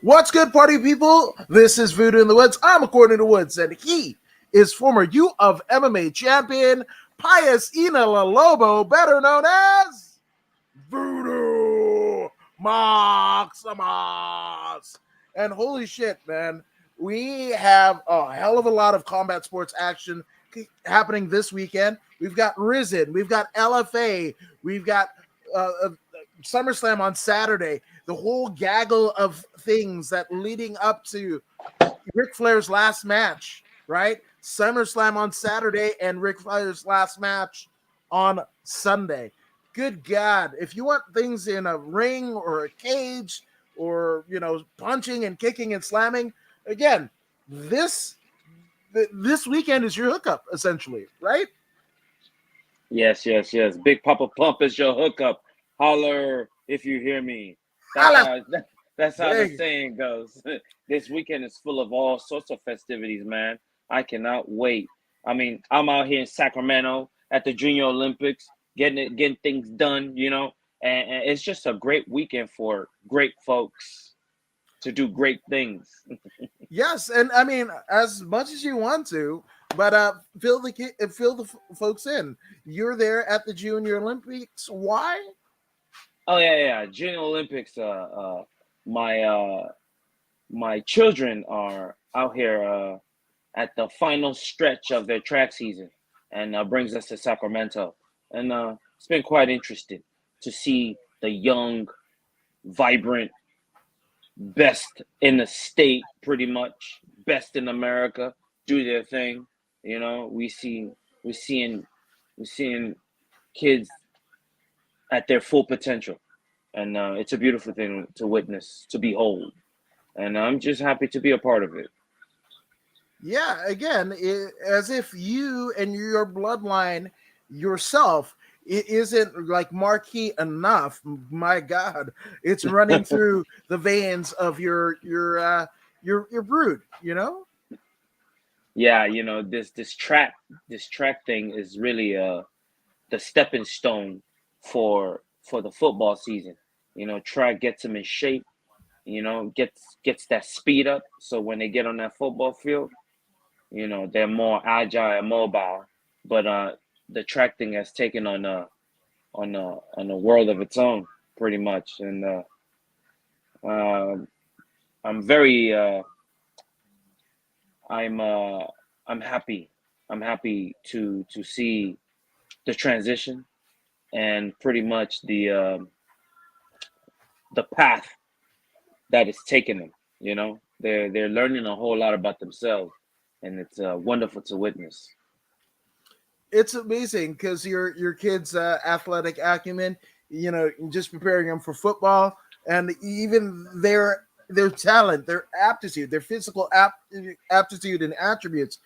What's good, party people? This is Voodoo in the Woods. I'm According to Woods, and he is former U of MMA champion Pius Ina La Lobo, better known as Voodoo Maximus. And holy shit, man, we have a hell of a lot of combat sports action happening this weekend. We've got Risen, we've got LFA, we've got SummerSlam on Saturday, the whole gaggle of things that leading up to Ric Flair's last match, right? SummerSlam on Saturday and Ric Flair's last match on Sunday. Good God, if you want things in a ring or a cage or, punching and kicking and slamming, again, this weekend is your hookup, essentially, right? Yes. Big Papa Pump is your hookup. Holler if you hear me. That's how the saying goes. This weekend is full of all sorts of festivities, man. I cannot wait. I mean, I'm out here in Sacramento at the Junior Olympics, getting things done, and it's just a great weekend for great folks to do great things. Yes, and I mean, as much as you want to, but fill the folks in. You're there at the Junior Olympics. Why? Oh yeah. Junior Olympics. My children are out here at the final stretch of their track season, and brings us to Sacramento. And it's been quite interesting to see the young, vibrant, best in the state, pretty much best in America, do their thing. We're seeing kids at their full potential, and it's a beautiful thing to witness, to behold, and I'm just happy to be a part of it. Yeah, again, as if you and your bloodline yourself, it isn't like marquee enough. My God, it's running through the veins of your brood. Yeah, this track thing is really the stepping stone for the football season. Track gets them in shape, gets that speed up, so when they get on that football field, they're more agile and mobile. But the track thing has taken on a world of its own, pretty much. And I'm very I'm happy to see the transition and pretty much the path that it's taken them. They're learning a whole lot about themselves, and it's wonderful to witness. It's amazing because your kids' athletic acumen, just preparing them for football, and even their talent, their aptitude, their physical aptitude and attributes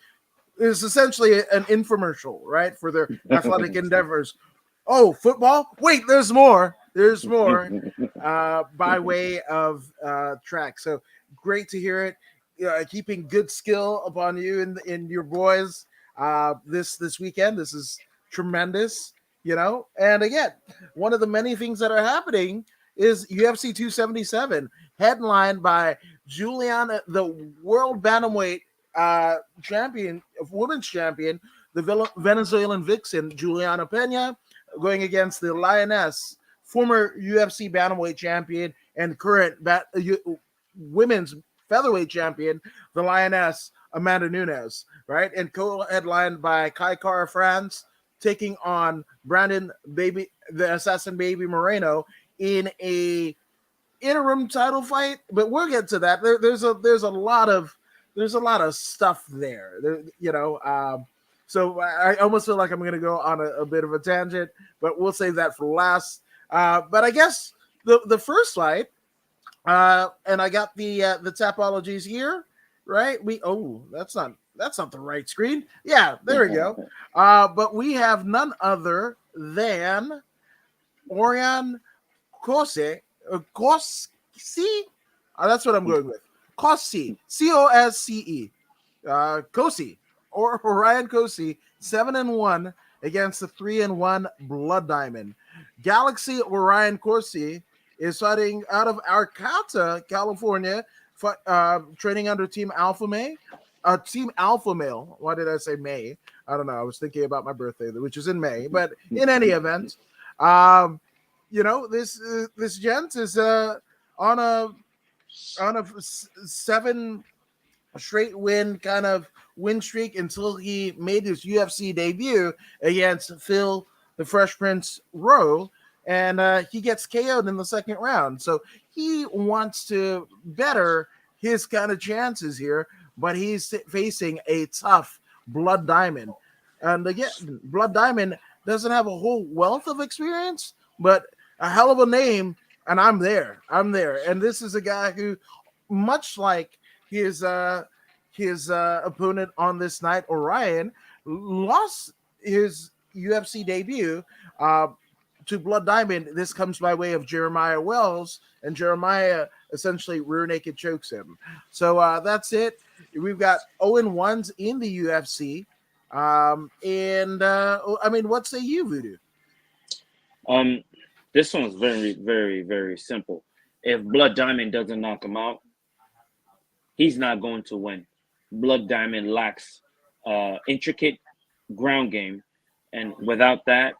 is essentially an infomercial, right, for their athletic endeavors. Oh, football! Wait, there's more. There's more by way of track. So great to hear it. Keeping good skill upon you and your boys this weekend. This is tremendous, And again, one of the many things that are happening is UFC 277, headlined by Juliana, the world bantamweight champion, women's champion, the Venezuelan vixen Juliana Pena, going against the Lioness, former UFC bantamweight champion and current women's featherweight champion, the Lioness Amanda Nunes, right? And co-headlined by Kai Kara France, taking on Brandon the Assassin Baby Moreno in a interim title fight. But we'll get to that. There's a lot of stuff there. So I almost feel like I'm going to go on a bit of a tangent, but we'll save that for last. But I guess the first fight, and I got the Tapologies here, right? That's not the right screen. Yeah, there we go. But we have none other than Orion Kose. That's what I'm going with. Kose, Cosce. Kose, or Orion Kose, 7-1 against the 3-1 Blood Diamond. Galaxy Orion Kose is fighting out of Arcata, California, training under Team Alpha May. Team Alpha Male. Why did I say May? I don't know. I was thinking about my birthday, which is in May. But in any event, this gent is on a 7 straight win kind of win streak until he made his UFC debut against Phil the Fresh Prince Rowe, and he gets KO'd in the second round. So he wants to better his kind of chances here, but he's facing a tough Blood Diamond. And again, Blood Diamond doesn't have a whole wealth of experience, but a hell of a name, and I'm there. And this is a guy who, much like his opponent on this night, Orion, lost his UFC debut to Blood Diamond. This comes by way of Jeremiah Wells, and Jeremiah essentially rear naked chokes him. So that's it. We've got 0-1s in the UFC. What say you, Voodoo? This one's very, very, very simple. If Blood Diamond doesn't knock him out, he's not going to win. Blood Diamond lacks intricate ground game, and without that,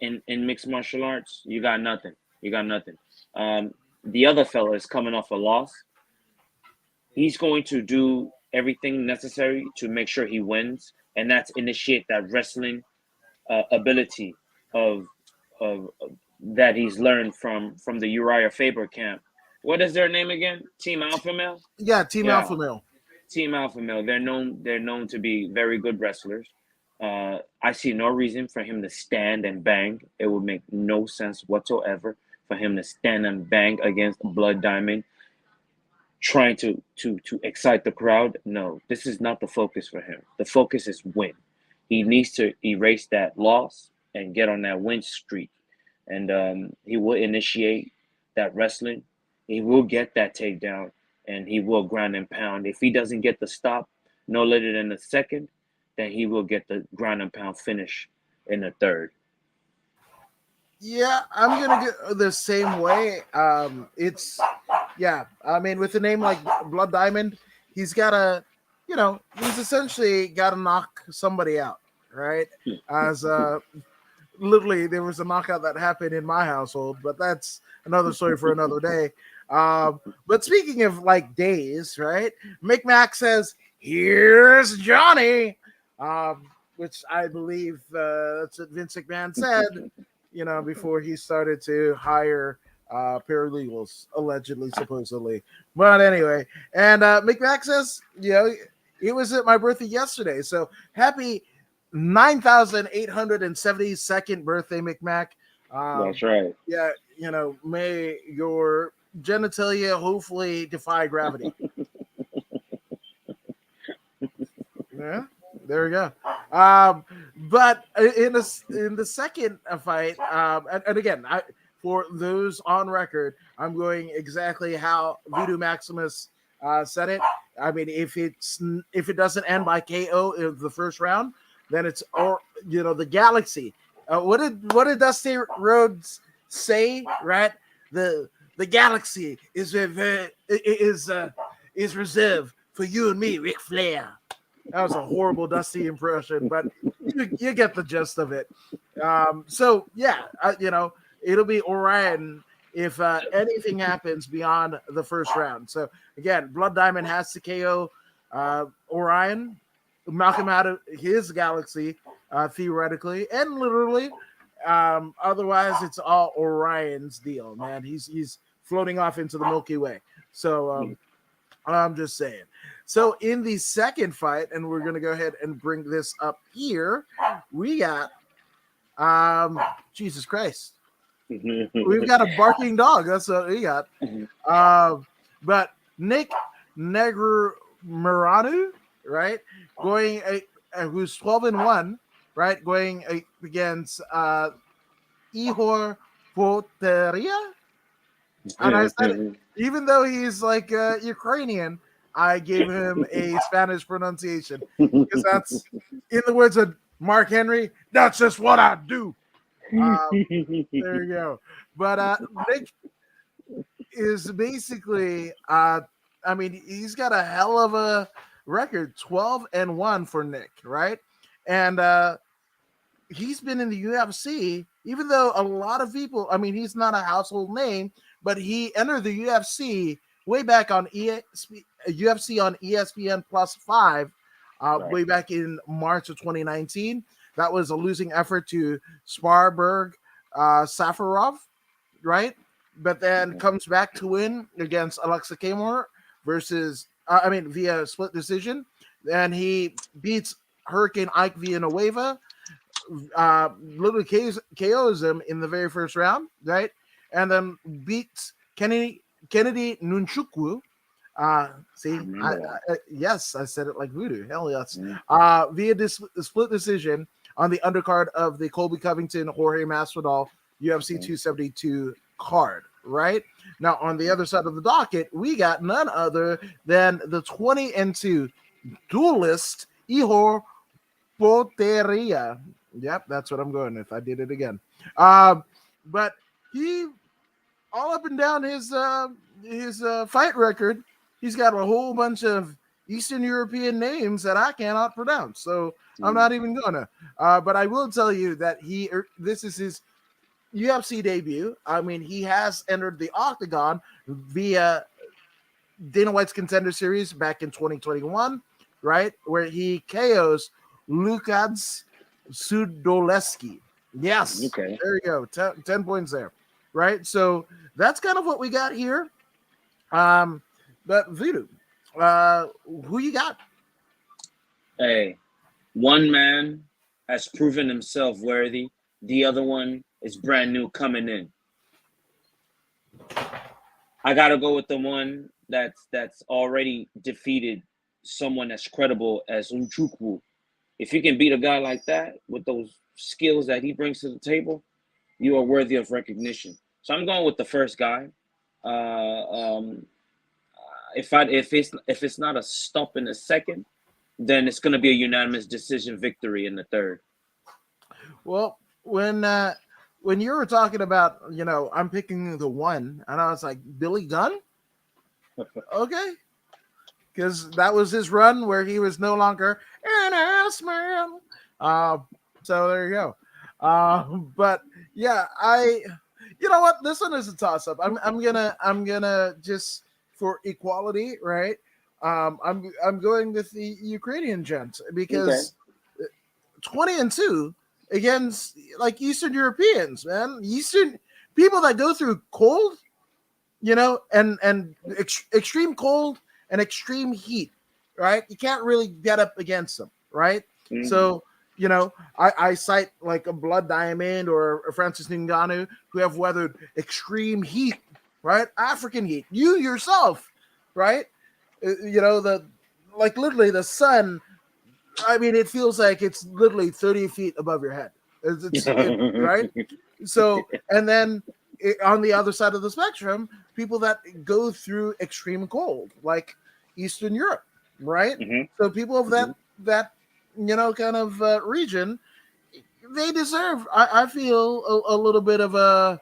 in mixed martial arts, you got nothing. The other fella is coming off a loss. He's going to do everything necessary to make sure he wins, and that's initiate that wrestling ability of that he's learned from the Uriah Faber camp. What is their name again? Team Alpha Male? Yeah, Team Alpha Male. Team Alpha Male. They're known to be very good wrestlers. I see no reason for him to stand and bang. It would make no sense whatsoever for him to stand and bang against Blood Diamond, trying to excite the crowd. No, this is not the focus for him. The focus is win. He needs to erase that loss and get on that win streak. And he will initiate that wrestling. He will get that takedown, and he will ground and pound. If he doesn't get the stop no later than the second, then he will get the ground and pound finish in the third. Yeah, I'm gonna get the same way. With a name like Blood Diamond, he's gotta, he's essentially gotta knock somebody out, right? As literally there was a knockout that happened in my household, but that's another story for another day. But speaking of like days, right? McMack says, "Here's Johnny," which I believe that's what Vince McMahon said, before he started to hire paralegals, allegedly, supposedly. But anyway, and McMack says, it was at my birthday yesterday, so happy 9,872nd birthday, McMack. That's right. Yeah, may your genitalia hopefully defy gravity. Yeah, there we go. But in the second fight, and again, for those on record, I'm going exactly how Voodoo Maximus said it. I mean, if it doesn't end by KO in the first round, then it's the Galaxy. What did Dusty Rhodes say? Right, the Galaxy is reserved for you and me, Ric Flair. That was a horrible Dusty impression, but you get the gist of it. It'll be Orion if anything happens beyond the first round. So again, Blood Diamond has to KO Orion, knock him out of his Galaxy, theoretically and literally. Otherwise, it's all Orion's deal, man. He's floating off into the Milky Way. So I'm just saying. So in the second fight, and we're going to go ahead and bring this up here, we got, Jesus Christ. We've got a barking dog. That's what we got. But Nick Negromiranu, right, going who's 12-1, right, going against Ihor Poteria. And I said, even though he's like Ukrainian, I gave him a Spanish pronunciation because that's, in the words of Mark Henry, that's just what I do. There you go. But Nick is basically I mean, he's got a hell of a record, 12-1 for Nick, right? And he's been in the UFC, even though a lot of people, I mean, he's not a household name, but he entered the UFC way back on UFC on ESPN Plus 5, Right. way back in March of 2019. That was a losing effort to Sparberg Safarov, right? But then comes back to win against Alexa Kamor versus, via split decision. And he beats Hurricane Ike Villanueva, literally KOs him in the very first round, right? And then beats Kennedy Nunchukwu. Yes, I said it like voodoo. Hell yes. Via split decision on the undercard of the Colby Covington Jorge Masvidal UFC 272 card, right? Now, on the other side of the docket, we got none other than the 20-2 duelist Ihor Poteria. Yep, that's what I'm going with. I did it again. But he, all up and down his fight record, he's got a whole bunch of Eastern European names that I cannot pronounce. So I'm not even gonna. But I will tell you that this is his UFC debut. I mean, he has entered the octagon via Dana White's Contender Series back in 2021, right? Where he KOs Lukasz Sudoleski. Yes. Okay. There you go. 10 points there. Right. So that's kind of what we got here. But Voodoo, who you got? Hey, one man has proven himself worthy. The other one is brand new coming in. I gotta go with the one that's already defeated someone as credible as Nchukwu. If you can beat a guy like that with those skills that he brings to the table, you are worthy of recognition. So I'm going with the first guy. If it's not a stump in the second, then it's going to be a unanimous decision victory in the third. Well, when you were talking about, I'm picking the one, and I was like, Billy Gunn? Okay. Because that was his run where he was no longer an ass man. So there you go. But yeah, you know what? This one is a toss up. I'm gonna just for equality, right? I'm going with the Ukrainian gent because 20-2 against like Eastern Europeans, man. Eastern people that go through cold, and extreme cold and extreme heat, right? You can't really get up against them, right? Mm-hmm. So, I cite like a Blood Diamond or a Francis Ngannou who have weathered extreme heat, right? African heat. You yourself, right? Literally the sun. I mean, it feels like it's literally 30 feet above your head, right? So, and then on the other side of the spectrum, people that go through extreme cold, like Eastern Europe, right? Mm-hmm. So people of that kind of region, they deserve, I feel, a little bit of a,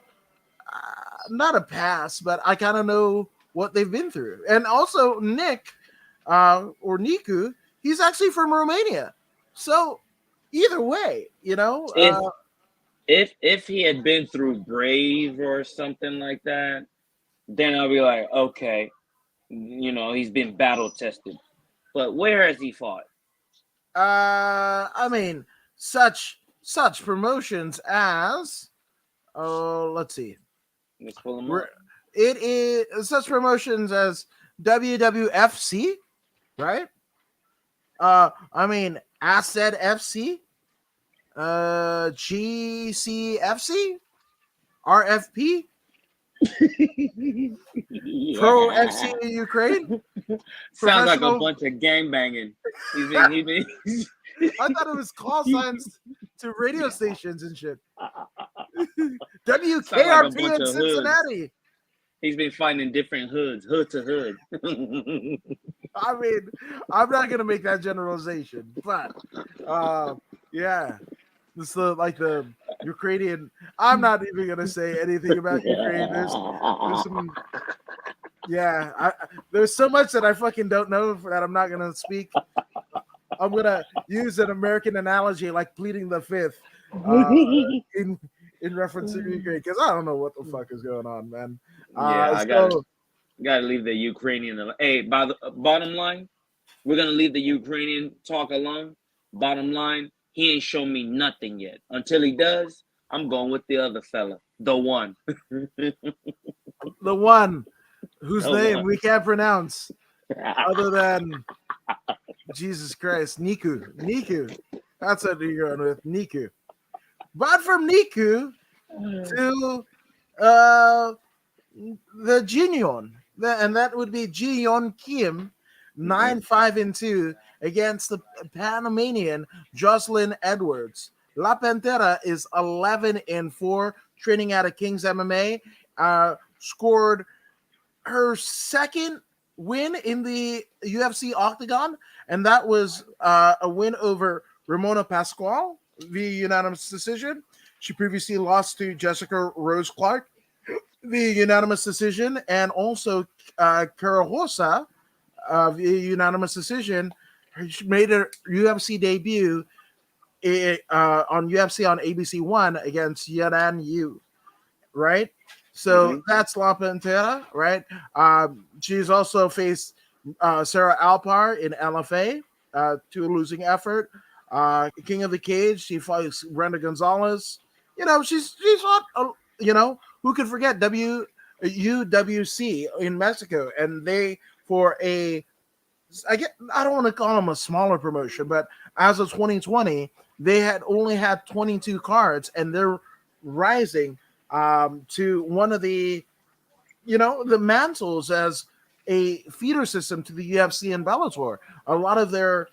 not a pass, but I kind of know what they've been through. And also Nick, or Niku, he's actually from Romania. So either way, if he had been through Brave or something like that, then I'll be like, okay, he's been battle tested. But where has he fought? I mean, such promotions as, let's see. Let's pull them up. It is such promotions as WWFC, right? I mean, Asset FC, GCFC, RFP, Pro FC Ukraine. Sounds like a bunch of gang banging. He been I thought it was call signs to radio stations and shit. WKRP like in Cincinnati. Hoods. He's been fighting in different hoods, hood to hood. I mean, I'm not gonna make that generalization, but yeah, it's the Ukrainian. I'm not even gonna say anything about Ukraine. There's some, yeah. There's so much that I fucking don't know that I'm not gonna speak. I'm gonna use an American analogy like pleading the fifth in in reference to Ukraine because I don't know what the fuck is going on, man. Yeah, I So gotta leave the Ukrainian. Hey, by the bottom line, we're gonna leave the Ukrainian talk alone. Bottom line, he ain't shown me nothing yet. Until he does, I'm going with the other fella, the one. the one whose The name one. we can't pronounce other than Jesus Christ, Niku. That's what you're going with, Niku. But from Niku to uh, the Jinyon, and that would be Jiyon Kim, 9-5-2 against the Panamanian Jocelyn Edwards. La Pantera is 11-4, training out of King's MMA. Scored her second win in the UFC Octagon, and that was a win over Ramona Pascual via unanimous decision. She previously lost to Jessica Rose Clark via unanimous decision, and also Carajosa via unanimous decision. She made her UFC debut on UFC on ABC One against Yadan Yu, right? So that's La Pantera, right? She's also faced Sarah Alpar in LFA to a losing effort. King of the Cage, she fights Brenda Gonzalez. She's fought, who could forget UWC in Mexico, and they for I don't want to call them a smaller promotion, but as of 2020, they had only had 22 cards, and they're rising to one of the mantles as a feeder system to the UFC and Bellator. A lot of their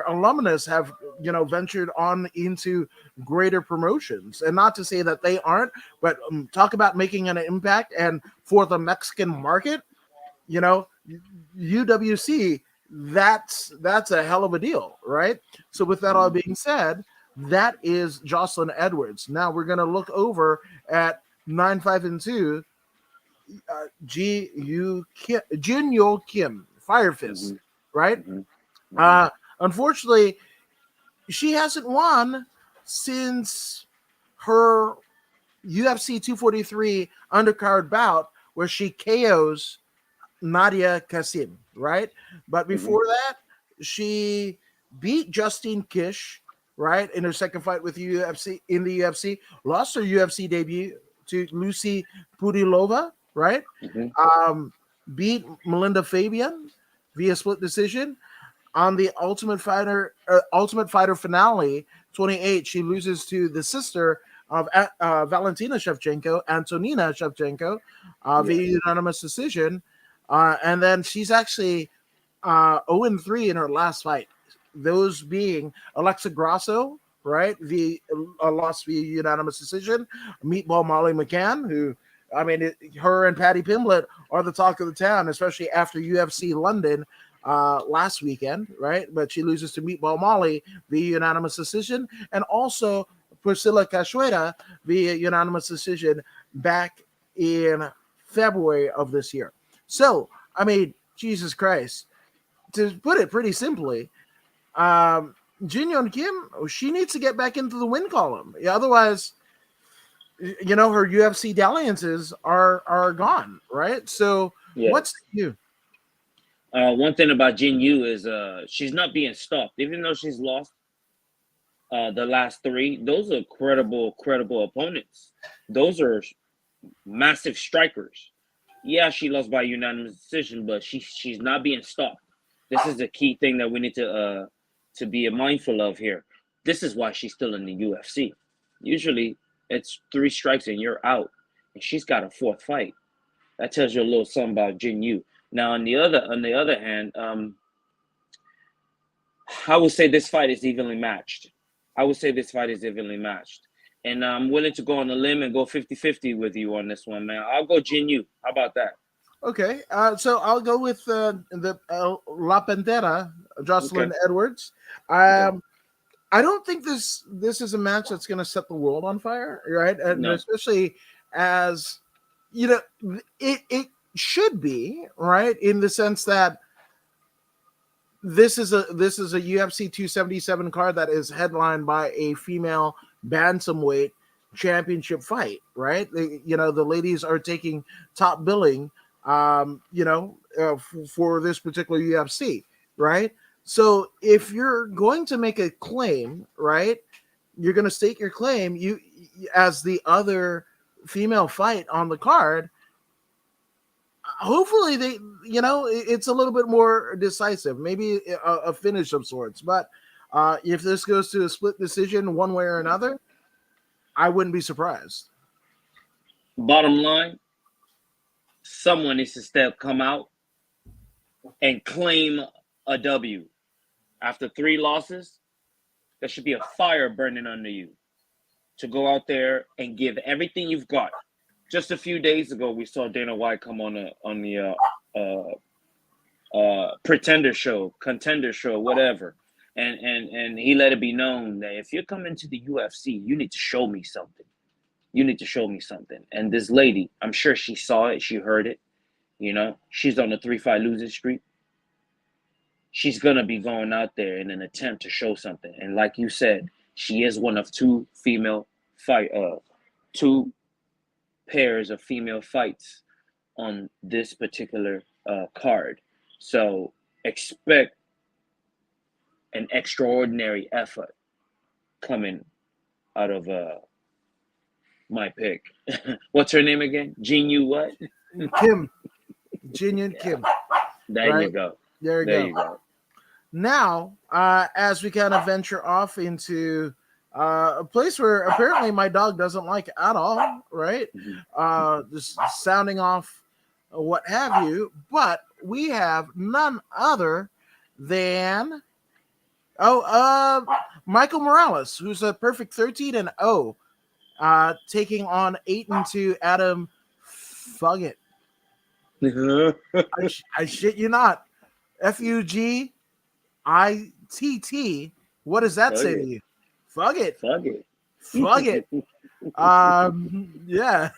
alumnus have ventured on into greater promotions, and not to say that they aren't, but talk about making an impact. And for the Mexican market, UWC, that's a hell of a deal, right? So with that all being said, that is Jocelyn Edwards. Now we're going to look over at 9-5-2 Jin Yo Kim, Fire Fist, right? Unfortunately, she hasn't won since her UFC 243 undercard bout where she KOs Nadia Kassim, right? But before that, she beat Justine Kish, right, in her second fight with UFC in the UFC, lost her UFC debut to Lucy Pudilova, right? Beat Melinda Fabian via split decision. On the Ultimate Fighter finale 28, she loses to the sister of Valentina Shevchenko, Antonina Shevchenko, via unanimous decision. And then she's actually 0-3 in her last fight. Those being Alexa Grasso, right? The lost via unanimous decision. Meatball Molly McCann, who, her and Patty Pimblett are the talk of the town, especially after UFC London last weekend, right? But she loses to Meatball Molly via unanimous decision, and also Priscilla Cachoeira via unanimous decision back in February of this year. So, Jesus Christ, to put it pretty simply, Jin Yeon Kim, she needs to get back into the win column. Otherwise, her UFC dalliances are gone, right? So, what's new? One thing about Jin Yu is she's not being stopped, even though she's lost the last three. Those are credible opponents. Those are massive strikers. Yeah, she lost by unanimous decision, but she's not being stopped. This is the key thing that we need to be mindful of here. This is why she's still in the UFC. Usually, it's 3 strikes and you're out, and she's got a 4th fight. That tells you a little something about Jin Yu. Now, on the other hand, I would say this fight is evenly matched. And I'm willing to go on a limb and go 50-50 with you on this one, man. I'll go Jin Yu. How about that? Okay, so I'll go with the La Pantera, Jocelyn Edwards. I don't think this is a match that's going to set the world on fire, right? And especially as it should be, right, in the sense that this is a UFC 277 card that is headlined by a female bantamweight championship fight, right? The ladies are taking top billing, for this particular UFC, right? So if you're going to make a claim, right, you're going to stake your claim, you as the other female fight on the card. Hopefully it's a little bit more decisive, maybe a finish of sorts. But if this goes to a split decision one way or another, I wouldn't be surprised. Bottom line, someone needs to come out and claim a W. After 3 losses, there should be a fire burning under you to go out there and give everything you've got. Just a few days ago, we saw Dana White come on the Pretender show, Contender show, whatever, and he let it be known that if you're coming to the UFC, you need to show me something. You need to show me something. And this lady, I'm sure she saw it, she heard it. She's on a 3-5 losing streak. She's gonna be going out there in an attempt to show something. And like you said, she is one of 2 pairs of female fights on this particular card. So expect an extraordinary effort coming out of my pick. What's her name again? Jinyu what? Kim. Jinyu Kim. There you go. There you go. Now, as we kind of venture off into a place where apparently my dog doesn't like at all, right? Just sounding off what have you. But we have none other than Michael Morales, who's a perfect 13-0, taking on 8-2 Adam Fuggett. I shit you not. Fugitt. What does that say to you? Fuggett. Yeah.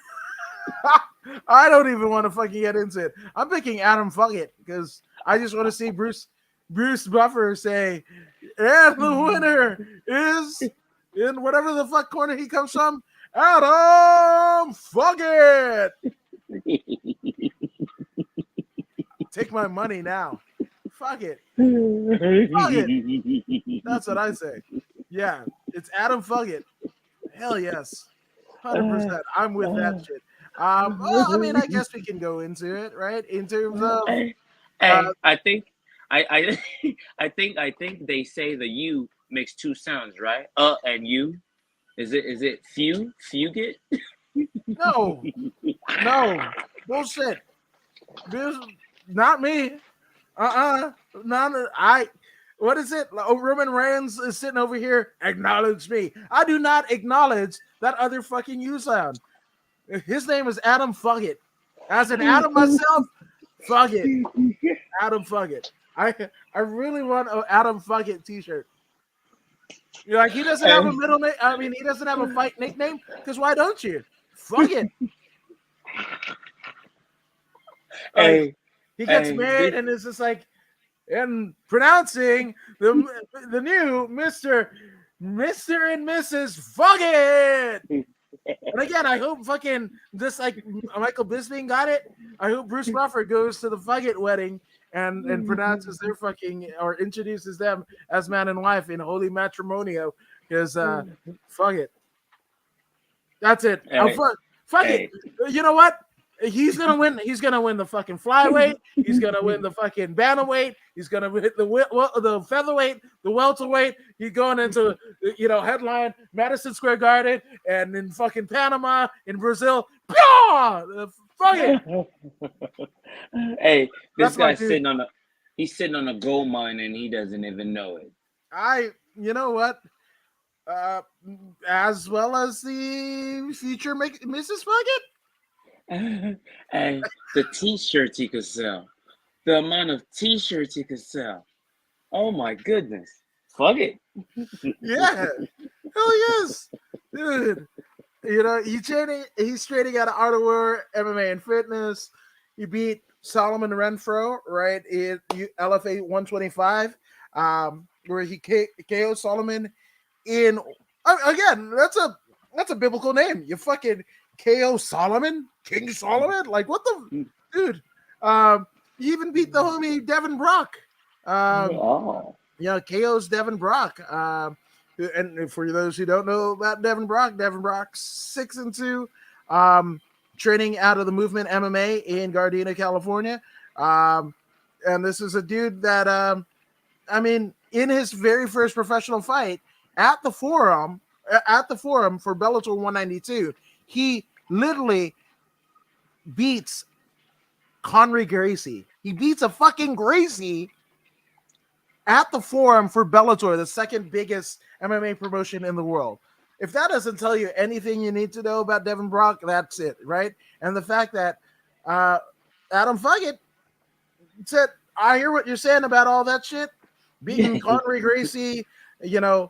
I don't even want to fucking get into it. I'm picking Adam Fuggett because I just want to see Bruce Buffer say, and the winner is, in whatever the fuck corner he comes from, Adam Fuggett. Take my money now. Fuck it. That's what I say. Yeah, it's Adam Fuggett. Hell yes. 100%. I'm with that shit. Well, I mean, I guess we can go into it, right? In terms of I think they say the U makes 2 sounds, right? And U. Is it Fugit? No. Bullshit. Not me. What is it? Roman Reigns is sitting over here. Acknowledge me. I do not acknowledge that other fucking U sound. His name is Adam Fuggett. As an Adam myself, Fuggett. Adam Fuggett. I really want an Adam Fuggett t-shirt. You're like, he doesn't have a middle name. I mean, he doesn't have a fight nickname. Because why don't you? Fuggett. Hey. He gets married and it's just like, and pronouncing the new Mr. and Mrs. Fuggett. And again, I hope fucking just like Michael Bisping got it. I hope Bruce Buffer goes to the Fuggett wedding and pronounces their fucking or introduces them as man and wife in holy matrimonio. Because Fuggett. That's it. Hey. Fuck it. You know what? He's gonna win. He's gonna win the fucking flyweight. He's gonna win the fucking bantamweight. He's gonna win the featherweight, the welterweight. He's going into headline Madison Square Garden and in fucking Panama, in Brazil. Fuck it. Hey, this guy's sitting on a gold mine and he doesn't even know it. You know what? As well as the future Mrs. Fuggett. And the t-shirts he could sell, the amount of t-shirts he could sell. Oh my goodness. Fuck it. Yeah. Hell yes. Dude. He's training out of Art of War, MMA and fitness. He beat Solomon Renfro, right, in LFA 125, where he KO Solomon in again. That's a biblical name. You fucking KO Solomon, King Solomon. Like what the dude? He even beat the homie Devin Brock. Oh. KO's Devin Brock. And for those who don't know about Devin Brock's 6-2, training out of the Movement MMA in Gardena, California. And this is a dude that, in his very first professional fight at the Forum for Bellator 192, he literally beats Conry Gracie. He beats a fucking Gracie at the Forum for Bellator, the second biggest MMA promotion in the world. If that doesn't tell you anything you need to know about Devin Brock, that's it, right? And the fact that Adam Fuggett said, I hear what you're saying about all that shit. Beating Conry Gracie, debuting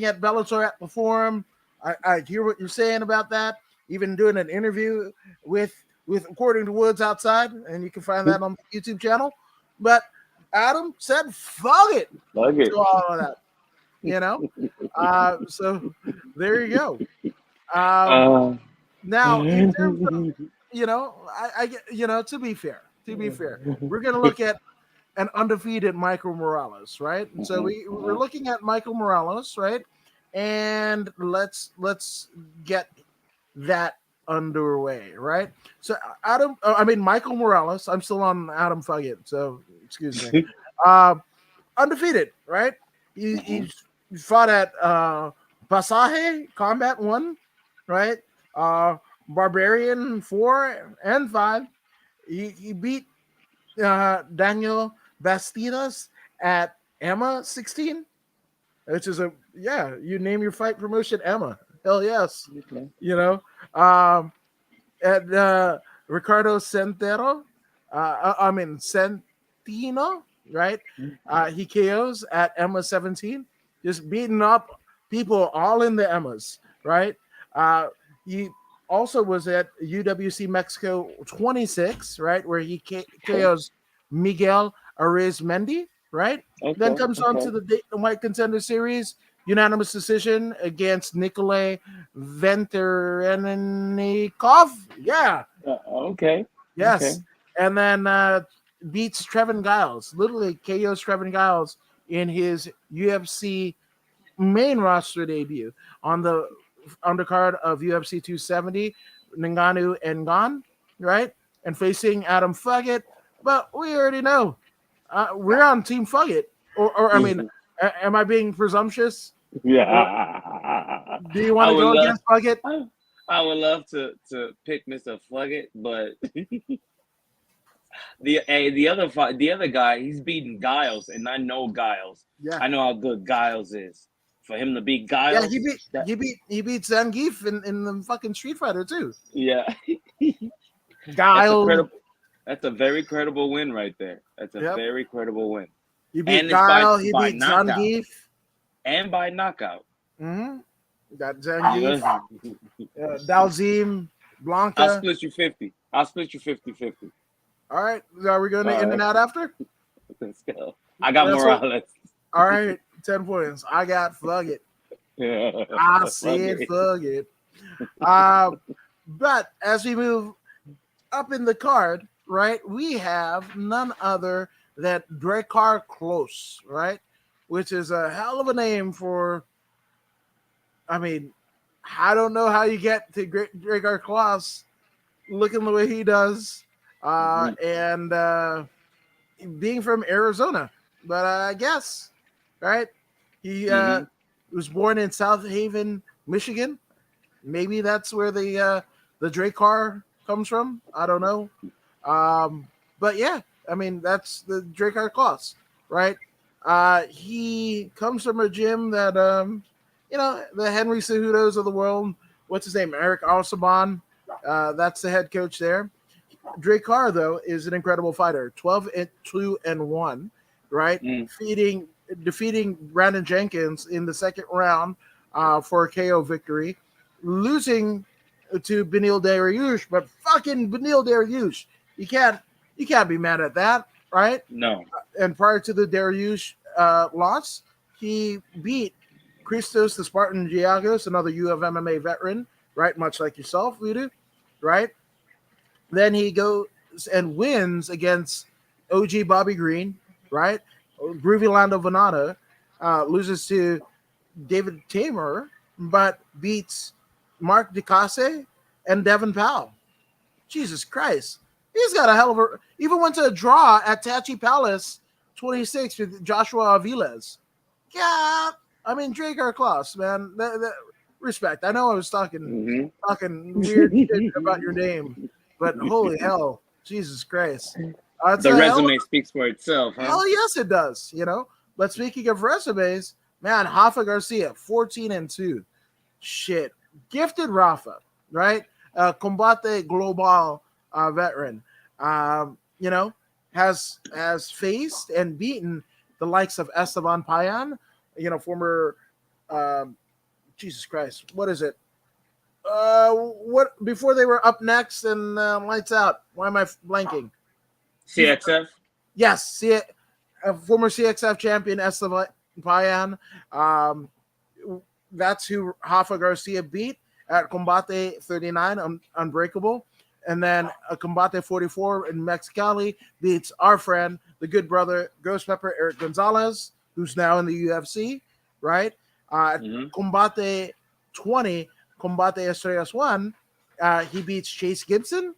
at Bellator at the Forum. I hear what you're saying about that. Even doing an interview with According to Woods outside, and you can find that on the YouTube channel. But Adam said, fuck it. To all of that. So there you go. Now, in terms of, to be fair, we're going to look at an undefeated Michael Morales, right? So we're looking at Michael Morales, right? And let's get that underway, right? So Michael Morales, I'm still on Adam Fuggett, so excuse me. Undefeated, right? He fought at Pasaje Combat 1, right? Barbarian 4 and 5. He beat Daniel Bastidas at Emma 16, which is you name your fight promotion Emma. Hell yes. Okay. At Ricardo Centeno, Centino, right? He KOs at Emma 17, just beating up people all in the Emmas, right? He also was at UWC Mexico 26, right, where he KOs Miguel Arizmendi, right? Okay, then comes on to the Dayton White Contender Series, unanimous decision against Nikolay Venterenikov. Yeah. Okay. Yes. Okay. And then beats Trevin Giles, literally KOs Trevin Giles in his UFC main roster debut on the undercard of UFC 270, Ngannou Ngan, right? And facing Adam Fuggett. But we already know we're on Team Fuggett. Or am I being presumptuous? Yeah. Do you want to go against Fuggett? I would love to pick Mr. Fuggett, but the other guy, he's beating Giles, and I know Giles. Yeah. I know how good Giles is. For him to beat Giles, he beat Zangief in the fucking Street Fighter too. Yeah. Giles. That's a very credible win right there. That's a very credible win. He beat Guile, he beat Zangief. And by knockout. Mm-hmm. Got Zangief, Dalzim, Blanca. I'll split you 50. I'll split you 50-50. All right. Are we going to in and out after? Let's go. I got Morales. All right. 10 points. I got Fuggett. I said Fuggett. But as we move up in the card, right, we have none other than Drakkar Klose, right? Which is a hell of a name for, I don't know how you get to Drakkar Klose looking the way he does and being from Arizona. But I guess, right? He was born in South Haven, Michigan. Maybe that's where the Drakkar comes from. I don't know. But yeah, that's the Drakkar Klose, right? He comes from a gym that, the Henry Cejudos of the world. What's his name? Eric Alsaban. That's the head coach there. Drakkar, though, is an incredible fighter. 12-2-1, right? Defeating Brandon Jenkins in the second round for a KO victory, losing to Beneil Dariush, but fucking Beneil Dariush, you can't be mad at that, right? No. And prior to the Dariush loss, he beat Christos the Spartan Giagos, another U of MMA veteran, right? Much like yourself, Voodoo, right? Then he goes and wins against OG Bobby Green, right? Groovy Lando Venata loses to David Tamer, but beats Mark DeCasse and Devin Powell. Jesus Christ. He's got a hell of a... Even went to a draw at Tachi Palace 26 with Joshua Aviles. Yeah, I mean, Dragar Klaus, man. Respect. I know I was talking weird shit about your name, but holy hell, Jesus Christ. The resume speaks for itself, huh? Oh, yes, it does, you know. But speaking of resumes, man, Rafa Garcia, 14-2. Shit. Gifted Rafa, right? Combate Global veteran. You know, has faced and beaten the likes of Esteban Payan, you know, former Jesus Christ, what is it? What before they were up next and lights out? Why am I blanking? CXF. Yes, former CXF champion Esteban Payan. That's who Rafa Garcia beat at Combate 39, Unbreakable. And then a Combate 44 in Mexicali beats our friend, the good brother, Ghost Pepper Eric Gonzalez, who's now in the UFC, right? Combate 20, Combate Estrellas 1, he beats Chase Gibson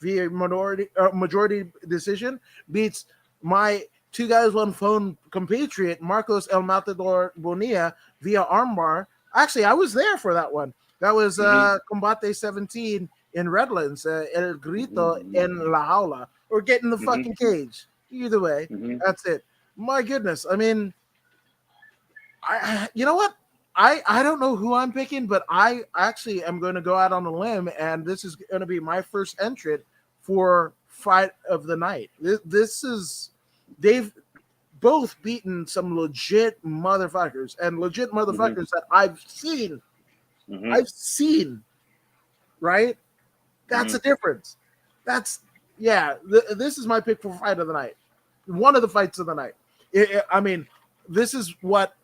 via majority decision, beats my two guys, one phone compatriot, Marcos El Matador Bonilla, via armbar. Actually, I was there for that one. That was Combate 17 in Redlands, El Grito en La Jaula, or get in the fucking cage. Either way, that's it. My goodness. I mean, you know what? I don't know who I'm picking, but I actually am going to go out on a limb, and this is going to be my first entrant for Fight of the Night. This is, they've both beaten some legit motherfuckers, and legit motherfuckers that I've seen. Right? That's a difference. That's, yeah, this is my pick for Fight of the Night. One of the fights of the night. I mean, this is what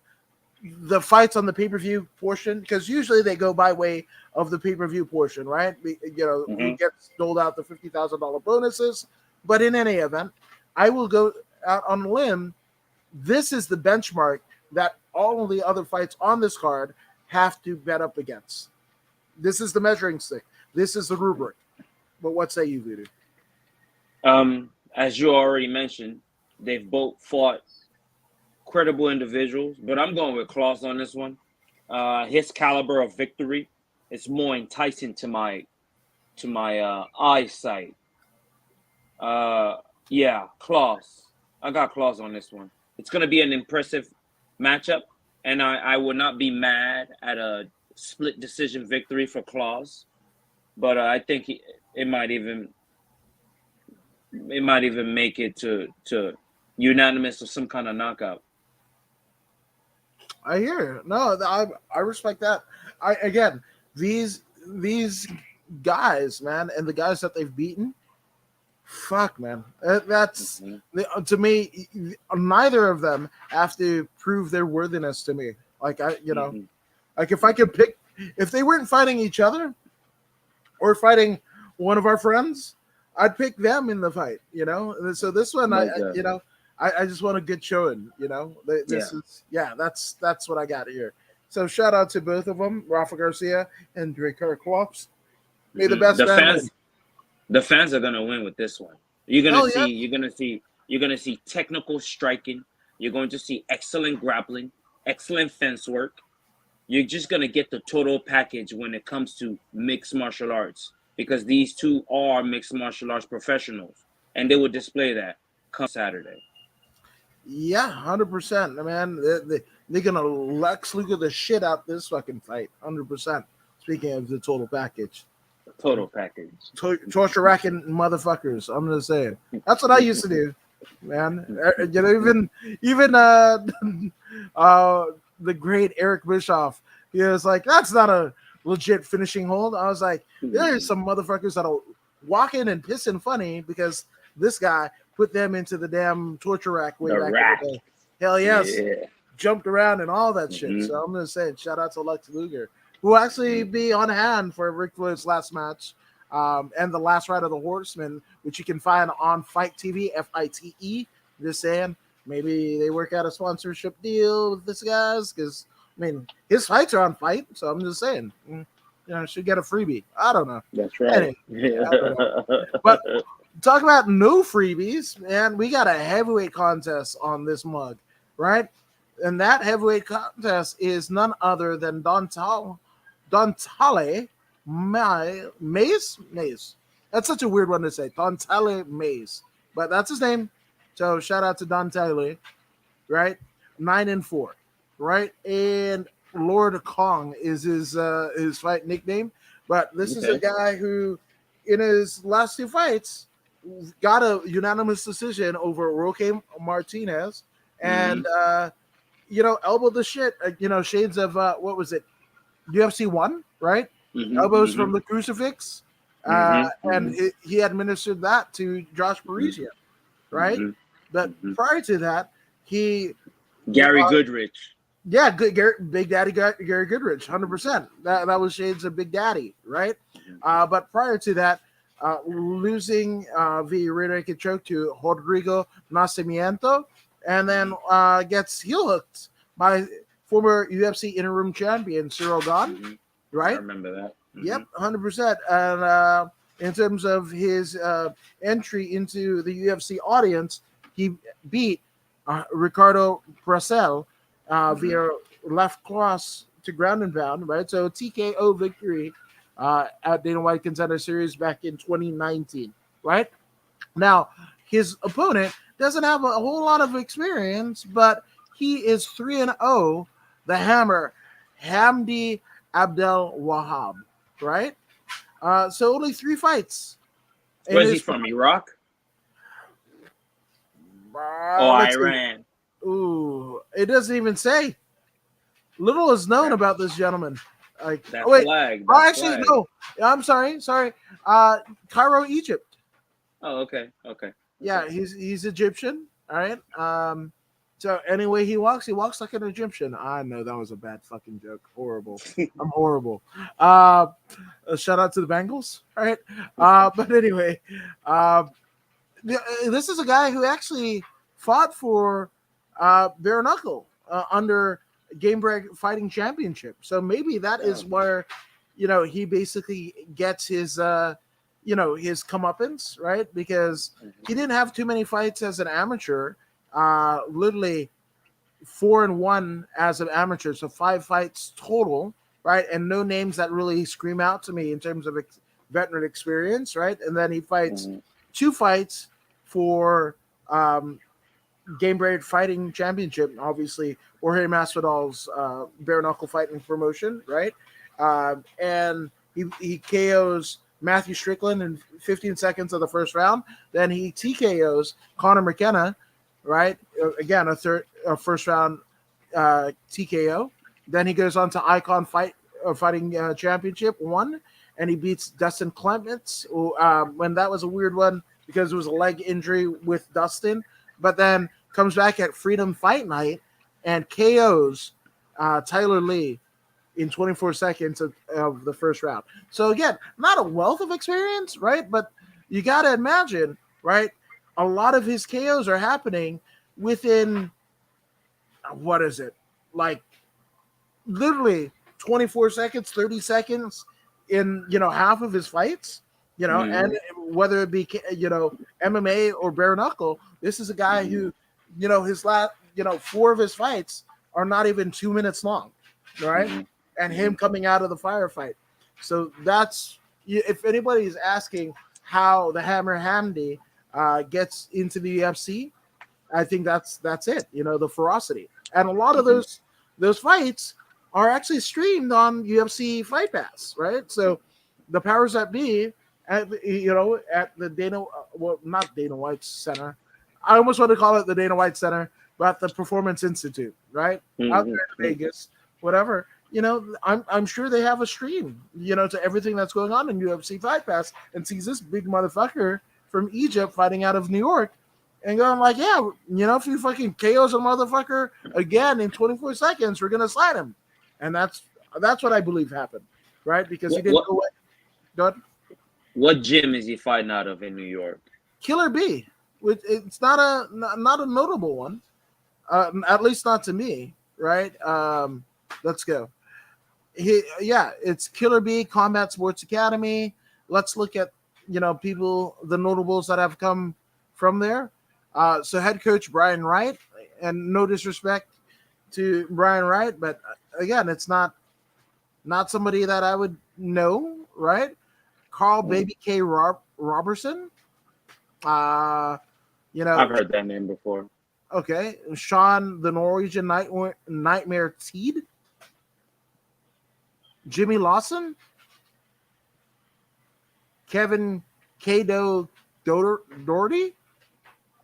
the fights on the pay-per-view portion, because usually they go by way of the pay-per-view portion, right? You know, who gets doled out the $50,000 bonuses. But in any event, I will go out on a limb. This is the benchmark that all of the other fights on this card have to bet up against. This is the measuring stick. This is the rubric. But what say you, Voodoo? As you already mentioned, they've both fought credible individuals, but I'm going with Klaus on this one. His caliber of victory is more enticing to my eyesight. Yeah, Klaus. I got Klaus on this one. It's going to be an impressive matchup, and I would not be mad at a split decision victory for Klaus, but I think it might even make it to unanimous or some kind of knockout. I hear it. No, I respect that. Again, these guys, man, and the guys that they've beaten, fuck, man. That's to me. Neither of them have to prove their worthiness to me. Like like if I could pick, if they weren't fighting each other or fighting one of our friends, I'd pick them in the fight. You know. So this one, I just want a good showing. You know. That's what I got here. So shout out to both of them, Rafa Garcia and Drakkar Klotz. May the best man win. The fans are gonna win with this one. You're gonna see technical striking. You're going to see excellent grappling, excellent fence work. You're just gonna get the total package when it comes to mixed martial arts, because these two are mixed martial arts professionals, and they will display that come Saturday. Yeah, 100%, man. They're gonna Lex Luger the shit out this fucking fight, 100%. Speaking of the total package. Total package. Torture racking motherfuckers. I'm just saying. That's what I used to do, man. You know, even the great Eric Bischoff. He was like, that's not a legit finishing hold. I was like, there's some motherfuckers that'll walk in and piss and funny because this guy put them into the damn torture rack way back in the day. Hell yes. Yeah. Jumped around and all that shit. So I'm going to say shout out to Lex Luger, who will actually be on hand for Ric Flair's last match and the last ride of the Horseman, which you can find on Fight TV, FITE. Just saying, maybe they work out a sponsorship deal with this guys because, I mean, his fights are on Fight, so I'm just saying, should get a freebie. I don't know. That's right. Anyway, I don't know. But talk about no freebies, man. We got a heavyweight contest on this mug, right? And that heavyweight contest is none other than Dontale Mays. That's such a weird one to say. Dontale Mays. But that's his name. So shout out to Dontale, right? 9-4, right? And Lord Kong is his fight nickname. But this is a guy who, in his last 2 fights, got a unanimous decision over Roque Martinez and elbowed the shit, shades of what was it, UFC 1, right? Elbows from the crucifix, and he administered that to Josh Parisian, right? But prior to that, he Gary Goodrich. Yeah, Big Daddy Gary Goodrich, 100%. That was shades of Big Daddy, right? But prior to that, losing via rear naked choke to Rodrigo Nascimento, and then gets heel hooked by former UFC interim champion Cerrone, right? I remember that. Yep, 100%. And in terms of his entry into the UFC audience, he beat Ricardo Prasel via left cross to ground and pound, right? So TKO victory at Dana White Contender Series back in 2019, right? Now, his opponent doesn't have a whole lot of experience, but he is 3-0, the Hammer, Hamdi Abdel Wahab, right? So only 3 fights. Where's he from? Iraq? Iran? Ooh, it doesn't even say. Little is known about this gentleman. Like, flag. No. I'm sorry. Cairo, Egypt. Oh, okay. Yeah, he's Egyptian. All right. So anyway, he walks like an Egyptian. I know that was a bad fucking joke. Horrible. I'm horrible. Shout out to the Bengals. All right. But anyway, this is a guy who actually fought for bare knuckle under Game Break Fighting Championship. So maybe that is where, he basically gets his, his comeuppance, right? Because he didn't have too many fights as an amateur. Literally 4-1 as an amateur, so 5 fights total, right? And no names that really scream out to me in terms of veteran experience, right? And then he fights 2 fights for Game Break Fighting Championship, obviously Jorge Masvidal's bare knuckle fighting promotion, right? And he KOs Matthew Strickland in 15 seconds of the first round. Then he TKOs Conor McKenna, right? Again, a first round TKO. Then he goes on to Icon Fighting Championship 1, and he beats Dustin Clements. When that was a weird one because it was a leg injury with Dustin, but then comes back at Freedom Fight Night and KOs Tyler Lee in 24 seconds of the first round. So again, not a wealth of experience, right? But you got to imagine, right? A lot of his KOs are happening within, what is it? Like literally 24 seconds, 30 seconds in, half of his fights, and whether it be, MMA or bare knuckle, this is a guy who, his last, 4 of his fights are not even 2 minutes long, right? And him coming out of the firefight. So that's, if anybody is asking how the Hammer Hamdi gets into the UFC, I think that's it. The ferocity, and a lot of those fights are actually streamed on UFC Fight Pass, right? So the powers that be at the not Dana White Center. I almost want to call it the Dana White Center, but the Performance Institute, right? Out there in Vegas, whatever. I'm sure they have a stream, to everything that's going on in UFC Fight Pass, and sees this big motherfucker from Egypt fighting out of New York, and going like, yeah, if you fucking KOs a motherfucker again in 24 seconds, we're gonna slide him, and that's what I believe happened, right? Because he didn't go away. Go ahead. What gym is he fighting out of in New York? Killer B. It's not a notable one, at least not to me, right? Let's go. It's Killer B Combat Sports Academy. Let's look at people, the notables that have come from there. So head coach Brian Wright, and no disrespect to Brian Wright, but again, it's not somebody that I would know, right? Carl Baby K Robertson. I've heard that name before. Okay, Sean the Norwegian Nightmare Teed. Jimmy Lawson, Kevin Kado Doherty,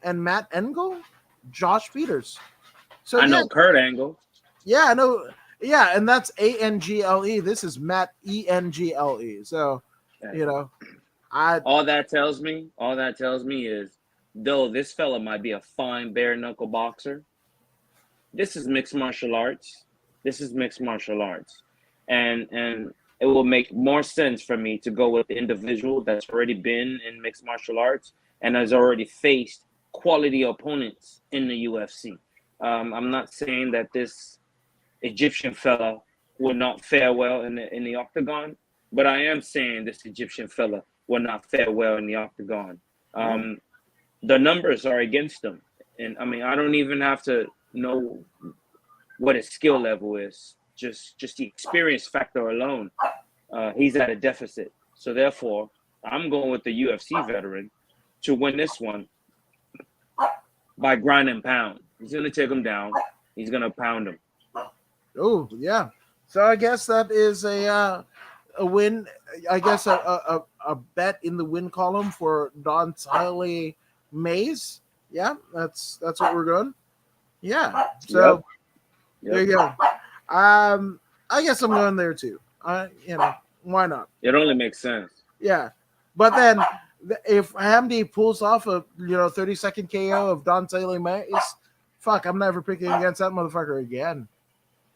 and Matt Engel, Josh Peters. So I know Kurt Angle. Yeah, I know. Yeah, and that's Angle. This is Matt Engle. So, all that tells me is, though this fella might be a fine bare knuckle boxer, this is mixed martial arts. And it will make more sense for me to go with the individual that's already been in mixed martial arts and has already faced quality opponents in the UFC. I'm not saying that this Egyptian fella will not fare well in the octagon, but I am saying this Egyptian fella will not fare well in the octagon. The numbers are against him, and I mean, I don't even have to know what his skill level is. Just the experience factor alone, he's at a deficit. So therefore, I'm going with the UFC veteran to win this one by grind and pound. He's going to take him down. He's going to pound him. Oh, yeah. So I guess that is a win. I guess a bet in the win column for Don Tiley Mays. Yeah, that's what we're going. Yeah. So Yep. There you go. I guess I'm going there too. Why not? It only makes sense. Yeah, but then if Hamdi pulls off a 30-second KO of Don Taylor Mays, fuck, I'm never picking against that motherfucker again.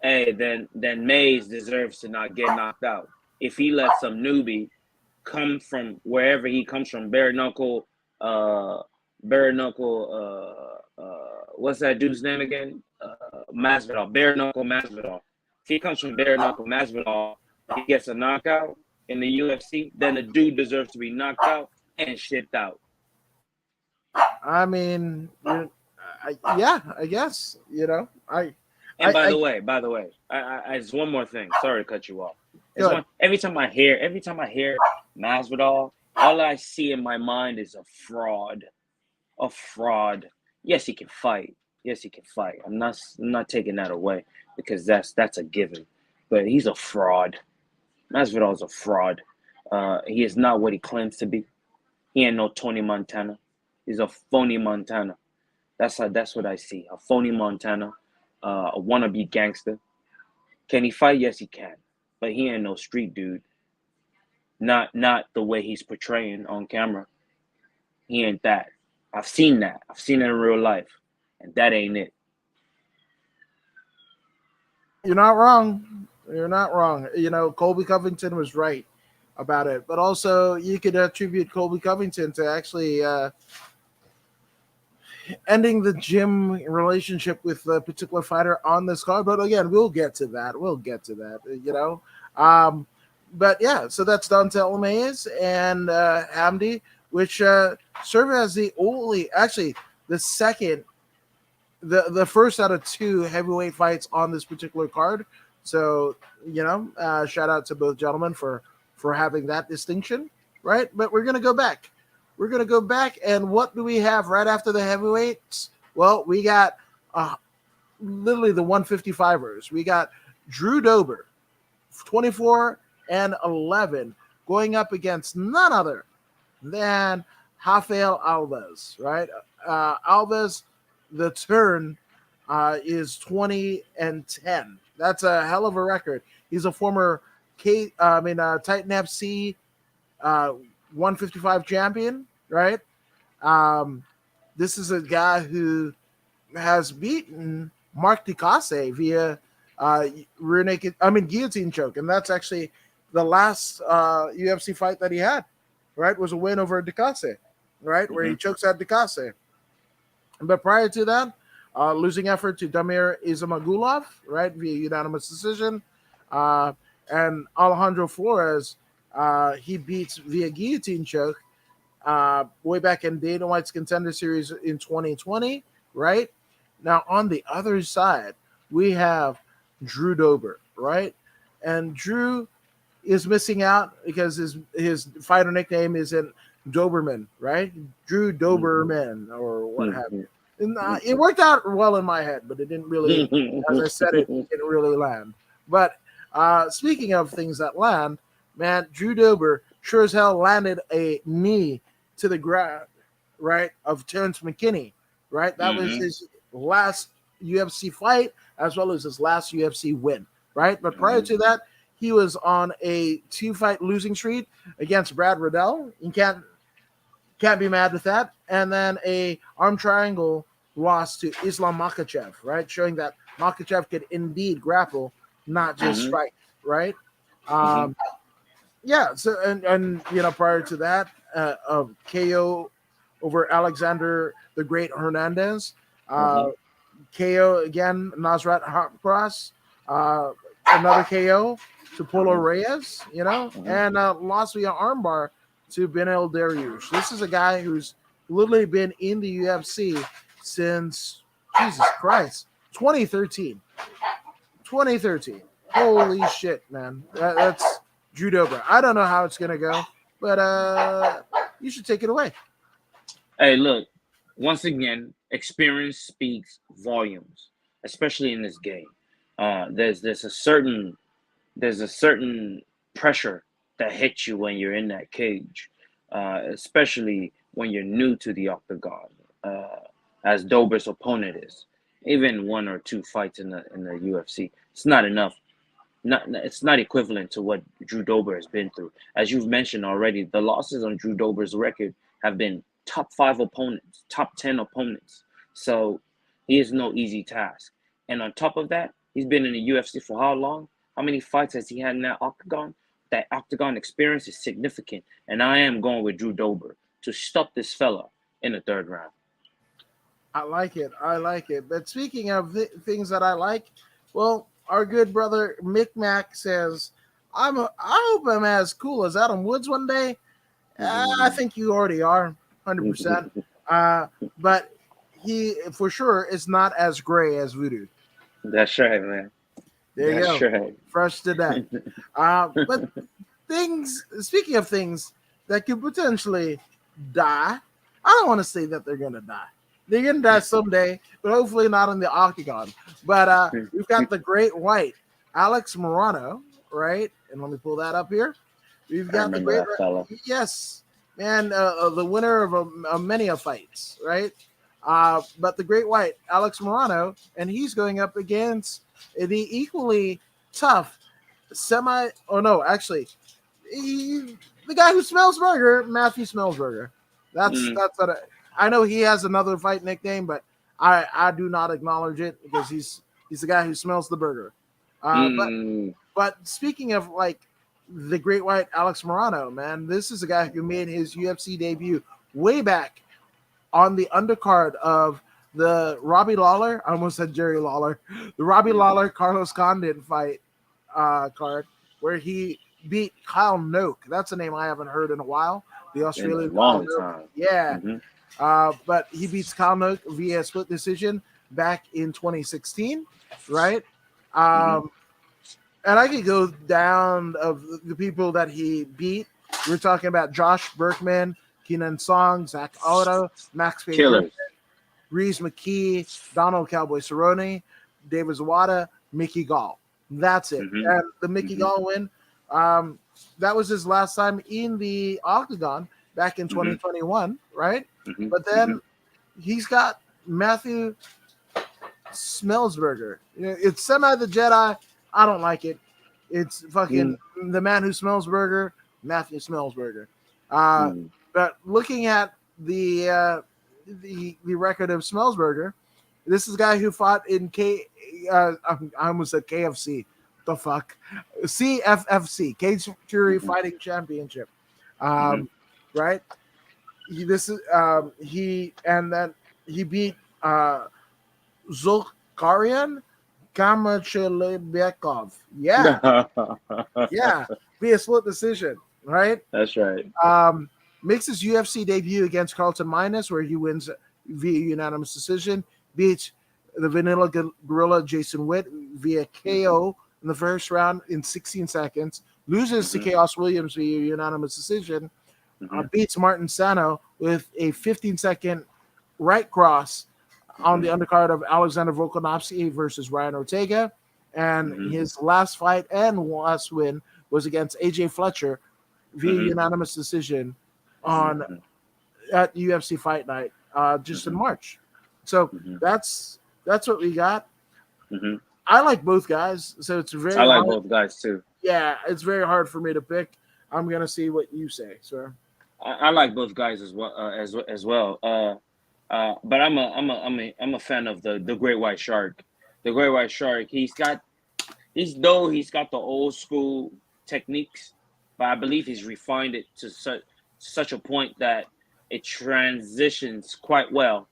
Hey, then Mays deserves to not get knocked out. If he lets some newbie come from wherever he comes from, bare knuckle, what's that dude's name again? Masvidal, bare knuckle Masvidal. If he comes from bare knuckle Masvidal, he gets a knockout in the UFC, then the dude deserves to be knocked out and shipped out. I mean, I guess By the way, I just one more thing. Sorry to cut you off. Every time I hear Masvidal, all I see in my mind is a fraud. A fraud. Yes, he can fight. I'm not taking that away because that's a given. But he's a fraud. Masvidal is a fraud. He is not what he claims to be. He ain't no Tony Montana. He's a phony Montana. That's what I see. A phony Montana, a wannabe gangster. Can he fight? Yes, he can. But he ain't no street dude. Not the way he's portraying on camera. He ain't that. I've seen that. I've seen it in real life. And that ain't it. You're not wrong. Colby Covington was right about it. But also, you could attribute Colby Covington to actually ending the gym relationship with a particular fighter on this card. But again, we'll get to that. But yeah, so that's Dante Mays and Hamdi, which serve as the only, actually, the second, the first out of two heavyweight fights on this particular card. So, shout out to both gentlemen for having that distinction, right? But we're going to go back. And what do we have right after the heavyweights? Well, we got literally the 155ers. We got Drew Dober, 24-11, going up against none other than Rafael Alves, right? Alves, the turn is 20-10. That's a hell of a record. He's a former Titan FC 155 champion, right? This is a guy who has beaten Mark Dicase via guillotine choke, and that's actually the last UFC fight that he had. Right, was a win over Dicase, right, where he chokes out Dicase. But prior to that, losing effort to Damir Ismagulov, right, via unanimous decision, and Alejandro Flores, he beats via guillotine choke way back in Dana White's Contender Series in 2020, right? Now, on the other side, we have Drew Dober, right? And Drew is missing out because his fighter nickname isn't Doberman, right? Drew Doberman or what have you. And, it worked out well in my head, but it didn't really, as I said, it didn't really land. But speaking of things that land, man, Drew Dober sure as hell landed a knee to the ground, right, of Terrence McKinney, right? That was his last UFC fight as well as his last UFC win, right? But prior to that, he was on a 2-fight losing streak against Brad Riddell. You can't be mad with that. And then a arm triangle loss to Islam Makhachev, right? Showing that Makhachev could indeed grapple, not just strike, right? Yeah. So and prior to that, KO over Alexander the Great Hernandez. KO again, Nasrat Haqparas. Another KO to Polo Reyes, and lost via armbar to Benel Dariush. This is a guy who's literally been in the UFC since, Jesus Christ, 2013. 2013. Holy shit, man. That's Drew Dober. I don't know how it's going to go, but you should take it away. Hey, look, once again, experience speaks volumes, especially in this game. There's a certain pressure that hits you when you're in that cage, especially when you're new to the octagon, as Dober's opponent is. Even 1 or 2 fights in the UFC, it's not enough. It's not equivalent to what Drew Dober has been through. As you've mentioned already, the losses on Drew Dober's record have been top 5 opponents, top 10 opponents. So he is no easy task. And on top of that, he's been in the UFC for how long? How many fights has he had in that octagon? That octagon experience is significant. And I am going with Drew Dober to stop this fella in the 3rd round. I like it. But speaking of things that I like, well, our good brother Mick Mac says, I hope I'm as cool as Adam Woods one day. I think you already are, 100%. But he, for sure, is not as gray as Voodoo. That's right, man. There you go. Right. Fresh to death. But speaking of things that could potentially die, I don't want to say that they're going to die. They're going to die someday, but hopefully not in the octagon. But we've got the great white, Alex Morano, right? And let me pull that up here. We've got the great fella. Yes, man, the winner of many fights, right? But the great white, Alex Morano, and he's going up against the equally tough the guy who smells burger, Matthew Smellsberger. That's what I know. He has another fight nickname, but I do not acknowledge it because he's the guy who smells the burger. But speaking of like the great white Alex Morano, man, this is a guy who made his UFC debut way back on the undercard of the Robbie Lawler, I almost said Jerry Lawler, the Robbie Lawler Carlos Condit fight card, where he beat Kyle Noak. That's a name I haven't heard in a while. The Australian in a long time. Yeah. But he beats Kyle Noak via split decision back in 2016, right? And I could go down of the people that he beat. We're talking about Josh Berkman, Keenan Song, Zach Otto, Max Payne, Reese McKee, Donald Cowboy Cerrone, David Zawada, Mickey Gall. That's it. And the Mickey Gall win, that was his last time in the octagon back in 2021, right? But then he's got Matthew Smellsberger. It's Semi the Jedi. I don't like it. It's fucking the man who smells burger, Matthew Smellsberger. But looking at the record of Smellsberger, this is a guy who fought in I almost said KFC. The fuck, CFFC, Cage Fury Fighting Championship, right? He beat Zulkarian Kamachelebekov. Yeah, yeah, via split decision, right? That's right. Makes his UFC debut against Carlton Minus, where he wins via unanimous decision. Beats the Vanilla Gorilla Jason Witt via KO in the first round in 16 seconds. Loses to Chaos Williams via unanimous decision. Beats Martin Sano with a 15-second right cross on the undercard of Alexander Volkanovski versus Ryan Ortega. And his last fight and last win was against AJ Fletcher via unanimous decision at UFC Fight Night just in March. So that's what we got. I like both guys, so it's very. I like both guys too. Yeah, it's very hard for me to pick. I'm gonna see what you say, sir. I like both guys as well. But I'm a fan of the Great White Shark. The Great White Shark. He's got the old school techniques, but I believe he's refined it to such a point that it transitions quite well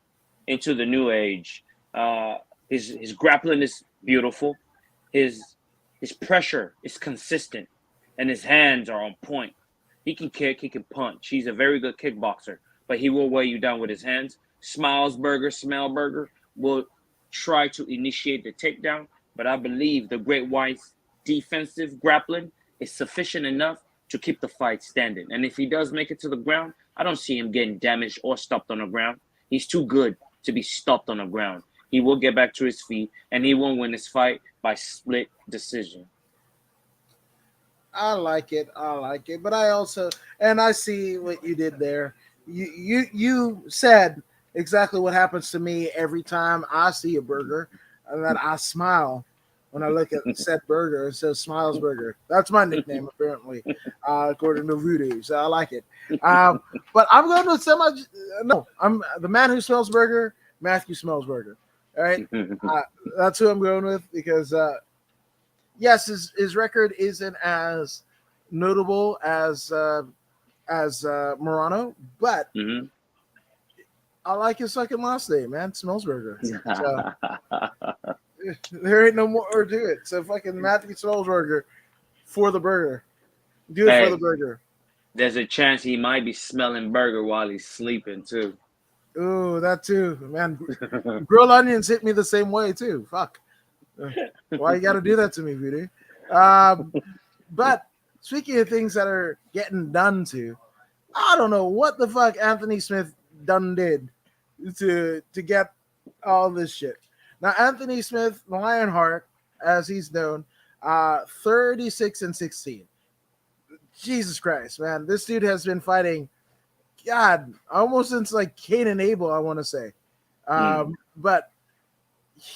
into the new age. His grappling is beautiful. His pressure is consistent, and his hands are on point. He can kick, he can punch. He's a very good kickboxer, but he will weigh you down with his hands. Smellsberger will try to initiate the takedown, but I believe the Great White's defensive grappling is sufficient enough to keep the fight standing. And if he does make it to the ground, I don't see him getting damaged or stopped on the ground. He's too good to be stopped on the ground. He will get back to his feet, and he won't win this fight by split decision. I like it, but I see what you did there. You said exactly what happens to me every time I see a burger, and that I smile when I look at said burger. It says Smellsberger. That's my nickname apparently, according to Voodoo. So I like it. But I'm going to I'm the man who smells burger, Matthew Smellsberger. All right, that's who I'm going with because. Yes, his record isn't as notable as Morano, but I like his second last name, man. Smellsberger. So, there ain't no more to it. So fucking Matthew Smellsberger for the burger. Do it for the burger. There's a chance he might be smelling burger while he's sleeping too. Ooh, that too, man. Grilled onions hit me the same way too. Fuck. Why you got to do that to me, Voodoo? But speaking of things that are getting done to, I don't know what the fuck Anthony Smith did to get all this shit. Now, Anthony Smith, Lionheart, as he's known, 36-16. Jesus Christ, man. This dude has been fighting, God, almost since like Cain and Abel, I want to say. But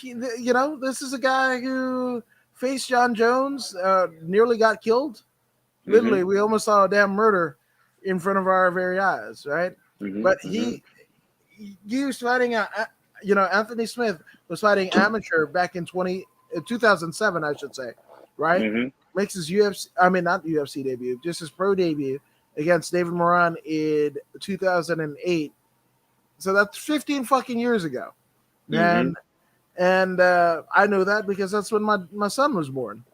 this is a guy who faced John Jones, nearly got killed. Literally, we almost saw a damn murder in front of our very eyes, right? But he was fighting, Anthony Smith was fighting amateur back in 2007, I should say, right? Makes his not UFC debut, just his pro debut against David Moran in 2008. So that's 15 fucking years ago. And I know that because that's when my son was born.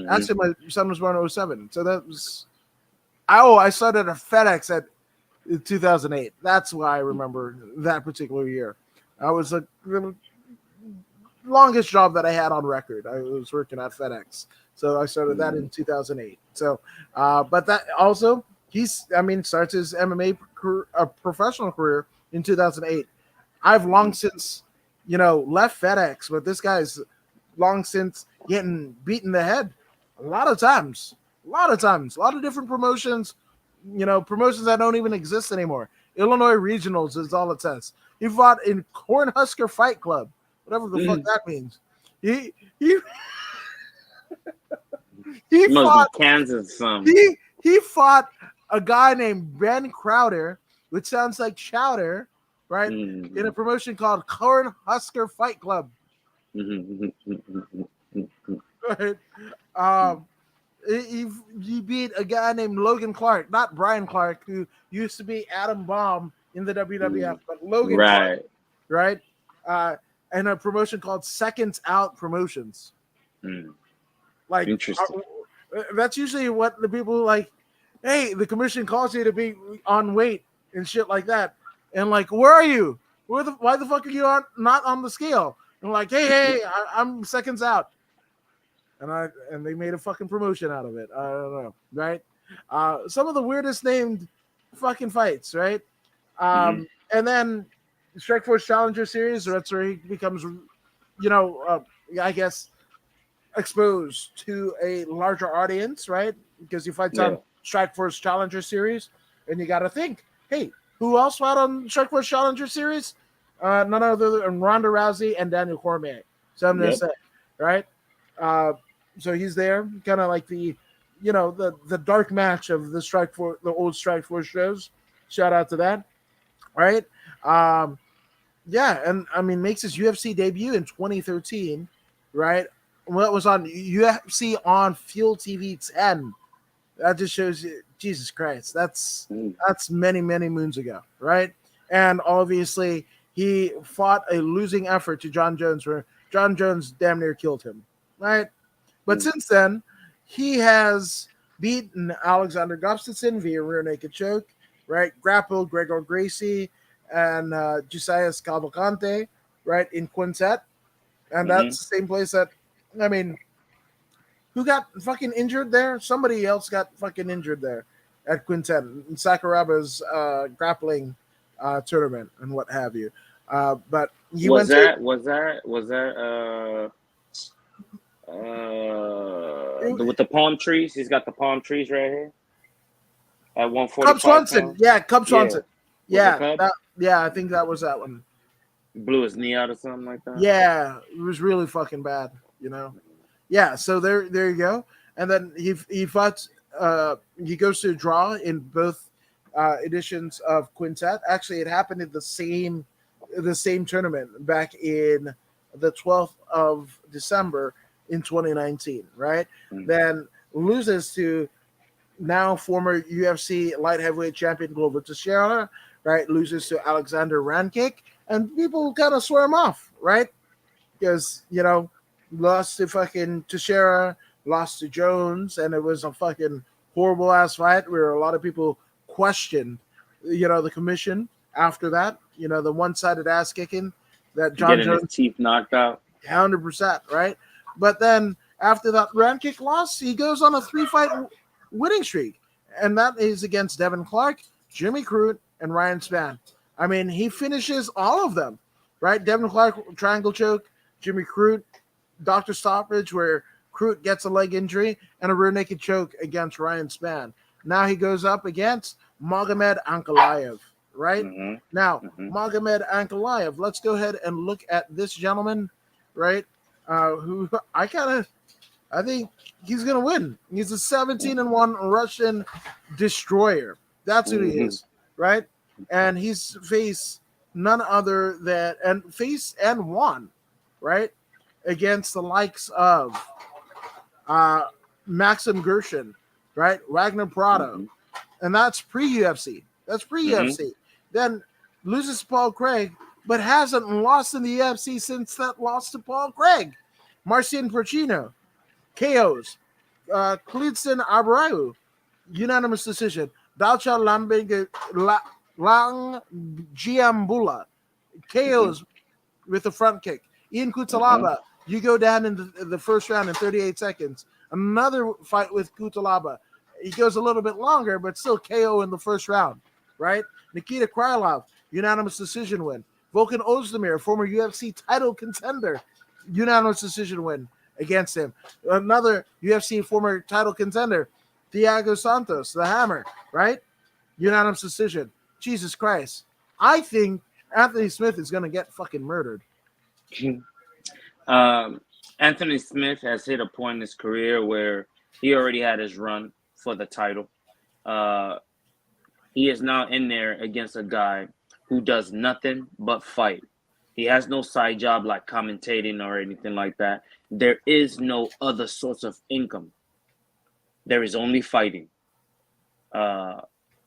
Actually, my son was born in 2007. So that was... I started at FedEx in 2008. That's why I remember that particular year. I was the longest job that I had on record. I was working at FedEx. So I started that in 2008. So, but that also, starts his MMA professional career in 2008. I've long since... left FedEx, but this guy's long since getting beaten in the head a lot of times, a lot of different promotions, promotions that don't even exist anymore. Illinois Regionals is all it says. He fought in Cornhusker Fight Club, whatever the fuck that means. He He It must fought. be Kansas or something. He fought a guy named Ben Crowder, which sounds like Chowder, right? In a promotion called Corn Husker Fight Club. Right? Um, he beat a guy named Logan Clark, not Brian Clark, who used to be Adam Bomb in the WWF, but Logan Clark, right? And a promotion called Seconds Out Promotions. Like, Interesting. That's usually what the people like. Hey, the commission calls you to be on weight and shit like that, and like, where are you? Why the fuck are you not on the scale? And like, hey, I'm seconds out. And they made a fucking promotion out of it. I don't know, right? Some of the weirdest named fucking fights, right? And then Strikeforce Challenger Series, that's where he becomes, I guess, exposed to a larger audience, right? Because he fights on Strikeforce Challenger Series, and you got to think, hey, who else fought on Strikeforce Challenger Series? None other than Ronda Rousey and Daniel Cormier. So I'm gonna say, right? So he's there, kind of like the dark match of the old Strikeforce shows. Shout out to that, right? And I mean, makes his UFC debut in 2013, right? Well, it was on UFC on Fuel TV 10. That just shows you, Jesus Christ, that's many moons ago, right? And obviously, he fought a losing effort to John Jones, where John Jones damn near killed him, right? But since then, he has beaten Alexander Gustafsson via rear naked choke, right? Grappled Gregor Gracie and Josias Cavalcante, right, in Quintet. And that's the same place that, I mean, who got fucking injured there? Somebody else got fucking injured there at Quintet in Sakuraba's grappling tournament and what have you. But he was that with the palm trees? He's got the palm trees right here at 145. Cub Swanson, Cub Swanson, I think that was that one. Blew his knee out or something like that. Yeah, it was really fucking bad, you know. Yeah, so there you go. And then he fought. He goes to a draw in both editions of Quintet. Actually, it happened in the same tournament back in the 12th of December in 2019, right? Then loses to now former UFC light heavyweight champion Glover Teixeira, right? Loses to Alexander Rankic, and people kind of swear him off, right? Because, lost to fucking Teixeira, lost to Jones, and it was a fucking horrible ass fight where a lot of people questioned, the commission after that, the one-sided ass kicking that John Getting Jones his teeth knocked out. 100%, right? But then after that Rankic loss, he goes on a 3-fight winning streak, and that is against Devin Clark, Jimmy Crute, and Ryan Spann. I mean, he finishes all of them, right? Devin Clark triangle choke, Jimmy Crute doctor stoppage where Crute gets a leg injury, and a rear naked choke against Ryan Spann. Now he goes up against Magomed Ankalaev, right? Now, Magomed Ankalaev, let's go ahead and look at this gentleman, right? Who I think he's going to win. He's a 17-1 Russian destroyer. That's who he is, right? And he's faced none other than, and won, right? Against the likes of Maxim Gershon, right? Wagner Prado. And that's pre-UFC. Then loses to Paul Craig, but hasn't lost in the UFC since that loss to Paul Craig. Marcin Porcino, KOs. Klidson Abreu, unanimous decision. Dalcha Langjiambula, KOs with a front kick. Ian Kutalaba, you go down in the first round in 38 seconds. Another fight with Kutalaba. He goes a little bit longer, but still KO in the first round, right? Nikita Krylov, unanimous decision win. Volkan Ozdemir, former UFC title contender, unanimous decision win against him. Another UFC former title contender, Thiago Santos, the Hammer, right? Unanimous decision. Jesus Christ. I think Anthony Smith is going to get fucking murdered. Anthony Smith has hit a point in his career where He already had his run for the title. He is now in there against a guy who does nothing but fight. He has no side job like commentating or anything like that. There is no other source of income. There is only fighting.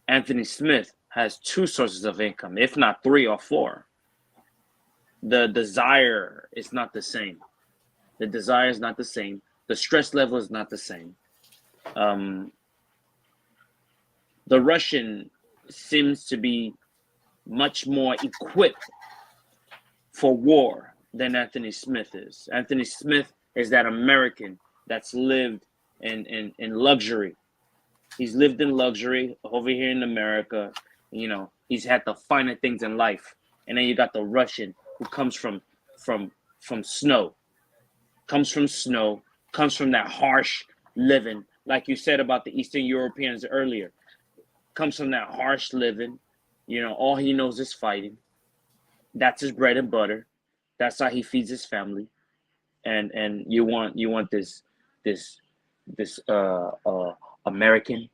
Anthony Smith has two sources of income, if not three or four. The desire is not the same. The desire is not the same. The stress level is not the same. The Russian seems to be much more equipped for war than Anthony Smith is. Anthony Smith is that American that's lived in luxury. He's lived in luxury over here in America. You know, he's had the finer things in life. And then you got the Russian who comes from snow, comes from that harsh living, like you said about the Eastern Europeans earlier, comes from that harsh living. You know, all he knows is fighting. That's his bread and butter. That's how he feeds his family. And you want this American,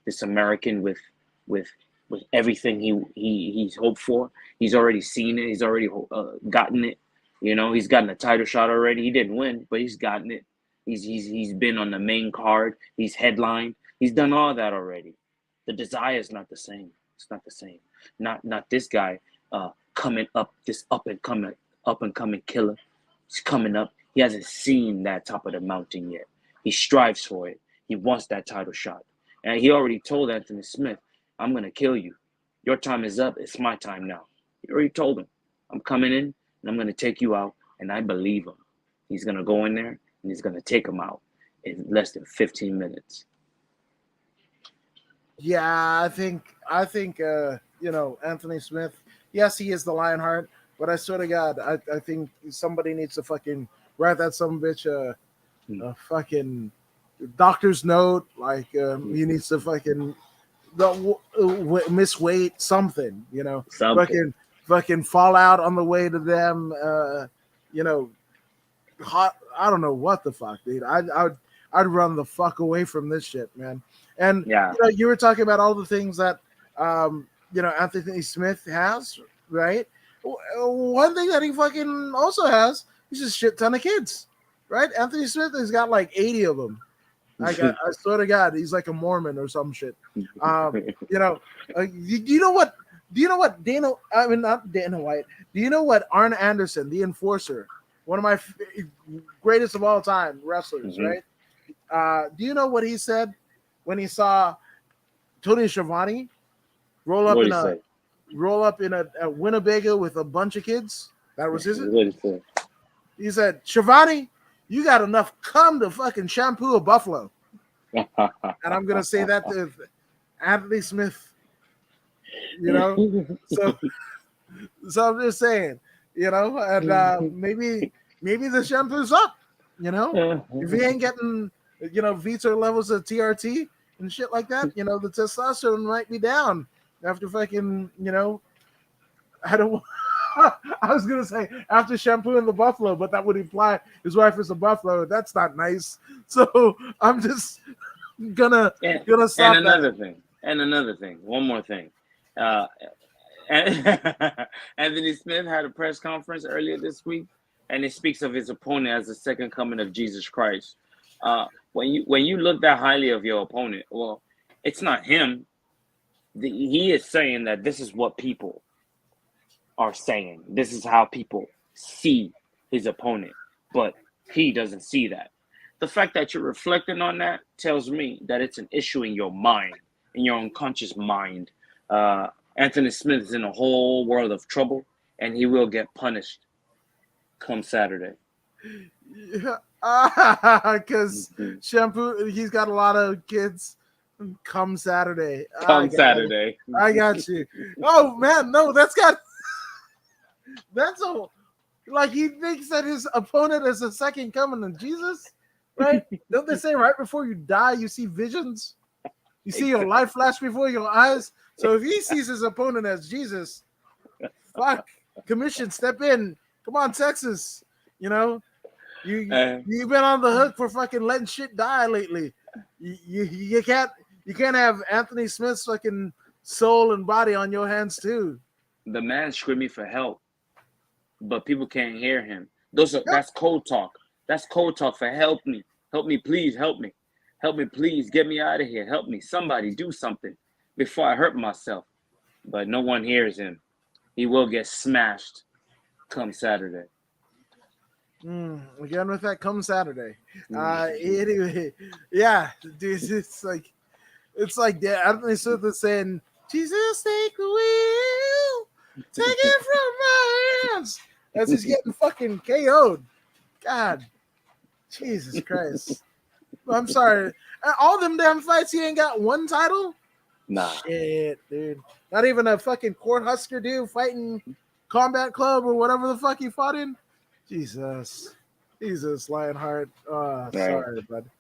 this American with everything he's hoped for. He's already seen it. He's already gotten it. You know, he's gotten a title shot already. He didn't win, but he's gotten it. He's been on the main card. He's headlined. He's done all that already. The desire is not the same. It's not the same. Not this guy coming up, this up and coming killer. He's coming up. He hasn't seen that top of the mountain yet. He strives for it. He wants that title shot. And he already told Anthony Smith, I'm going to kill you. Your time is up. It's my time now. He already told him, I'm coming in and I'm going to take you out. And I believe him. He's going to go in there and he's going to take him out in less than 15 minutes. Yeah, I think Anthony Smith, yes, he is the Lionheart, but I swear to God, I think somebody needs to fucking write that some bitch a fucking doctor's note, like he needs to fucking miss weight, something, fucking fall out on the way to them, hot. I don't know what the fuck, dude. I'd run the fuck away from this shit, man. And you were talking about all the things that Anthony Smith has, right? One thing that he fucking also has is a shit ton of kids, right? Anthony Smith has got like 80 of them. I swear to God, he's like a Mormon or some shit. Do you know what Dana? I mean, not Dana White. Do you know what Arn Anderson, the Enforcer, one of my greatest of all time wrestlers, right? Do you know what he said when he saw Tony Schiavone roll up in a Winnebago with a bunch of kids? That was his. He said, Schiavone, you got enough cum to fucking shampoo a buffalo. And I'm gonna say that to Anthony Smith. So I'm just saying, and maybe the shampoo's up. If he ain't getting Vitor levels of TRT and shit like that, the testosterone might be down after fucking, I was gonna say after shampooing the buffalo, but that would imply his wife is a buffalo. That's not nice. So I'm just gonna stop. And another thing, one more thing. Anthony Smith had a press conference earlier this week, and he speaks of his opponent as the second coming of Jesus Christ. When you look that highly of your opponent, well, it's not him. He is saying that this is what people are saying. This is how people see his opponent, but he doesn't see that. The fact that you're reflecting on that tells me that it's an issue in your mind, in your unconscious mind. Anthony Smith is in a whole world of trouble, and he will get punished come Saturday. Because shampoo, he's got a lot of kids. Come Saturday. Saturday. I got you. Oh man, no, that's all. Like he thinks that his opponent is the second coming of Jesus, right? Don't they say right before you die you see visions? You see your life flash before your eyes. So if he sees his opponent as Jesus, fuck, commission, step in. Come on, Texas. You've been on the hook for fucking letting shit die lately. You can't have Anthony Smith's fucking soul and body on your hands too. The man screaming for help, but people can't hear him. That's cold talk. That's cold talk for help me, please, help me, please, get me out of here, help me, somebody do something before I hurt myself. But no one hears him. He will get smashed come Saturday. Again with that come Saturday. Anyway, yeah, dude, it's like Anthony Smith is saying, "Jesus, take the wheel, take it from my hands," as he's getting fucking KO'd. God, Jesus Christ! I'm sorry. All them damn fights, he ain't got one title. Nah, shit, dude. Not even a fucking court husker dude fighting Combat Club or whatever the fuck he fought in. Jesus, Lionheart. Sorry, bud.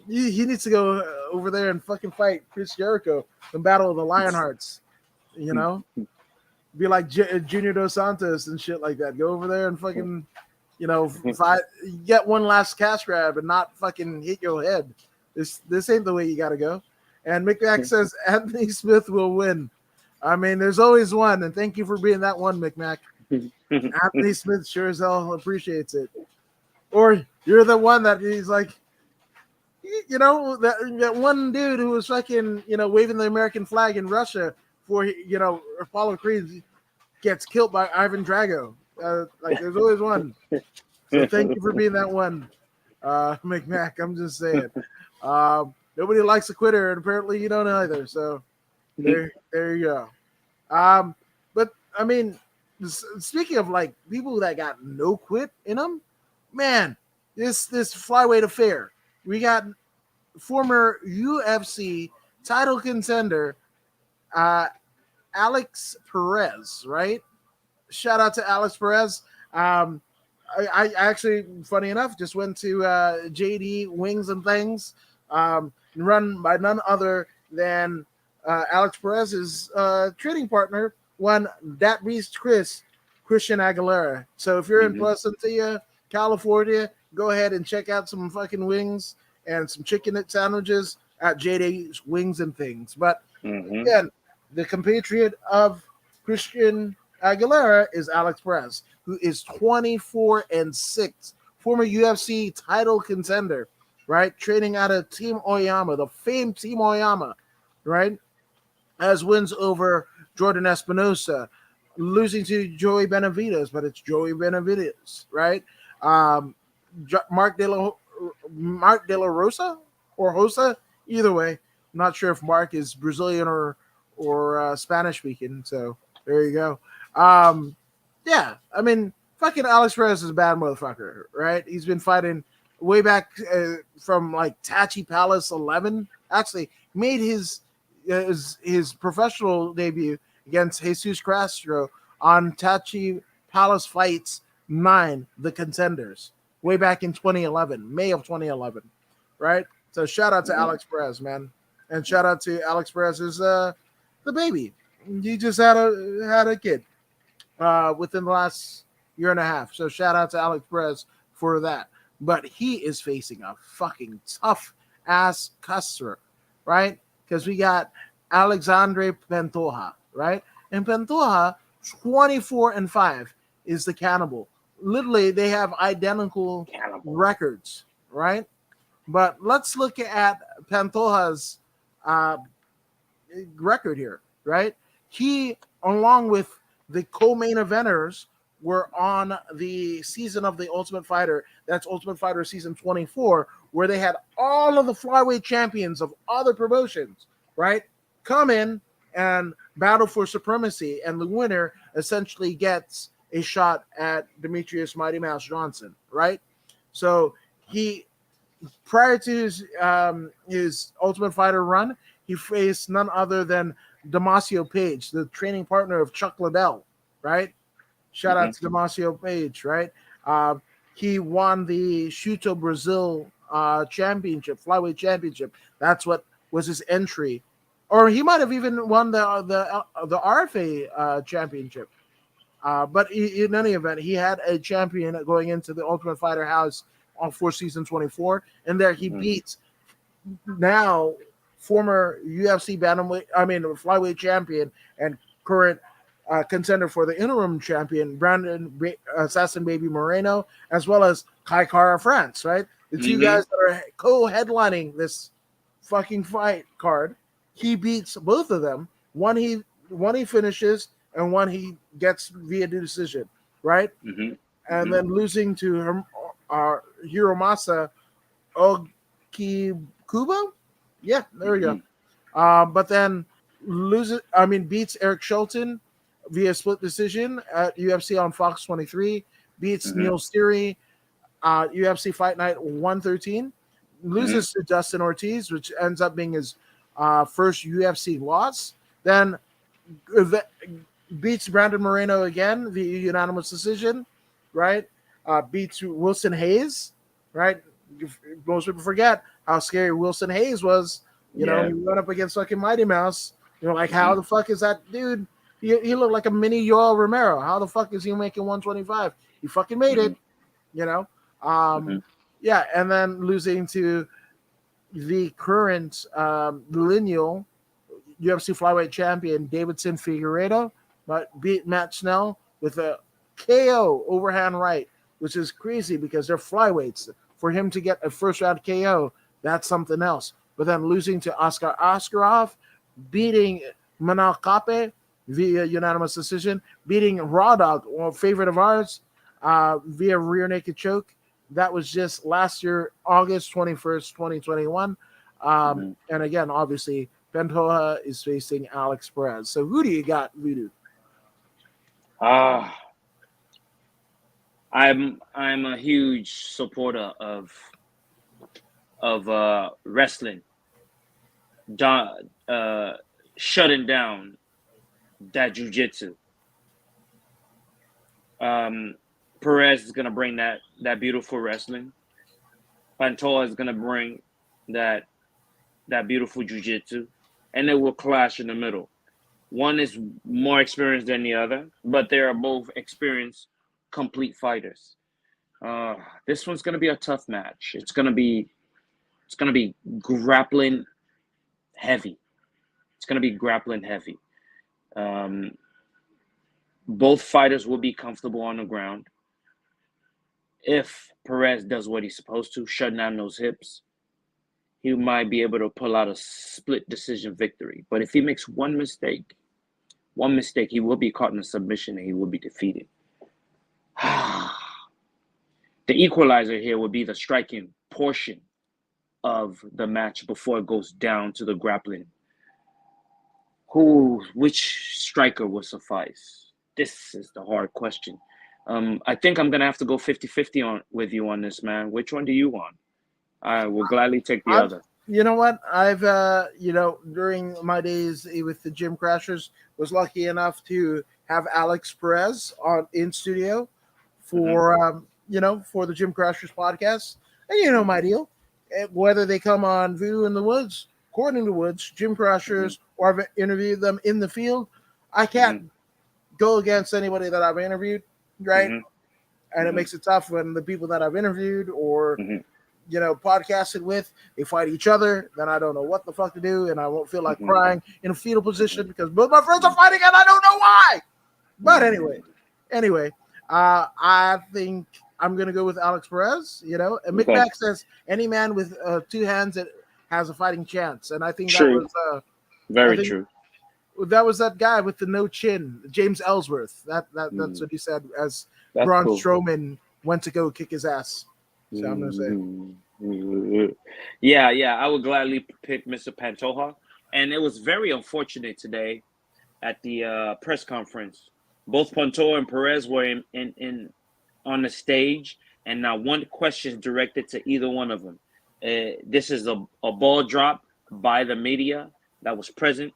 He needs to go over there and fucking fight Chris Jericho in Battle of the Lionhearts. You know, be like Junior Dos Santos and shit like that. Go over there and fucking, fight, get one last cash grab and not fucking hit your head. This ain't the way you gotta go. And McMack says Anthony Smith will win. I mean, there's always one, and thank you for being that one, McMack. Anthony Smith sure as hell appreciates it. Or you're the one that he's like, that one dude who was fucking, waving the American flag in Russia for, Apollo Creed gets killed by Ivan Drago. There's always one. So thank you for being that one, McMack. I'm just saying. Nobody likes a quitter, and apparently you don't either. So there you go. But I mean, speaking of like people that got no quit in them, man, this flyweight affair. We got former UFC title contender Alex Perez, right? Shout out to Alex Perez. I actually, funny enough, just went to JD Wings and Things, run by none other than Alex Perez's trading partner, one that beast Christian Aguilera. So if you're in Placentia, California, go ahead and check out some fucking wings and some chicken sandwiches at JD's Wings and Things. But again, the compatriot of Christian Aguilera is Alex Perez, who is 24-6, former UFC title contender, right? Training out of Team Oyama, the famed Team Oyama, right? Has wins over Jordan Espinosa, losing to Joey Benavidez, but it's Joey Benavidez, right? Mark De La Rosa or Hosa, either way. I'm not sure if Mark is Brazilian or Spanish speaking. So there you go. Yeah, I mean, fucking Alex Perez is a bad motherfucker, right? He's been fighting way back from like Tachi Palace 11. Actually, made his professional debut against Jesus Castro on Tachi Palace Fights 9, The Contenders, way back in 2011, May of 2011, right? So shout out to Alex Perez, man, and shout out to Alex Perez's the baby. He just had a kid within the last year and a half. So shout out to Alex Perez for that. But he is facing a fucking tough ass customer, right? Because we got Alexandre Pantoja, right? And Pantoja, 24-5, is the cannibal. Literally, they have identical records, right? But let's look at Pantoja's record here, right? He, along with the co-main eventers, were on the season of the Ultimate Fighter. That's Ultimate Fighter season 24, where they had all of the flyweight champions of other promotions, right, come in and battle for supremacy, and the winner essentially gets a shot at Demetrius Mighty Mouse Johnson, right? So he, prior to his Ultimate Fighter run, he faced none other than Damasio Page, the training partner of Chuck Liddell, right? Shout out to Damasio Page, right? He won the Shuto Brazil championship, flyweight championship. That's what was his entry. Or he might have even won the RFA championship. But in any event, he had a champion going into the Ultimate Fighter house for season 24, and there he beats now former UFC flyweight champion and current contender for the interim champion, Assassin Baby Moreno, as well as Kai Kara France, right? The two Mm-hmm. guys that are co-headlining this fucking fight card. He beats both of them. One he finishes, and one he gets via decision, right? Mm-hmm. And Mm-hmm. then losing to Hiromasa Okikubo. Yeah, there we go. Mm-hmm. But then beats Eric Shelton via split decision at UFC on Fox 23. Beats Mm-hmm. Neil Steary, UFC Fight Night 113. Mm-hmm. Loses to Dustin Ortiz, which ends up being his first UFC loss. Then beats Brandon Moreno again via unanimous decision, right? Beats Wilson Hayes, right? Most people forget how scary Wilson Hayes was. Yeah. He went up against fucking Mighty Mouse. Like, Mm-hmm. how the fuck is that dude? He looked like a mini Yoel Romero. How the fuck is he making 125? He fucking made Mm-hmm. it, you know? Mm-hmm. Yeah, and then losing to the current lineal UFC flyweight champion Davidson Figueiredo, but beat Matt Snell with a KO overhand right, which is crazy because they're flyweights. For him to get a first round KO, that's something else. But then losing to Oscar Askarov, beating Manal Kape via unanimous decision, beating Raw Dog, a favorite of ours, via rear naked choke. That was just last year, August 21st, 2021. Mm-hmm. And again, obviously, Pantoja is facing Alex Perez. So who do you got, Voodoo? Ah, I'm a huge supporter of wrestling, uh, shutting down that jujitsu. Perez is gonna bring that beautiful wrestling. Pantoja is gonna bring that beautiful jujitsu, and it will clash in the middle. One is more experienced than the other, but they are both experienced, complete fighters. Uh, this one's gonna be a tough match. It's gonna be grappling heavy. It's gonna be grappling heavy. Um, both fighters will be comfortable on the ground. If Perez does what he's supposed to, shut down those hips, he might be able to pull out a split decision victory. But if he makes one mistake, he will be caught in a submission and he will be defeated. The equalizer here would be the striking portion of the match before it goes down to the grappling. Which striker will suffice? This is the hard question. I think I'm gonna have to go 50-50 with you on this, man. Which one do you want? I will gladly take the I've, other. you know what? I've, during my days with the Gym Crashers, was lucky enough to have Alex Perez in studio Mm-hmm. for the Gym Crashers podcast. And my deal. Whether they come on Voodoo in the Woods, Court in the Woods, Gym Mm-hmm. Crashers, or I've interviewed them in the field, I Mm-hmm. can't go against anybody that I've interviewed, right? Mm-hmm. And it Mm-hmm. makes it tough when the people that I've interviewed or Mm-hmm. podcasted with, they fight each other, then I don't know what the fuck to do, and I won't feel like Mm-hmm. crying in a fetal Mm-hmm. position because both my friends are fighting and I don't know why. But anyway, I think I'm gonna go with Alex Perez. And Mick Okay. Mack says any man with two hands that has a fighting chance, and I think True. I Very think true. that was that guy with the no chin, James Ellsworth. That's Mm. what he said as That's Braun cool. Strowman went to go kick his ass. So I'm gonna say. Yeah, I would gladly pick Mr. Pantoja. And it was very unfortunate today at the press conference. Both Pantoja and Perez were in on the stage, and not one question directed to either one of them. This is a ball drop by the media that was present.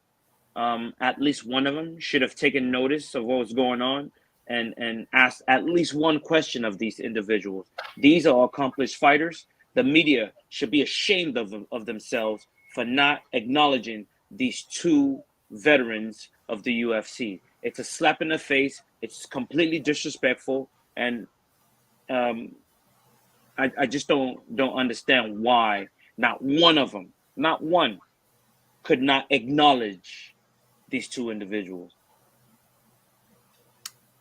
At least one of them should have taken notice of what was going on and asked at least one question of these individuals. These are accomplished fighters. The media should be ashamed of themselves for not acknowledging these two veterans of the UFC. It's a slap in the face. It's completely disrespectful, and I just don't understand why not one of them not one, could not acknowledge these two individuals.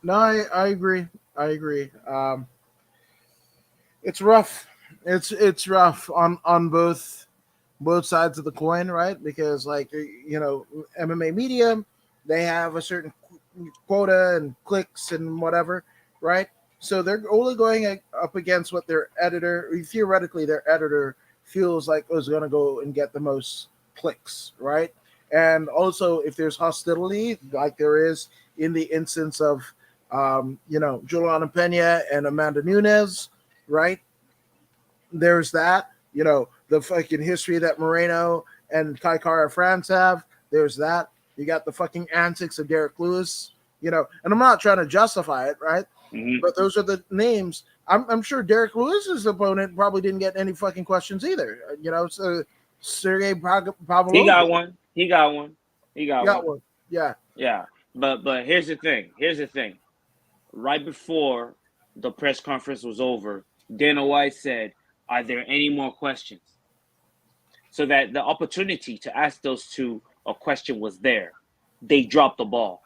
No, I agree. I agree. It's rough. It's rough on both sides of the coin, right? Because like MMA media, they have a certain quota and clicks and whatever, right? So they're only going up against what their editor, theoretically, their editor feels like is going to go and get the most clicks, right? And also, if there's hostility, like there is in the instance of, Juliana Pena and Amanda Nunes, right? There's that, the fucking history that Moreno and Kai Kara France have. There's that. You got the fucking antics of Derek Lewis, and I'm not trying to justify it, right? Mm-hmm. But those are the names. I'm sure Derek Lewis's opponent probably didn't get any fucking questions either. So Sergey Pavalovic. He got one. He got one. He got one. Yeah. Yeah. But here's the thing. Right before the press conference was over, Dana White said, "Are there any more questions?" So that the opportunity to ask those two a question was there. They dropped the ball.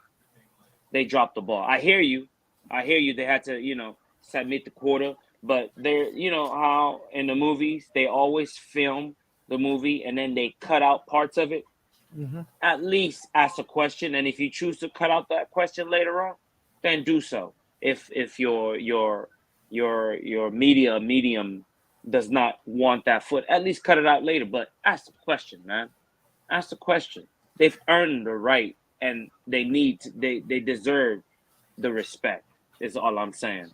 I hear you. They had to, submit the quota, but they're, how in the movies they always film the movie and then they cut out parts of it. Mm-hmm. At least ask a question, and if you choose to cut out that question later on, then do so. If your media medium does not want that foot, at least cut it out later. But ask the question, man. Ask the question. They've earned the right, and they deserve the respect. Is all I'm saying.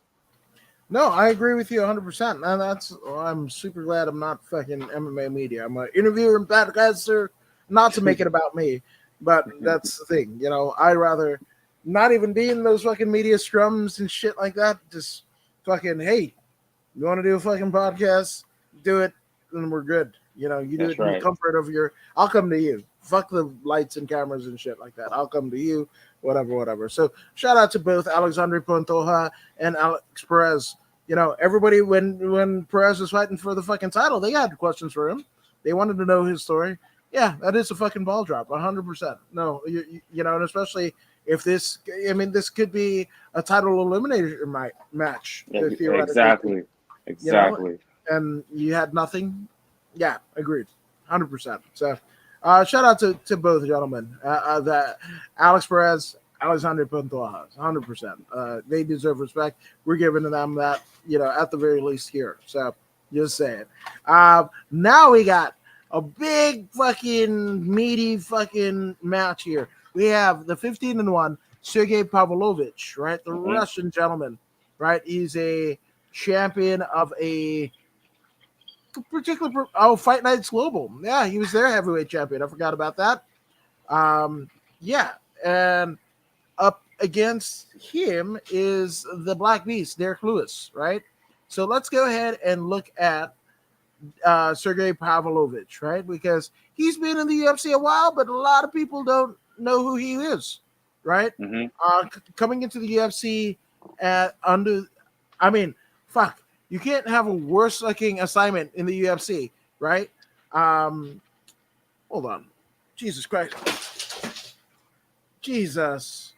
No, I agree with you 100%. And I'm super glad I'm not fucking MMA media. I'm an interviewer and podcaster, not to make it about me, but that's the thing. I'd rather not even be in those fucking media scrums and shit like that. Just fucking, hey, you want to do a fucking podcast? Do it, and we're good. You do That's it in the comfort of I'll come to you. Fuck the lights and cameras and shit like that. I'll come to you, whatever. So shout out to both Alexandre Pantoja and Alex Perez. Everybody, when Perez was fighting for the fucking title, they had questions for him. They wanted to know his story. Yeah, that is a fucking ball drop, 100%. No, and especially if this could be a title eliminator match. Exactly. And you had nothing. Yeah, agreed, 100%. So, shout out to both gentlemen. That Alex Perez, Alexandre Pantoja, 100%. They deserve respect. We're giving them that, at the very least here. So, just saying. Now we got a big fucking meaty fucking match here. We have the 15-1 Sergey Pavalovic, right? The Russian gentleman, right? He's a champion of a particular Fight Nights Global. Yeah, he was their heavyweight champion. I forgot about that. And up against him is the Black Beast, Derek Lewis, right? So let's go ahead and look at Sergey Pavlovich, right? Because he's been in the UFC a while, but a lot of people don't know who he is, right? Coming into the UFC fuck, you can't have a worse looking assignment in the UFC, right? Hold on. Jesus Christ. Jesus.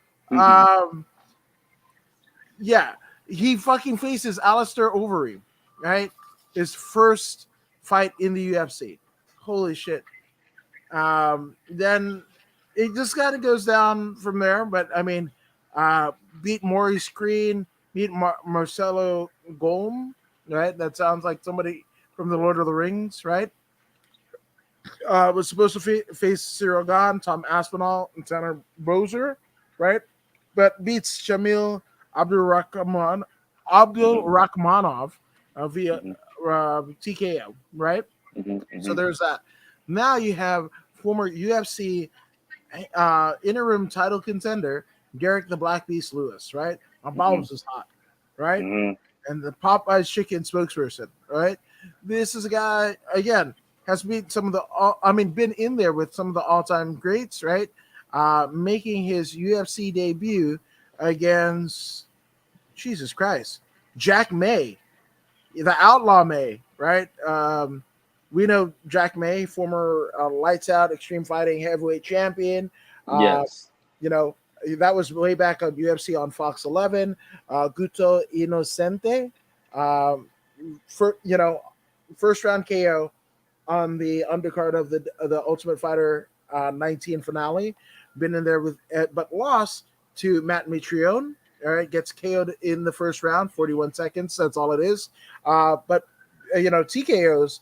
Yeah, he fucking faces Alistair Overeem, right? His first fight in the UFC. Holy shit. Then it just kind of goes down from there. But beat Maurice Green, beat Marcelo Golm, right? That sounds like somebody from the Lord of the Rings, right? Was supposed to face Cyril Gahn, Tom Aspinall, and Tanner Boser, right? But beats Shamil Abdulrahmanov via TKO, right? So there's that. Now you have former UFC interim title contender Derek the Black Beast Lewis, right? My balls is hot, right? And the Popeyes chicken spokesperson, right? This is a guy, again, has been been in there with some of the all-time greats, right? Making his UFC debut against, Jesus Christ, Jack May, the Outlaw May, right? We know Jack May, former Lights Out Extreme Fighting heavyweight champion. Uh, Yes. you know, that was way back on UFC on Fox 11. Guto Innocente, um, for first round KO on the undercard of the Ultimate Fighter 19 finale. Been in there with, but lost to Matt Mitrione. All right, gets KO'd in the first round, 41 seconds. That's all it is. But TKO's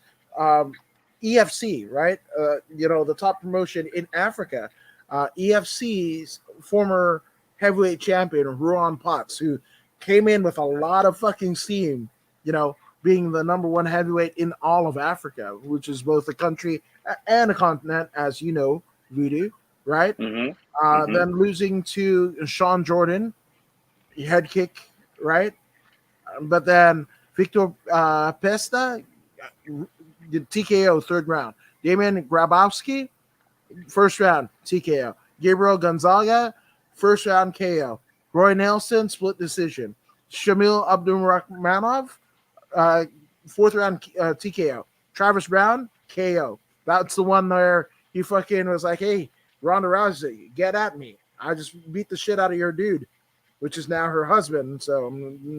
EFC, right? The top promotion in Africa. EFC's former heavyweight champion Ruan Potts, who came in with a lot of fucking steam. Being the number one heavyweight in all of Africa, which is both a country and a continent, as you know, Voodoo, right? Then losing to Sean Jordan, head kick, right? But then Victor Pesta, TKO, third round. Damian Grabowski, first round, TKO. Gabriel Gonzaga, first round KO. Roy Nelson, split decision. Shamil Abdurrahmanov, fourth round TKO. Travis Brown, KO. That's the one where he fucking was like, hey, Ronda Rousey, get at me. I just beat the shit out of your dude, which is now her husband. So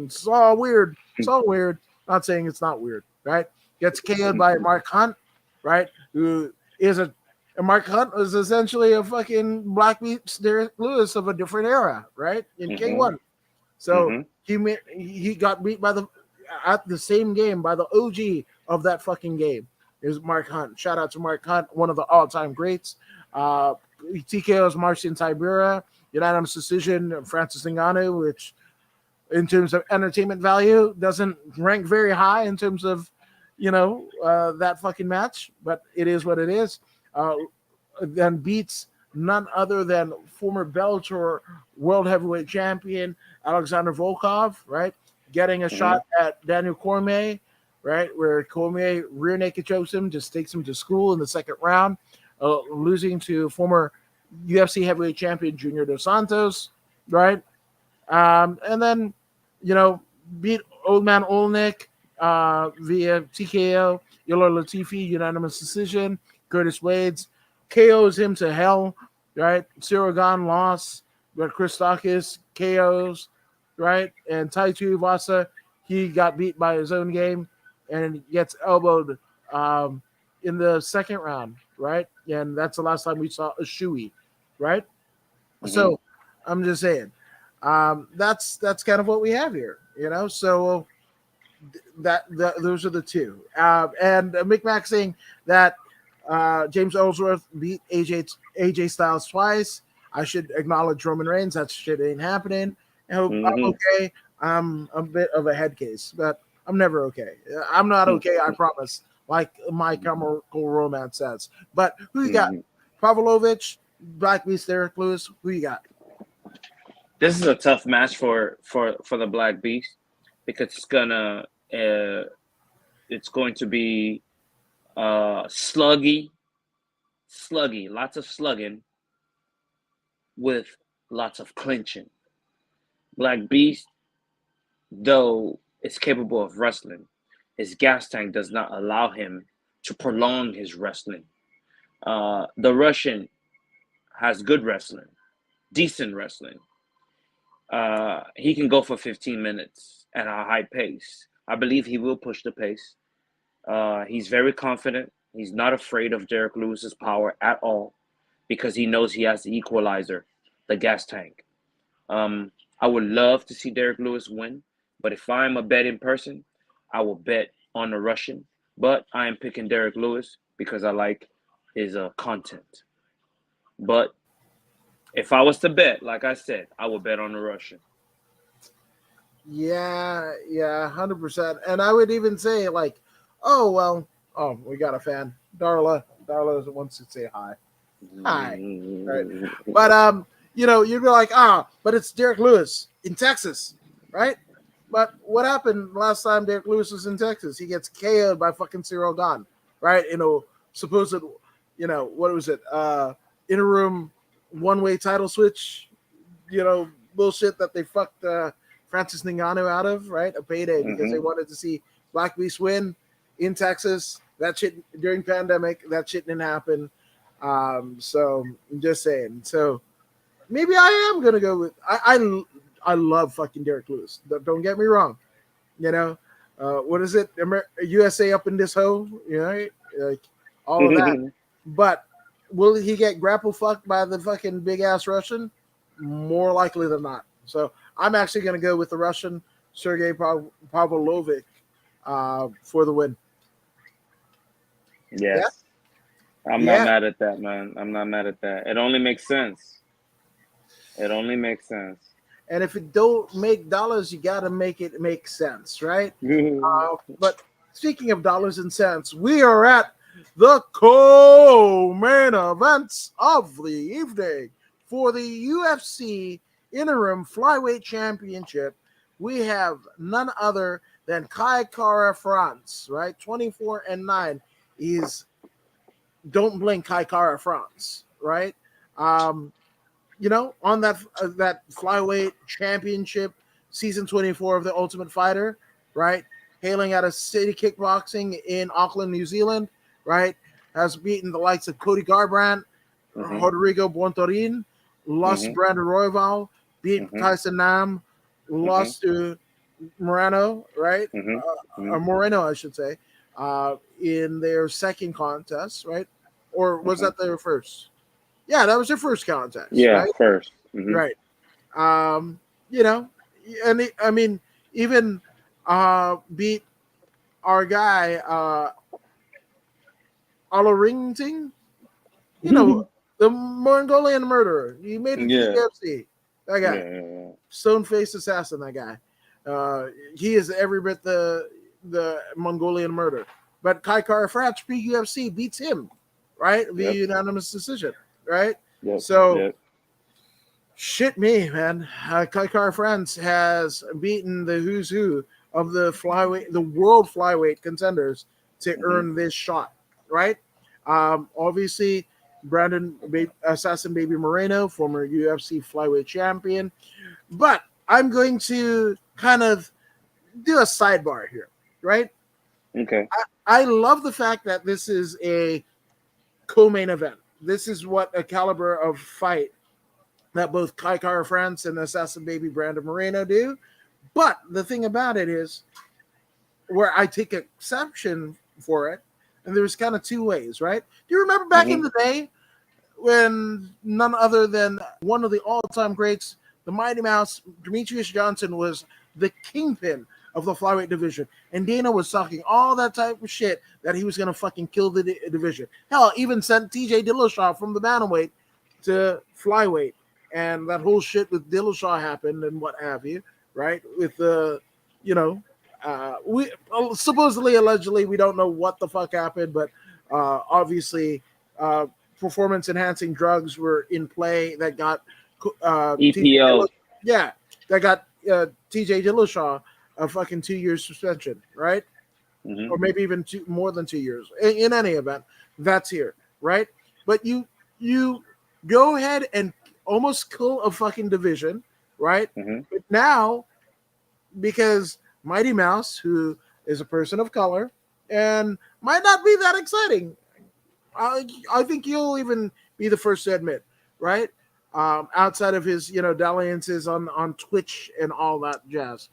it's all weird. It's all weird. Not saying it's not weird, right? Gets KO'd by Mark Hunt, right? Who is Mark Hunt was essentially a fucking Black Beats Derek Lewis of a different era, right? In K1. So he got beat at the same game by the OG of that fucking game. Is Mark Hunt. Shout out to Mark Hunt, one of the all-time greats. TKO's Marcin Tybura, unanimous decision, Francis Ngannou, which in terms of entertainment value doesn't rank very high in terms of that fucking match, but it is what it is. Then beats none other than former Bellator world heavyweight champion Alexander Volkov, right? Getting a shot at Daniel Cormier, right? Where Cormier rear naked chokes him, just takes him to school in the second round, losing to former UFC heavyweight champion Junior Dos Santos, right? And then, beat Old Man Olnick via TKO, Yola Latifi, unanimous decision, Curtis Blades, KOs him to hell, right? Cerrone lost, but Christakis KOs, right? And Taitu Vasa, he got beat by his own game and gets elbowed in the second round, right? And that's the last time we saw a Shui, right? So I'm just saying, that's kind of what we have here, So that those are the two. And Mick saying that James Ellsworth beat AJ Styles twice. I should acknowledge Roman Reigns. That shit ain't happening. I'm okay. I'm a bit of a head case, but I'm never okay. I'm not okay, I promise. Like My Chemical Romance says. But who you got? Pavlovich, Black Beast, Derek Lewis. Who you got? This is a tough match for the Black Beast because it's going to be sluggy, lots of slugging with lots of clinching. Black Beast, though, is capable of wrestling. His gas tank does not allow him to prolong his wrestling. The Russian has good wrestling, decent wrestling. He can go for 15 minutes at a high pace. I believe he will push the pace. He's very confident. He's not afraid of Derek Lewis's power at all because he knows he has the equalizer, the gas tank. I would love to see Derek Lewis win, but if I'm a betting person, I will bet on the Russian. But I am picking Derek Lewis because I like his content. But if I was to bet, like I said, I would bet on the Russian. Yeah, 100%. And I would even say, like, we got a fan. Darla wants to say hi. Hi. Right. But you'd be like, but it's Derek Lewis in Texas, right? But what happened last time Derek Lewis was in Texas? He gets KO'd by fucking Cerrone, right? Supposed, what was it? Interim one-way title switch, bullshit that they fucked Francis Ngannou out of, right? A payday because they wanted to see Black Beast win in Texas, That shit during pandemic, that shit didn't happen. So I'm just saying. So maybe I am gonna go with I love fucking Derek Lewis. Don't get me wrong. You know, what is it? USA up in this hole, you know, like all of that. But will he get grapple fucked by the fucking big ass Russian? More likely than not. So I'm actually going to go with the Russian Sergey Pavalovic for the win. Yes. Yeah? I'm not mad at that, man. I'm not mad at that. It only makes sense. It only makes sense. And if it don't make dollars, you got to make it make sense, right? But speaking of dollars and cents, we are at the co-main events of the evening for the UFC Interim Flyweight Championship. We have none other than Kai Kara France, right? 24-9. He's don't blink Kai Kara France, right? You know, on that flyweight championship, season 24 of the Ultimate Fighter, right? Hailing out of City Kickboxing in Auckland, New Zealand, right? Has beaten the likes of Cody Garbrandt, Rodrigo Bontorin, lost to Brandon Royval, beat Tyson Nam, lost to Moreno, right? Or Moreno, I should say, in their second contest, right? Or was that their first? Yeah, that was their first contest. Yeah, right? First. Right. You know, and I mean, even beat our guy Oloringting, you know, the Mongolian murderer. He made it to the UFC. That guy, stone-faced assassin. That guy. He is every bit the Mongolian murderer. But Kai Kara France pre-UFC beats him, right? Via unanimous decision, right? Shit me, man. Kai Kara France has beaten the who's who of the world flyweight contenders to earn this shot, right? Obviously, Brandon Assassin Baby Moreno, former UFC flyweight champion. But I'm going to kind of do a sidebar here, right? Okay. I love the fact that this is a co-main event. This is what a caliber of fight that both Kai Kara France and Assassin Baby Brandon Moreno do. But the thing about it is, where I take exception for it, and there's kind of two ways, right? Do you remember back in the day when none other than one of the all-time greats, the Mighty Mouse, Demetrius Johnson, was the kingpin of the flyweight division, and Dana was talking all that type of shit that he was going to fucking kill the division. Hell, even sent TJ Dillashaw from the bantamweight to flyweight, and that whole shit with Dillashaw happened and what have you, right? With the, we supposedly, allegedly, we don't know what the fuck happened, but obviously, performance enhancing drugs were in play that got EPO. That got TJ Dillashaw a fucking 2 years suspension, right? Or maybe even more than 2 years. In any event, that's here, right? But you go ahead and almost kill a fucking division, right? But now, because Mighty Mouse, who is a person of color and might not be that exciting, I think you'll even be the first to admit, right? Outside of his, dalliances on Twitch and all that jazz.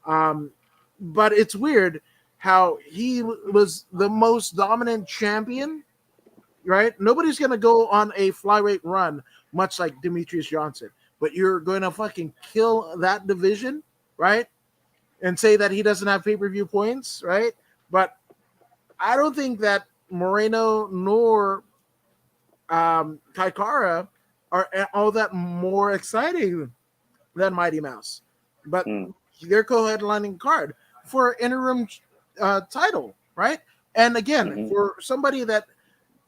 But it's weird how he was the most dominant champion, right? Nobody's going to go on a flyweight run, much like Demetrius Johnson, but you're going to fucking kill that division, right? And say that he doesn't have pay-per-view points, right? But I don't think that Moreno nor Kai Kara are all that more exciting than Mighty Mouse. But they're co-headlining card for interim title, right? And again, for somebody that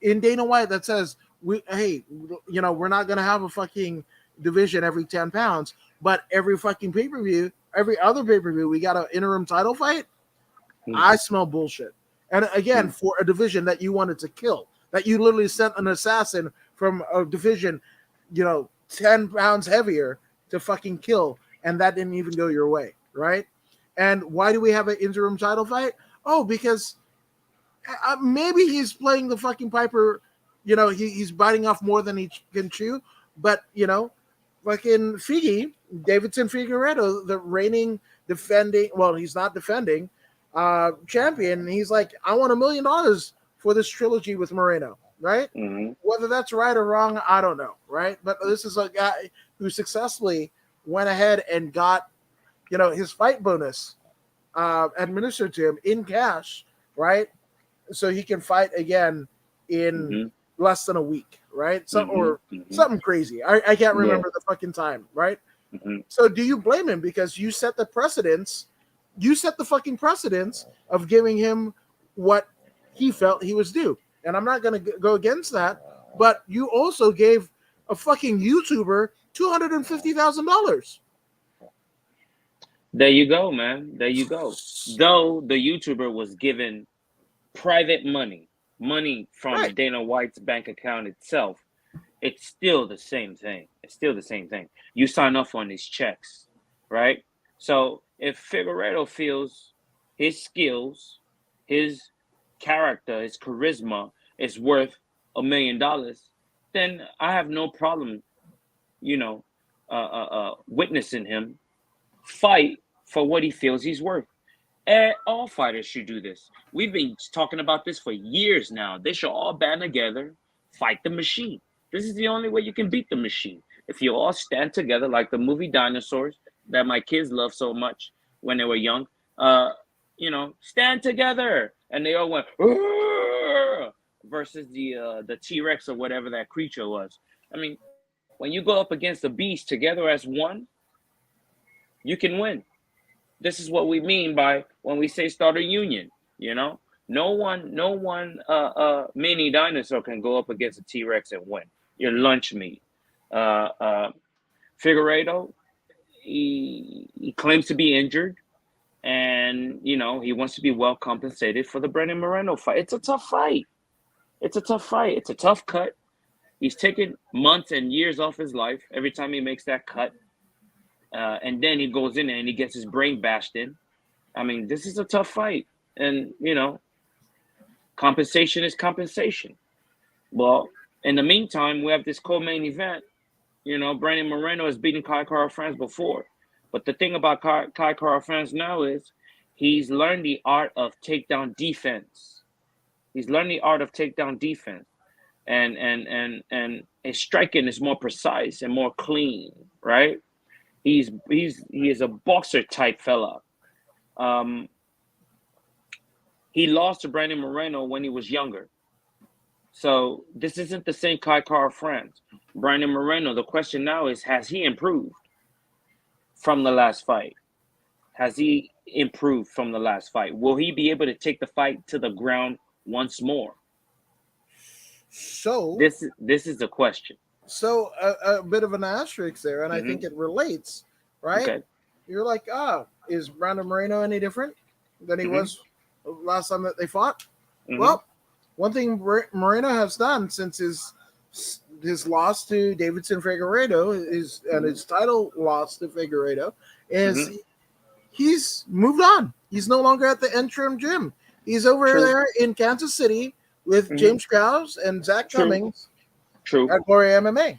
in Dana White that says, we're not going to have a fucking division every 10 pounds, but every fucking pay-per-view, every other pay-per-view, we got an interim title fight. I smell bullshit. And again, for a division that you wanted to kill, that you literally sent an assassin from a division, 10 pounds heavier to fucking kill, and that didn't even go your way, right? And why do we have an interim title fight? Oh, because maybe he's playing the fucking Piper. He's biting off more than he can chew. But fucking Figgy, Davidson Figueiredo, the reigning defending. Well, he's not defending champion. He's like, I want $1 million for this trilogy with Moreno. Right? Mm-hmm. Whether that's right or wrong, I don't know. Right? But this is a guy who successfully went ahead and got his fight bonus administered to him in cash, right? So he can fight again in less than a week, right? Something crazy. I can't remember the fucking time, right? So do you blame him because you set the precedence? You set the fucking precedence of giving him what he felt he was due, and I'm not going to go against that. But you also gave a fucking YouTuber $250,000. There you go, man. There you go. Though the YouTuber was given private money from Dana White's bank account itself, it's still the same thing. It's still the same thing. You sign off on these checks, right? So if Figueiredo feels his skills, his character, his charisma is worth $1 million, then I have no problem, witnessing him fight for what he feels he's worth. All fighters should do this. We've been talking about this for years now. They should all band together, fight the machine. This is the only way you can beat the machine. If you all stand together, like the movie Dinosaurs that my kids loved so much when they were young, stand together, and they all went versus the T-Rex or whatever that creature was. I mean, when you go up against a beast together as one, you can win. This is what we mean by when we say start a union. No one mini dinosaur can go up against a T-Rex and win. Your lunch meat. Figueiredo, he claims to be injured, and he wants to be well compensated for the Brandon Moreno fight. It's a tough fight. It's a tough cut. He's taken months and years off his life every time he makes that cut. And then he goes in there and he gets his brain bashed in. I mean, this is a tough fight. And, compensation is compensation. Well, in the meantime, we have this co-main event. Brandon Moreno has beaten Kai Kara-France before. But the thing about Kai Kara-France now is he's learned the art of takedown defense. And his striking is more precise and more clean, right? He is a boxer type fella. He lost to Brandon Moreno when he was younger. So this isn't the same Kai Kara-France. Brandon Moreno, the question now is, has he improved from the last fight? Will he be able to take the fight to the ground once more? So this is the question. So a bit of an asterisk there, and I think it relates, right? Okay. You're like, is Brandon Moreno any different than he was last time that they fought? Well, one thing Moreno has done since his loss to Davidson Figueiredo and his title loss to Figueiredo is he's moved on. He's no longer at the Interim Gym. He's over there in Kansas City with James Krause and Zach Cummings. True. At Glory MMA.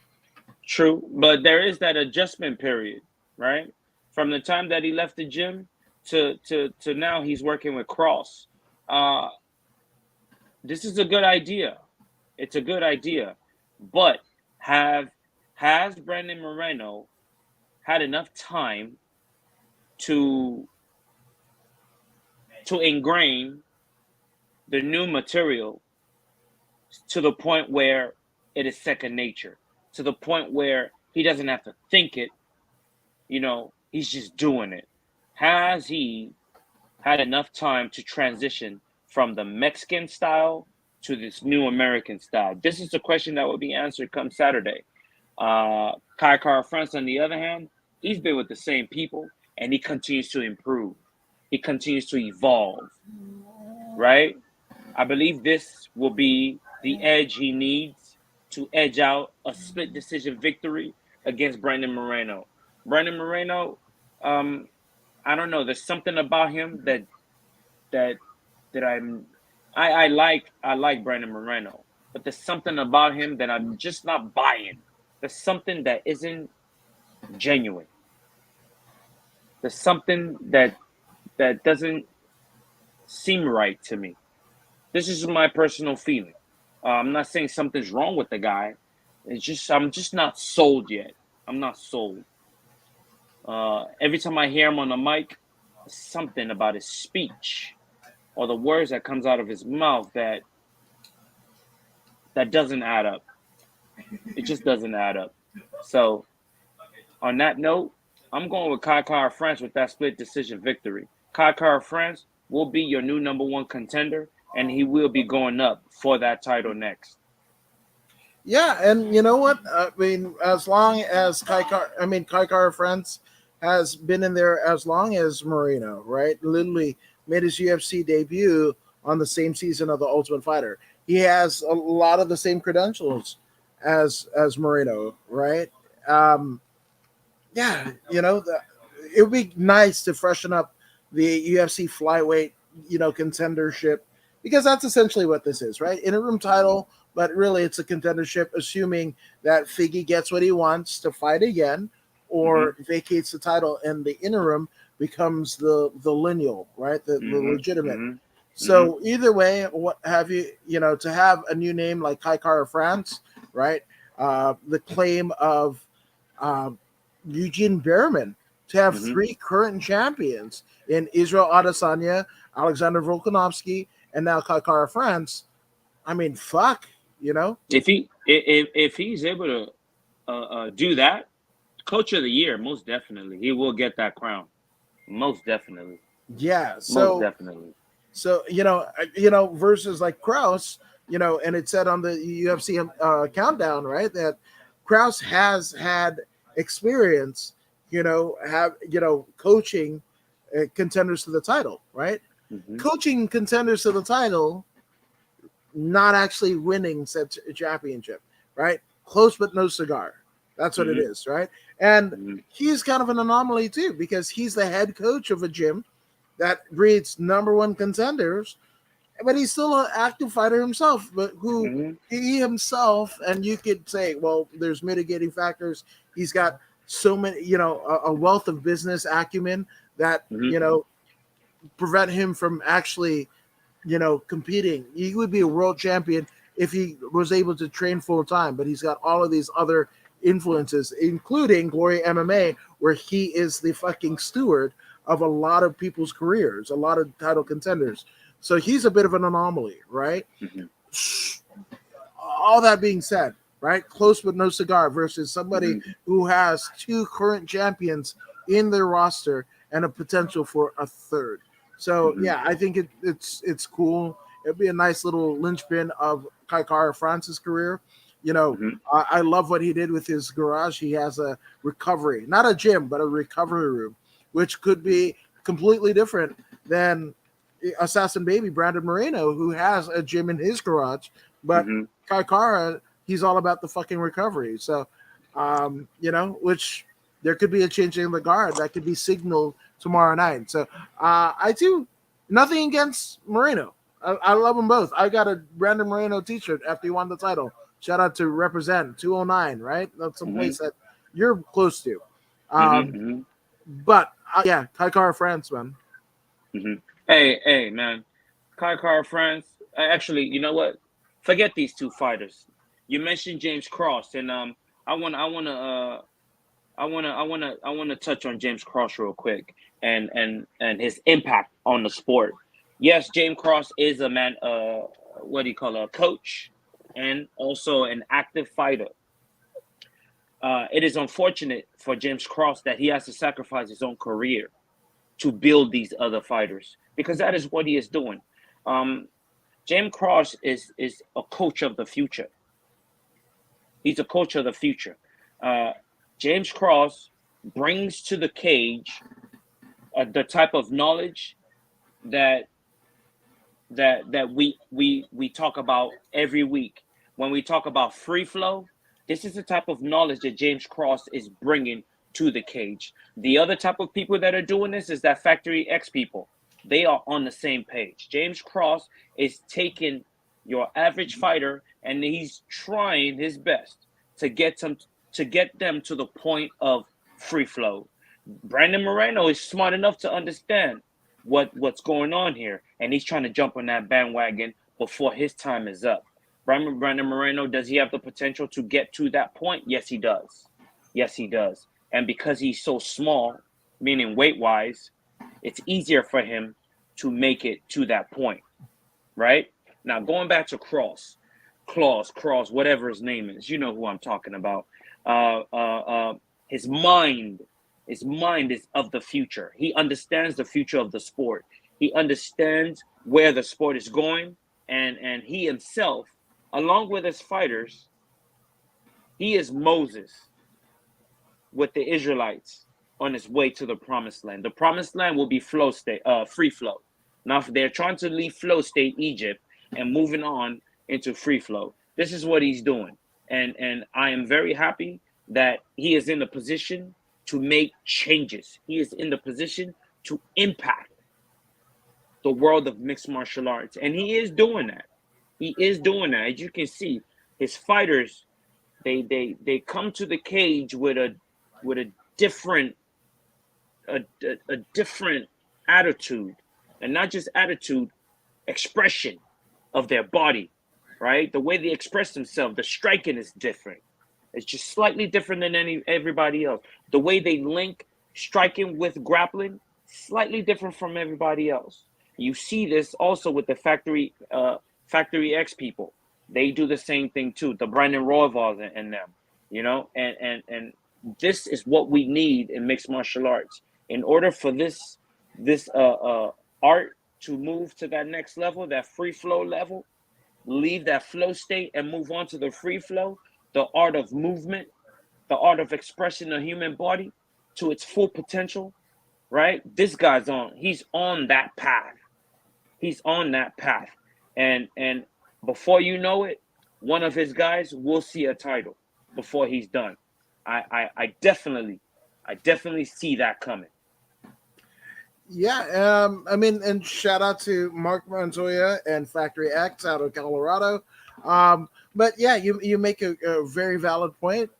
True, but there is that adjustment period, right? From the time that he left the gym to now he's working with Cross. This is a good idea. It's a good idea. But has Brandon Moreno had enough time to ingrain the new material to the point where it is second nature, to the point where he doesn't have to think it, he's just doing it? Has he had enough time to transition from the Mexican style to this new American style? This is the question that will be answered come Saturday. Kai Kara-France, on the other hand, he's been with the same people and he continues to improve. He continues to evolve, right? I believe this will be the edge he needs to edge out a split decision victory against Brandon Moreno. Brandon Moreno, I don't know. There's something about him that I like Brandon Moreno, but there's something about him that I'm just not buying. There's something that isn't genuine. There's something that doesn't seem right to me. This is my personal feeling. I'm not saying something's wrong with the guy. It's just I'm just not sold yet. I'm not sold. Every time I hear him on the mic, something about his speech or the words that comes out of his mouth that doesn't add up. It just doesn't add up. So on that note, I'm going with Kai Kara France with that split decision victory. Kai Kara France will be your new number one contender, and he will be going up for that title next. Yeah, and you know what? I mean, as long as Kai Kara France has been in there as long as Moreno, right? Literally made his UFC debut on the same season of the Ultimate Fighter. He has a lot of the same credentials as Moreno, right? Um, yeah, it would be nice to freshen up the UFC flyweight, contendership, because that's essentially what this is, right? Interim title, but really it's a contendership, assuming that Figgy gets what he wants to fight again, or vacates the title, and the interim becomes the lineal, right? The legitimate. So either way, what have you, to have a new name like Kai Kara France, right? The claim of uh, Eugene Behrman, to have three current champions in Israel Adesanya, Alexander Volkanovski, and now Kai Kara France. I mean, fuck, If he's able to do that, Coach of the Year, most definitely, he will get that crown. Most definitely, Yeah. most So definitely. so versus like Kraus, and it said on the UFC countdown, right, that Kraus has had experience, coaching contenders to the title, right? hmm Coaching contenders to the title, not actually winning said championship, right? Close but no cigar. That's what it hmm is, right? And hmm he's kind of an anomaly too, because he's the head coach of a gym that breeds number one contenders, but he's still an active fighter himself, but who hmm he himself, and you could say, well, there's mitigating factors. He's got so many, a wealth of business acumen that, hmm prevent him from actually, competing. He would be a world champion if he was able to train full time, but he's got all of these other influences, including Glory MMA, where he is the fucking steward of a lot of people's careers, a lot of title contenders. So he's a bit of an anomaly, right? hmm All that being said, right? Close but no cigar versus somebody hmm who has two current champions in their roster and a potential for a third. So hmm yeah, I think it's cool. It'd be a nice little linchpin of Kai Kara France's career. hmm I love what he did with his garage. He has a recovery, not a gym, but a recovery room, which could be completely different than Assassin Baby Brandon Moreno, who has a gym in his garage, but hmm Kai Kara, he's all about the fucking recovery. So, which there could be a change in the guard that could be signaled tomorrow night. So, I too, nothing against Moreno. I love them both. I got a Brandon Moreno T-shirt after he won the title. Shout out to Represent 209, right? That's some hmm place that you're close to. hmm Um, hmm but yeah, Kai Kara France, man. hmm Hey, man. Kai Kara France. Actually, you know what? Forget these two fighters. You mentioned James Cross, and I want to touch on James Cross real quick, and his impact on the sport. Yes, James Cross is a man. What do you call a coach, and also an active fighter. It is unfortunate for James Cross that he has to sacrifice his own career to build these other fighters, because that is what he is doing. Um, James Cross is a coach of the future. He's a coach of the future. Uh, James Cross brings to the cage the type of knowledge that we talk about every week. When we talk about free flow, this is the type of knowledge that James Cross is bringing to the cage. The other type of people that are doing this is that Factory X people. They are on the same page. James Cross is taking your average fighter, and he's trying his best to get them to the point of free flow. Brandon Moreno is smart enough to understand what's going on here, and he's trying to jump on that bandwagon before his time is up. Brandon Moreno, does he have the potential to get to that point? Yes, he does. Yes, he does. And because he's so small, meaning weight-wise, it's easier for him to make it to that point, right? Now, going back to Cross, whatever his name is, you know who I'm talking about. His mind is of the future. He understands the future of the sport. He understands where the sport is going, and he himself, along with his fighters, he is Moses with the Israelites on his way to the promised land. The promised land will be flow state, free flow. Now, they're trying to leave flow state Egypt and moving on into free flow. This is what he's doing. And I am very happy that he is in the position to make changes. He is in the position to impact the world of mixed martial arts. And he is doing that. He is doing that. As you can see, his fighters, they come to the cage with a different different attitude, and not just attitude, expression of their body, right? The way they express themselves, the striking is different. It's just slightly different than everybody else. The way they link striking with grappling, slightly different from everybody else. You see this also with the Factory X people. They do the same thing too. The Brandon Royvals and them, you know, and this is what we need in mixed martial arts. In order for this art to move to that next level, that free flow level, leave that flow state and move on to the free flow, the art of movement, the art of expressing the human body to its full potential, right? This guy's he's on that path. He's on that path. And before you know it, one of his guys will see a title before he's done. I definitely see that coming. Yeah, I mean, and shout out to Mark Montoya and Factory X out of Colorado. But yeah, you make a very valid point,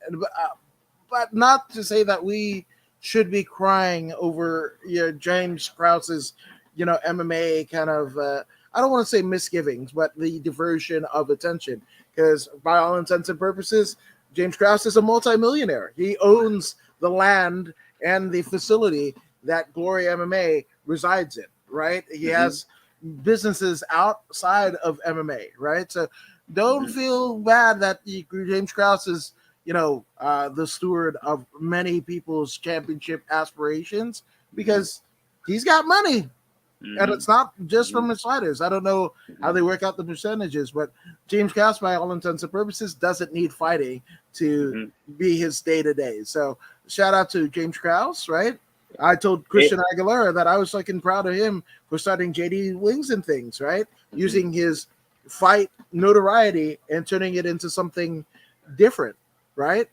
but not to say that we should be crying over James Krause's MMA kind of I don't want to say misgivings, but the diversion of attention, because by all intents and purposes, James Krause is a multimillionaire. He owns the land and the facility that Glory MMA resides in, right? He has businesses outside of MMA, right? So don't feel bad that James Krause is, the steward of many people's championship aspirations, because he's got money. And it's not just from his fighters. I don't know how they work out the percentages, but James Krause, by all intents and purposes, doesn't need fighting to be his day-to-day. So shout out to James Krause, right? I told Christian Aguilera that I was fucking proud of him for starting JD Wings and things, right? Using his fight notoriety and turning it into something different, right?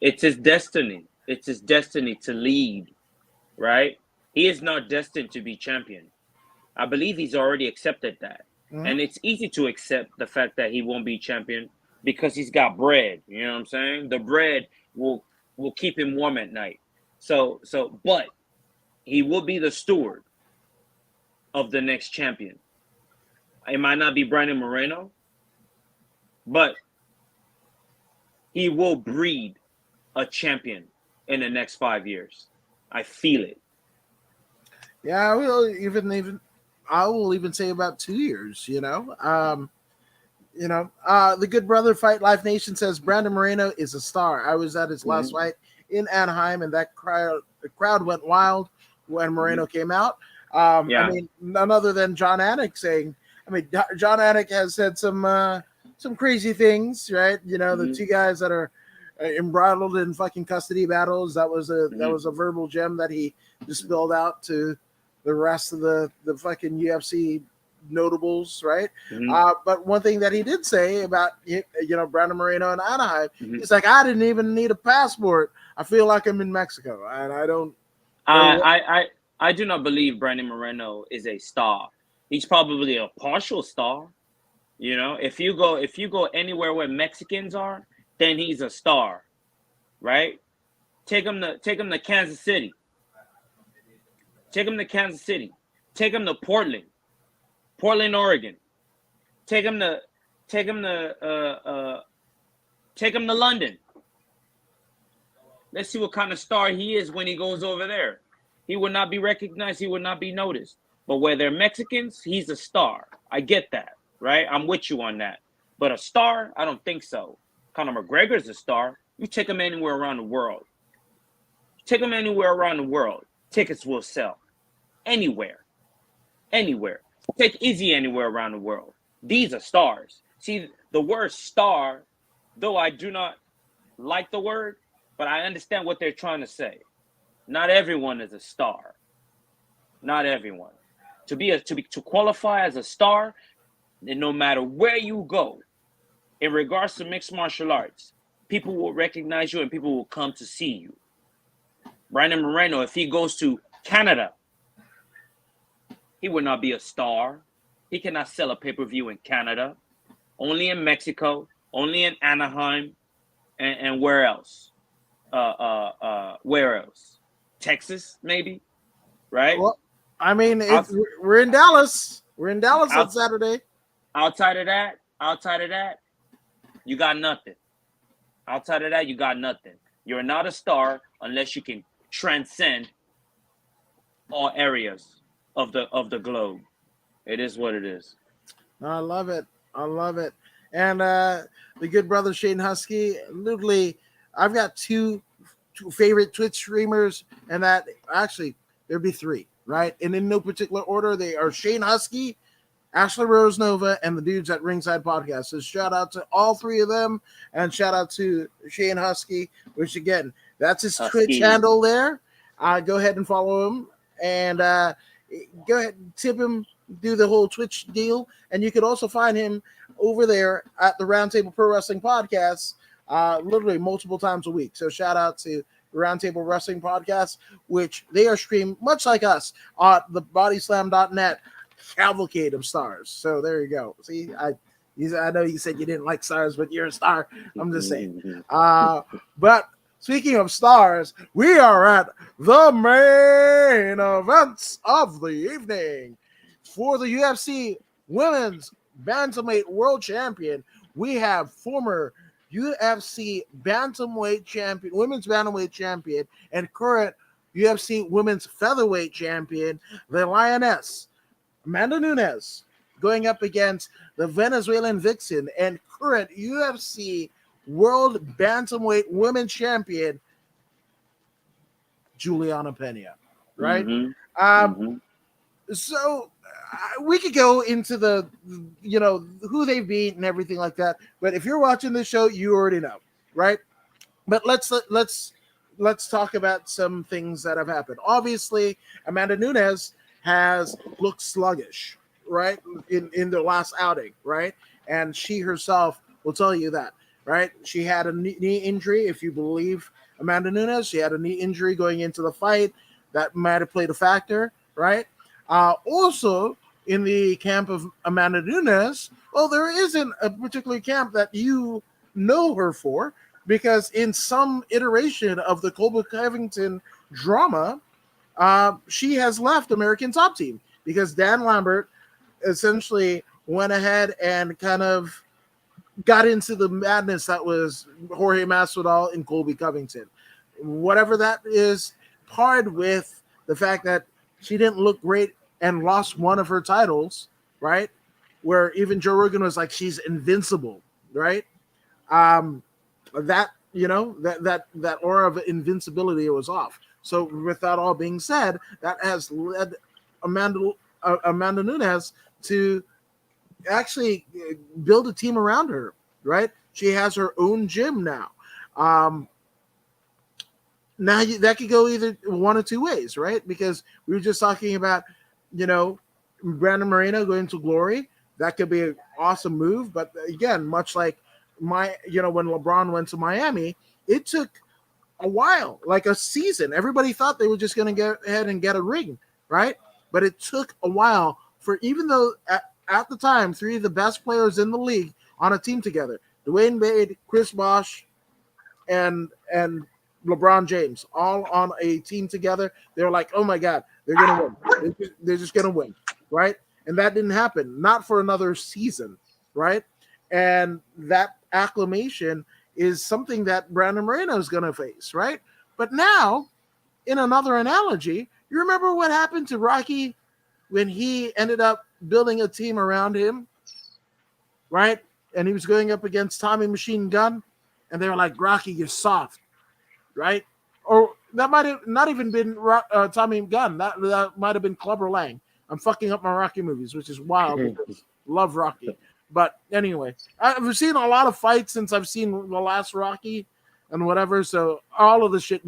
It's his destiny. It's his destiny to lead, right? He is not destined to be champion. I believe he's already accepted that. And it's easy to accept the fact that he won't be champion because he's got bread. You know what I'm saying? The bread will keep him warm at night. But he will be the steward of the next champion. It might not be Brandon Moreno, but he will breed a champion in the next 5 years. I feel it. Yeah, I will even say about 2 years, the Good Brother Fight Life Nation says Brandon Moreno is a star. I was at his last fight in Anaheim, and the crowd went wild when Moreno came out. I mean, none other than John Anik saying, John Anik has said some crazy things, right? The two guys that are embroiled in fucking custody battles. That was a verbal gem that he just spilled out to the rest of the fucking UFC notables, right? But one thing that he did say about Brandon Moreno and Anaheim, he's like, I didn't even need a passport. I feel like I'm in Mexico, and I don't. I do not believe Brandon Moreno is a star. He's probably a partial star. You know, if you go anywhere where Mexicans are, then he's a star, right? Take him to Kansas City. Take him to Kansas City. Take him to Portland, Oregon. Take him to take him to take him to London. Let's see what kind of star he is when he goes over there. He would not be recognized. He would not be noticed. But where they're Mexicans, he's a star. I get that, right? I'm with you on that. But a star, I don't think so. Conor McGregor's a star. You take him anywhere around the world. Take him anywhere around the world. Tickets will sell. Anywhere. Anywhere. Take Izzy anywhere around the world. These are stars. See, the word star, though I do not like the word, but I understand what they're trying to say. Not everyone is a star. Not everyone. To qualify as a star, and no matter where you go, in regards to mixed martial arts, people will recognize you and people will come to see you. Brandon Moreno, if he goes to Canada, he would not be a star. He cannot sell a pay-per-view in Canada. Only in Mexico, only in Anaheim, and where else? Where else? Texas, maybe, right? Well, I mean, we're in Dallas. We're in Dallas on Saturday. Outside of that, you got nothing. Outside of that, you got nothing. You're not a star unless you can transcend all areas of the globe. It is what it is. I love it. And the good brother Shane Husky, literally, I've got two favorite Twitch streamers, and that actually there'd be three, right? And in no particular order, they are Shane Husky, Ashley Rose Nova, and the dudes at Ringside Podcast. So shout out to all three of them, and shout out to Shane Husky, which again, that's his Twitch handle there. Go ahead and follow him, and go ahead and tip him, do the whole Twitch deal, and you could also find him over there at the Roundtable Pro Wrestling Podcast, literally multiple times a week. So shout out to the Roundtable Wrestling Podcast, which they are streamed much like us on the bodyslam.net cavalcade of stars. So there you go. See, I know you said you didn't like stars, but you're a star. I'm just saying. But speaking of stars, we are at the main events of the evening. For the UFC Women's Bantamweight World Champion, we have former UFC Bantamweight Champion, Women's Bantamweight Champion, and current UFC Women's Featherweight Champion, the Lioness, Amanda Nunes, going up against the Venezuelan Vixen and current UFC World Bantamweight Women's Champion, Juliana Pena, right? So we could go into the, who they beat and everything like that. But if you're watching this show, you already know, right? But let's talk about some things that have happened. Obviously, Amanda Nunes has looked sluggish, right, in the last outing, right? And she herself will tell you that, right? She had a knee injury, if you believe Amanda Nunes. She had a knee injury going into the fight. That might have played a factor, right? Also, in the camp of Amanda Nunes, well, there isn't a particular camp that you know her for, because in some iteration of the Colby Covington drama, she has left American Top Team because Dan Lambert essentially went ahead and kind of got into the madness that was Jorge Masvidal and Colby Covington. Whatever that is, paired with the fact that she didn't look great and lost one of her titles, right? Where even Joe Rogan was like, she's invincible, right? That aura of invincibility was off. So with that all being said, that has led Amanda Nunes to actually build a team around her, right? She has her own gym now. Now that could go either one or two ways, right? Because we were just talking about, Brandon Moreno going to Glory. That could be an awesome move. But again, much like when LeBron went to Miami, it took a while, like a season. Everybody thought they were just going to get ahead and get a ring, right? But it took a while for, even though at the time, three of the best players in the league on a team together, Dwayne Wade, Chris Bosh, and LeBron James, all on a team together. They were like, oh my God, they're going to win. They're just going to win, right? And that didn't happen, not for another season, right? And that acclamation is something that Brandon Moreno is going to face, right? But now, in another analogy, you remember what happened to Rocky when he ended up building a team around him, right? And he was going up against Tommy Machine Gun, and they were like, Rocky, you're soft, right? Or that might have not even been Tommy Gunn. That might have been Clubber Lang. I'm fucking up my Rocky movies, which is wild because love Rocky. But anyway, I've seen a lot of fights since I've seen the last Rocky and whatever. So all of the shit,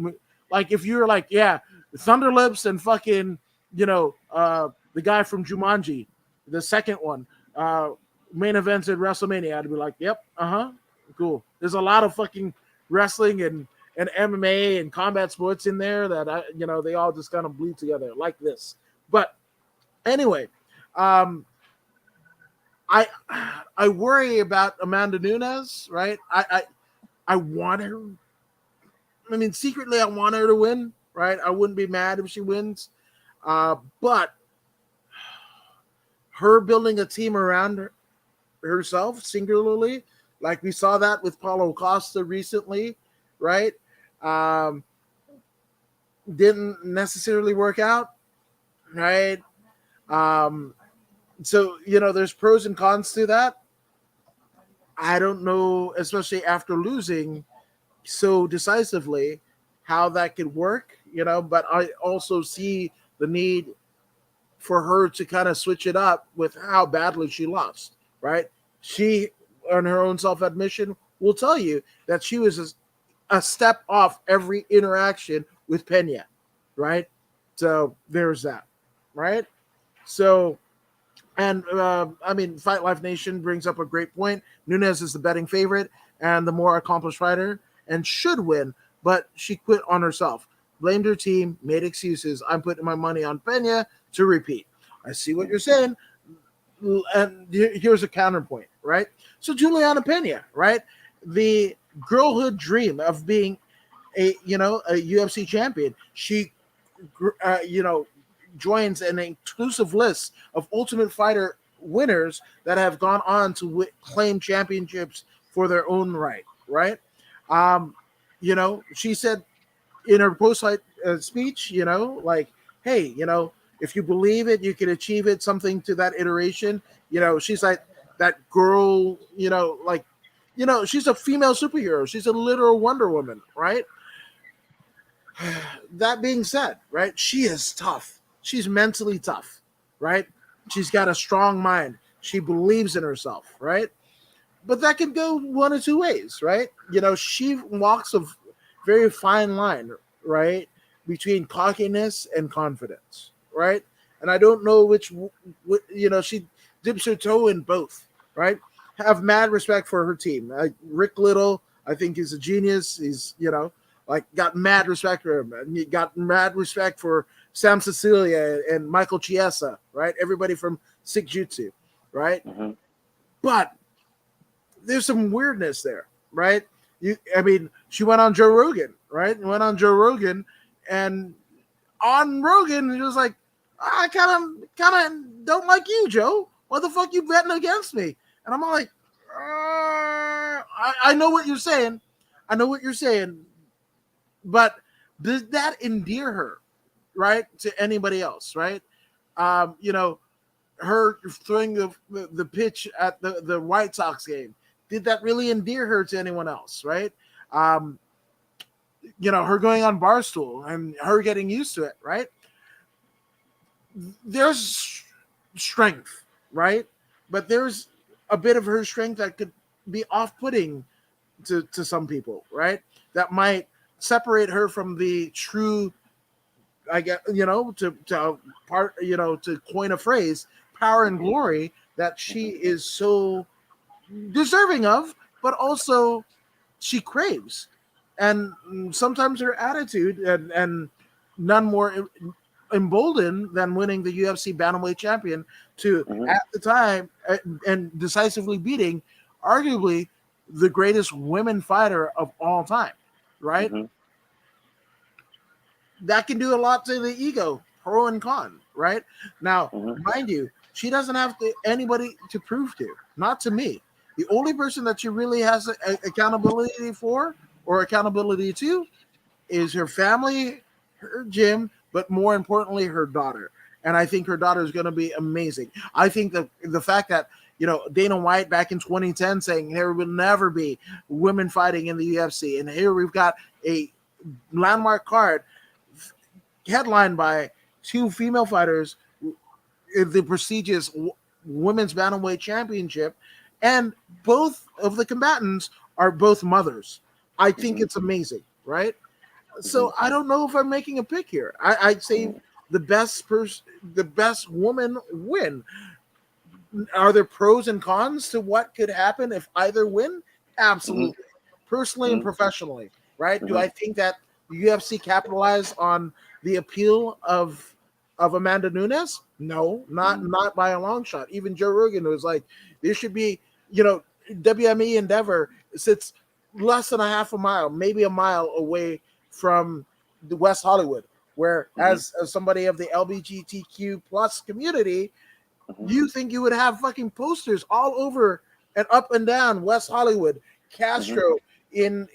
like if you're like, yeah, Thunderlips and fucking, the guy from Jumanji, the second one, main events at WrestleMania, I'd be like, yep, cool. There's a lot of fucking wrestling and MMA and combat sports in there that they all just kind of bleed together like this. But anyway, I worry about Amanda Nunes, right? I want her. I mean, secretly, I want her to win, right? I wouldn't be mad if she wins, but her building a team around herself singularly, like we saw that with Paulo Costa recently, right? Didn't necessarily work out, right? So, there's pros and cons to that. I don't know, especially after losing so decisively, how that could work, but I also see the need for her to kind of switch it up with how badly she lost, right? She, on her own self-admission, will tell you that she was a step off every interaction with Pena, right? So there's that, right? So, and Fight Life Nation brings up a great point. Nunez is the betting favorite and the more accomplished fighter and should win, but she quit on herself. Blamed her team, made excuses. I'm putting my money on Pena to repeat. I see what you're saying. And here's a counterpoint, right? So Juliana Pena, right? The girlhood dream of being a UFC champion. She, joins an exclusive list of Ultimate Fighter winners that have gone on to claim championships for their own right, right? She said in her post-fight speech, like, hey, if you believe it, you can achieve it, something to that iteration. She's like that girl, she's a female superhero. She's a literal Wonder Woman, right? That being said, right, she is tough. She's mentally tough, right? She's got a strong mind. She believes in herself, right? But that can go one of two ways, right? She walks a very fine line, right, between cockiness and confidence, right? And I don't know which, she dips her toe in both, right? Have mad respect for her team. Rick Little, I think he's a genius. He's, got mad respect for him. And you got mad respect for Sam Cecilia and Michael Chiesa, right? Everybody from Sick Jutsu, right? Mm-hmm. But there's some weirdness there, right? She went on Joe Rogan, right? Went on Joe Rogan, and on Rogan, it was like, I kind of don't like you, Joe. What the fuck you betting against me? And I'm all like, I know what you're saying. I know what you're saying. But does that endear her, right, to anybody else, right? Her throwing the pitch at the White Sox game, did that really endear her to anyone else, right? Her going on Barstool and her getting used to it, right? There's strength, right? But there's a bit of her strength that could be off-putting to some people, right? That might separate her from the true, I guess, to coin a phrase, power and glory that she is so deserving of, but also she craves. And sometimes her attitude and none more emboldened than winning the UFC bantamweight champion to, Mm-hmm. at the time, and decisively beating arguably the greatest women fighter of all time, right? Mm-hmm. That can do a lot to the ego, pro and con, right? Now, Mm-hmm. mind you, she doesn't have anybody to prove to, not to me. The only person that she really has accountability for or accountability to is her family, her gym, but more importantly, her daughter. And I think her daughter is going to be amazing. I think that the fact that, Dana White back in 2010 saying there will never be women fighting in the UFC, and here we've got a landmark card headlined by two female fighters in the prestigious women's bantamweight championship, and both of the combatants are both mothers. I think Mm-hmm. it's amazing, right? Mm-hmm. So I don't know if I'm making a pick here. I'd say the best woman win. Are there pros and cons to what could happen if either win? Mm-hmm. Absolutely. Personally and Mm-hmm. professionally, right? Do Mm-hmm. I think that the UFC capitalized on the appeal of Amanda Nunes? No, not by a long shot. Even Joe Rogan was like, there should be, WME Endeavor sits less than a half a mile, maybe a mile away from the West Hollywood, where Mm-hmm. as somebody of the LGBTQ plus community, Mm-hmm. you think you would have fucking posters all over and up and down West Hollywood, Mm-hmm. Castro, in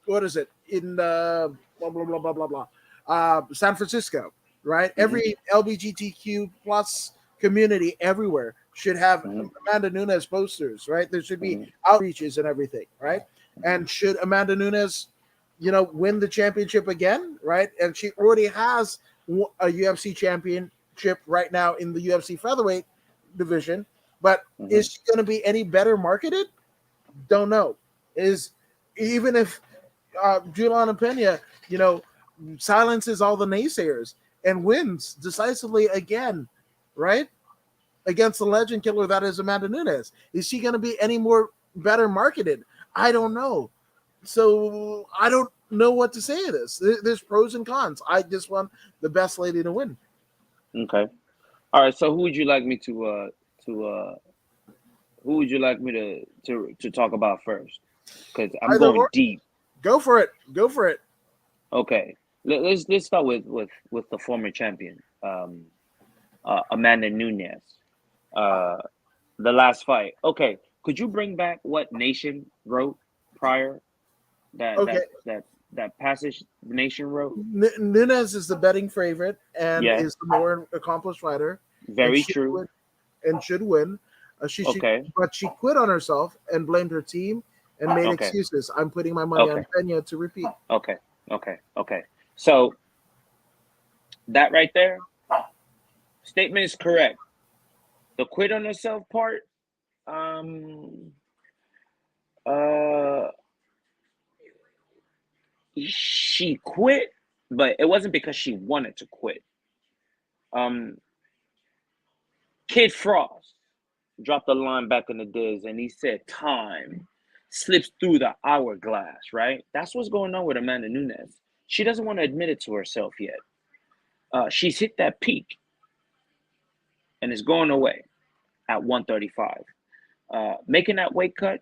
what is it, in blah blah blah blah blah blah, San Francisco, right? Mm-hmm. Every LGBTQ plus community everywhere should have Mm-hmm. Amanda Nunes posters, right? There should be Mm-hmm. outreaches and everything, right? And should Amanda Nunes, win the championship again, right? And she already has a UFC championship right now in the UFC featherweight division, but Mm-hmm. is she going to be any better marketed? Don't know. Is even if Juliana Pena, silences all the naysayers and wins decisively again, right? Against the legend killer that is Amanda Nunes. Is she going to be any more better marketed? I don't know. So I don't know what to say to this. There's pros and cons. I just want the best lady to win. Okay. All right. So to who would you like me to talk about first? Because I'm Either going or, deep. go for it. Go for it. Okay. Let's start with the former champion, Amanda Nunes. Uh, the last fight. Okay. Could you bring back what Nation wrote prior that Okay. that that that passage Nation wrote? Nunez is the betting favorite and Yeah. is the more accomplished fighter, and Very should true. win. And should win. She Okay. but she quit on herself and blamed her team and made Okay. excuses. I'm putting my money Okay. on Pena to repeat. Okay. Okay. So that right there, statement is correct. The quit on herself part, um, uh, she quit, but it wasn't because she wanted to quit. Um, Kid Frost dropped the line back in the days, and he said, "Time slips through the hourglass." Right? That's what's going on with Amanda Nunes. She doesn't want to admit it to herself yet. She's hit that peak, and it's going away at 135. Making that weight cut,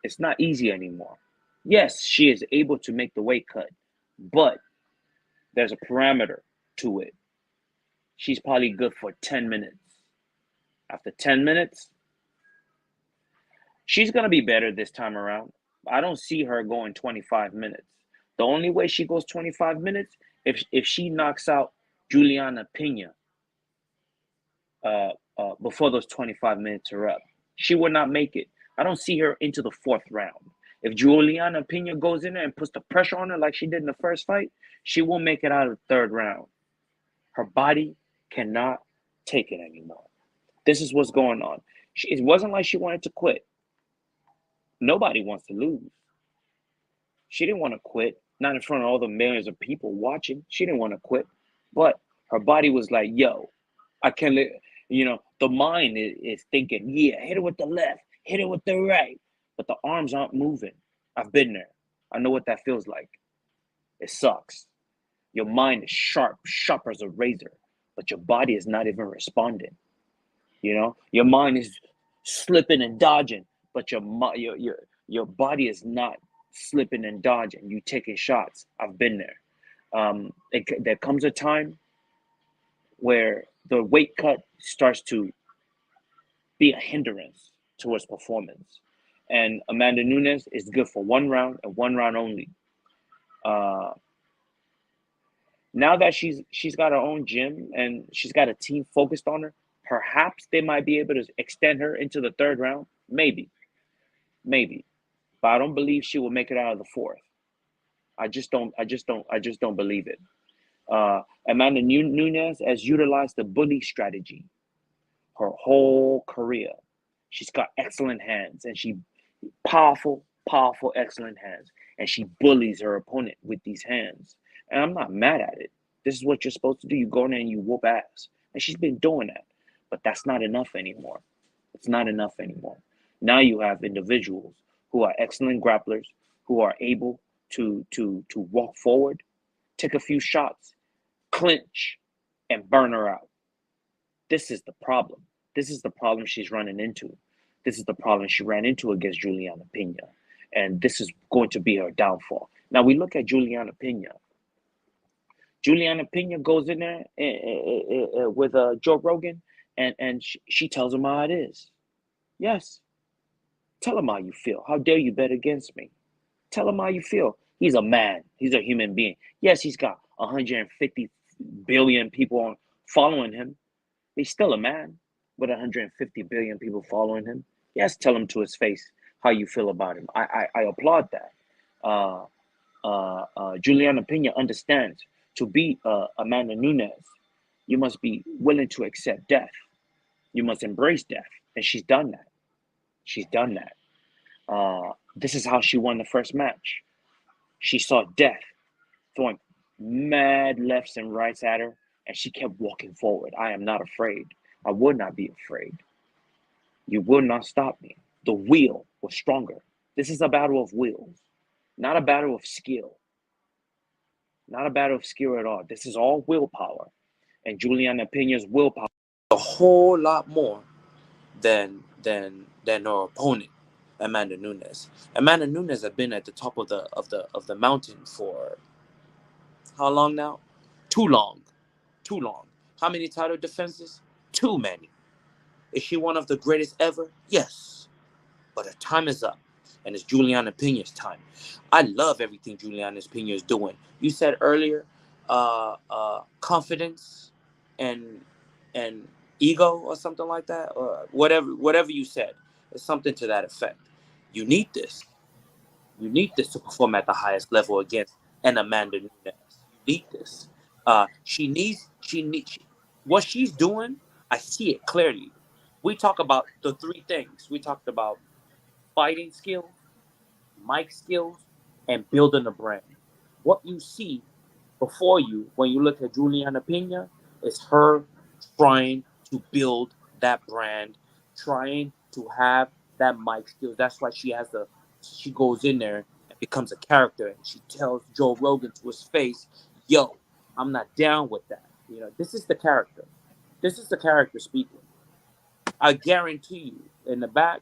it's not easy anymore. Yes, she is able to make the weight cut, but there's a parameter to it. She's probably good for 10 minutes. After 10 minutes, she's going to be better this time around. I don't see her going 25 minutes. The only way she goes 25 minutes if she knocks out Juliana Pena before those 25 minutes are up. She would not make it. I don't see her into the fourth round. If Juliana Pena goes in there and puts the pressure on her like she did in the first fight, she won't make it out of the third round. Her body cannot take it anymore. This is what's going on. It wasn't like she wanted to quit. Nobody wants to lose. She didn't want to quit, not in front of all the millions of people watching. She didn't want to quit, but her body was like, yo, I can't let, the mind is thinking, yeah, hit it with the left, hit it with the right, but the arms aren't moving. I've been there. I know what that feels like. It sucks. Your mind is sharp as a razor, but your body is not even responding. Your mind is slipping and dodging, but your body is not slipping and dodging. You taking shots. I've been there. There comes a time where the weight cut starts to be a hindrance towards performance. And Amanda Nunes is good for 1 round and 1 round only. Uh, Now that she's got her own gym and she's got a team focused on her, perhaps they might be able to extend her into the 3rd round. Maybe. But I don't believe she will make it out of the 4th. I just don't believe it. Amanda Nunes has utilized the bully strategy her whole career. She's got excellent hands and she powerful, excellent hands. And she bullies her opponent with these hands. And I'm not mad at it. This is what you're supposed to do. You go in there and you whoop ass. And she's been doing that. But that's not enough anymore. It's not enough anymore. Now you have individuals who are excellent grapplers, who are able to walk forward, take a few shots, clinch, and burn her out. This is the problem. This is the problem she's running into. This is the problem she ran into against Juliana Pena. And this is going to be her downfall. Now we look at Juliana Pena. Juliana Pena goes in there with Joe Rogan, and she tells him how it is. Yes. Tell him how you feel. How dare you bet against me? Tell him how you feel. He's a man. He's a human being. Yes, he's got 150 billion people following him. He's still a man with 150 billion people following him. Yes, tell him to his face how you feel about him. I applaud that. Juliana Pena understands to beat Amanda Nunes, you must be willing to accept death. You must embrace death. And she's done that. She's done that. This is how she won the first match. She saw death throwing mad lefts and rights at her, and she kept walking forward. I am not afraid. I would not be afraid. You will not stop me. The will was stronger. This is a battle of wills, not a battle of skill. Not a battle of skill at all. This is all willpower. And Juliana Pena's willpower is a whole lot more than her opponent, Amanda Nunes. Amanda Nunes has been at the top of the mountain for how long now? Too long. Too long. How many title defenses? Too many. Is she one of the greatest ever? Yes. But her time is up. And it's Juliana Pena's time. I love everything Juliana Pena is doing. You said earlier, confidence and ego or something like that, or whatever you said. It's something to that effect. You need this. You need this to perform at the highest level against an Amanda Nunes. You need this. What she's doing. I see it clearly. We talk about the 3 things. We talked about fighting skills, mic skills, and building a brand. What you see before you when you look at Juliana Pena is her trying to build that brand, trying to have that mic skills. That's why she goes in there and becomes a character, and she tells Joe Rogan to his face, "Yo, I'm not down with that." This is the character. This is the character speaking. I guarantee you, in the back,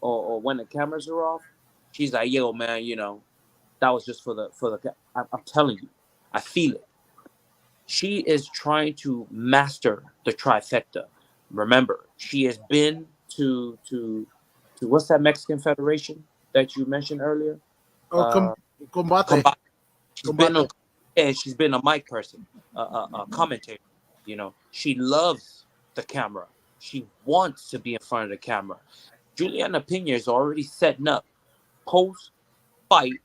or when the cameras are off, she's like, "Yo, man, that was just for the." I'm telling you, I feel it. She is trying to master the trifecta. Remember, she has been to what's that Mexican federation that you mentioned earlier? Oh, combate. Combate. She's been Combate. and she's been a mic person, a commentator. She loves the camera. She wants to be in front of the camera. Juliana Pena is already setting up post fight,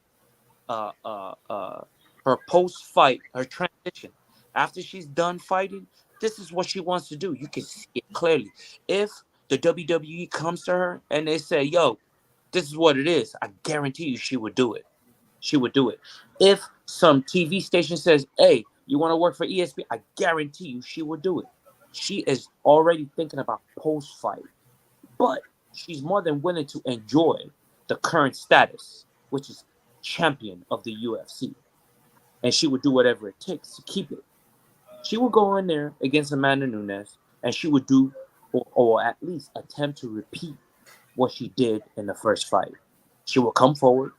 uh, uh, uh, her post fight, her transition. After she's done fighting, this is what she wants to do. You can see it clearly. If the WWE comes to her and they say, "Yo, this is what it is," I guarantee you she would do it. She would do it. If some TV station says, "Hey, you want to work for ESPN?" I guarantee you she would do it. She is already thinking about post fight. But she's more than willing to enjoy the current status, which is champion of the UFC. and she would do whatever it takes to keep it. She would go in there against Amanda Nunes, and she would do, or at least attempt to repeat what she did in the first fight. She will come forward.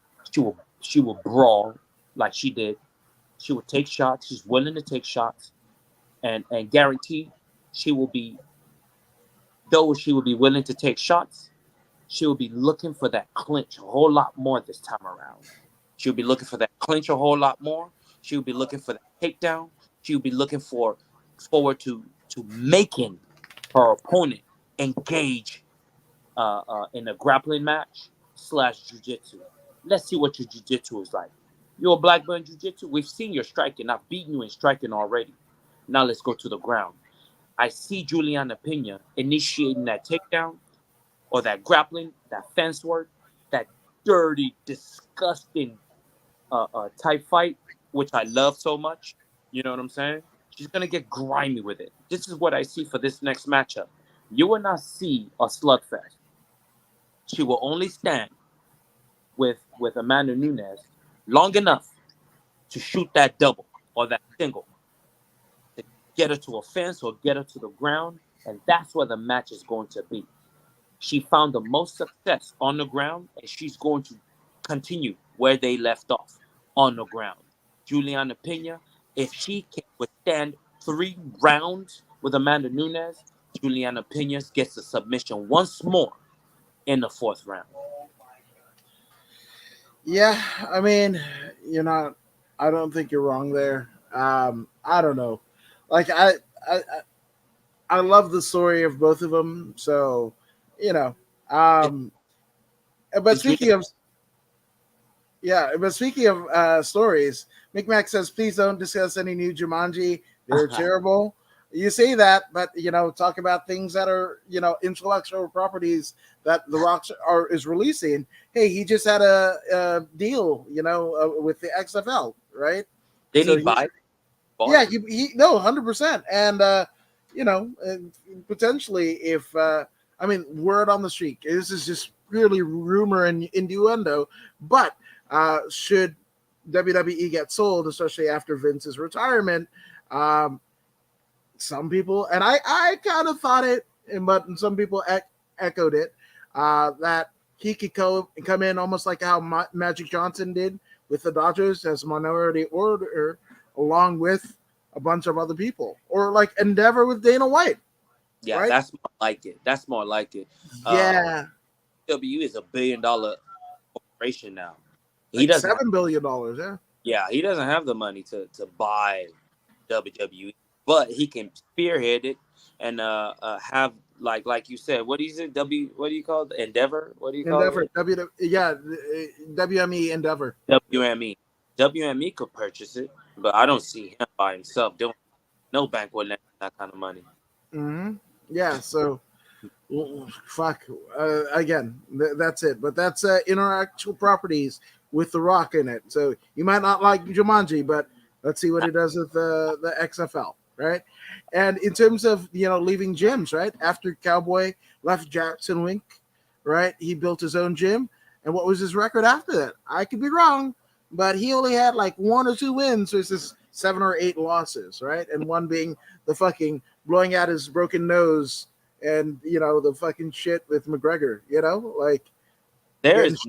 She will brawl like she did. She will take shots. She's willing to take shots, and guarantee she will be. Though she will be willing to take shots, she will be looking for that clinch a whole lot more this time around. She'll be looking for that clinch a whole lot more. She'll be looking for that takedown. She'll be looking forward to making her opponent engage in a grappling match slash jujitsu. Let's see what your jujitsu is like. You're a black belt in jujitsu. We've seen your striking. I've beaten you in striking already. Now let's go to the ground. I see Juliana Pena initiating that takedown or that grappling, that fence work, that dirty, disgusting type fight, which I love so much. You know what I'm saying? She's gonna get grimy with it. This is what I see for this next matchup. You will not see a slugfest. She will only stand with Amanda Nunes long enough to shoot that double or that single to get her to a fence or get her to the ground, and that's where the match is going to be. She found the most success on the ground, and she's going to continue where they left off on the ground. Juliana Pena, if she can withstand 3 rounds with Amanda Nunes, Juliana Pena gets the submission once more in the 4th round. Yeah, I mean, you're not. I don't think you're wrong there. I don't know. Like I, I love the story of both of them. So, you know. Um, but Is Juliana speaking of Yeah, but speaking of stories, Micmac says, please don't discuss any new Jumanji. They're terrible. You say that, but talk about things that are intellectual properties that The Rock is releasing. Hey, he just had a deal, with the XFL, right? didn't So he he's buy bought yeah, it? he no 100%, and potentially if I mean word on the street. This is just purely rumor and innuendo, but should WWE get sold, especially after Vince's retirement? Um, some people, and I kind of thought it, but some people echoed it, that he could come in almost like how Magic Johnson did with the Dodgers as minority order, along with a bunch of other people, or like Endeavor with Dana White, Yeah, right? that's more like it. That's more like it. Uh, Yeah, W is $1 billion corporation now. He like doesn't have, $7 billion. Yeah, yeah, he doesn't have the money to buy WWE, but he can spearhead it and have like you said, what is it? What do you call it? Endeavor? What do you call Endeavor, it? yeah, WME Endeavor. Yep. WME. WME could purchase it, but I don't see him by himself doing it. No bank would lend that kind of money. Mm-hmm. Yeah, so fuck. Again, that's it. But that's intellectual properties with The Rock in it. So you might not like Jumanji, but let's see what he does with the XFL, right? And in terms of leaving gyms, right? After Cowboy left Jackson Wink, right? He built his own gym. And what was his record after that? I could be wrong, but he only had like 1 or 2 wins versus 7 or 8 losses, right? And one being the fucking blowing out his broken nose and the fucking shit with McGregor, like There getting is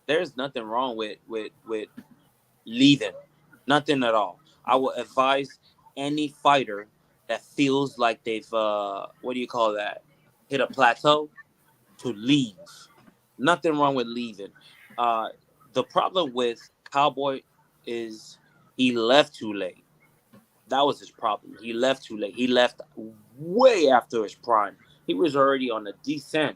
there's nothing wrong with leaving. Nothing at all. I will advise any fighter that feels like they've what do you call that? Hit a plateau to leave. Nothing wrong with leaving. Uh, the problem with Cowboy is he left too late. That was his problem. He left too late. He left way after his prime. He was already on a descent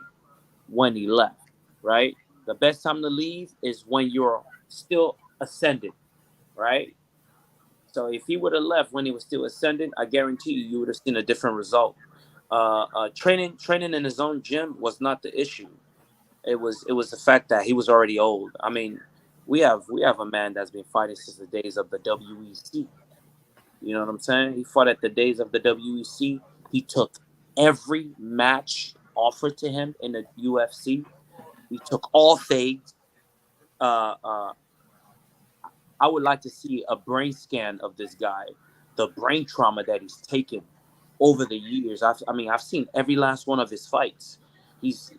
when he left, right? The best time to leave is when you're still ascending, right? So if he would have left when he was still ascending, I guarantee you would have seen a different result. Training in his own gym was not the issue. It was the fact that he was already old. I mean, we have a man that's been fighting since the days of the WEC. You know what I'm saying? He fought at the days of the WEC. He took every match offered to him in the UFC. He took all fades. Uh, uh, I would like to see a brain scan of this guy, the brain trauma that he's taken over the years. I've seen every last one of his fights. He's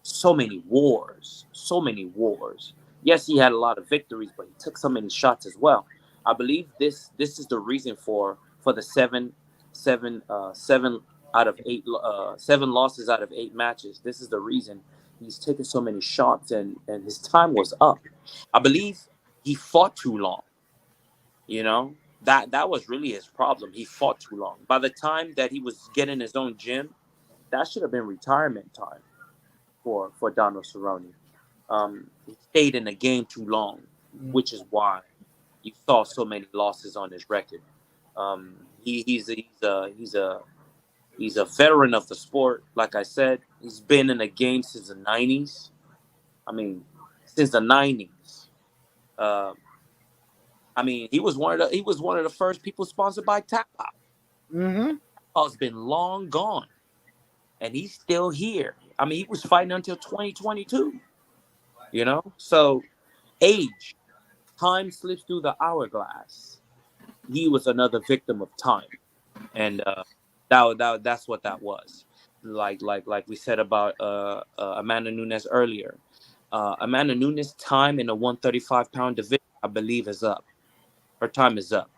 so many wars, so many wars. Yes, he had a lot of victories, but he took so many shots as well. I believe this is the reason for the seven out of eight, 7 losses out of 8 matches. This is the reason he's taken so many shots, and his time was up. I believe he fought too long. You know, that was really his problem. He fought too long. By the time that he was getting his own gym, that should have been retirement time for Donald Cerrone. He stayed in the game too long, which is why you saw so many losses on his record. He's a veteran of the sport. Like I said, he's been in the game since the '90s. I mean, since the '90s. He was one of the first people sponsored by Tap Out. Mm-hmm. Has been long gone, and he's still here. I mean, he was fighting until 2022. You know, so age, time slips through the hourglass. He was another victim of time, and that's what that was. Like we said about Amanda Nunes earlier. Amanda Nunes' time in the 135-pound division, I believe, is up. Her time is up.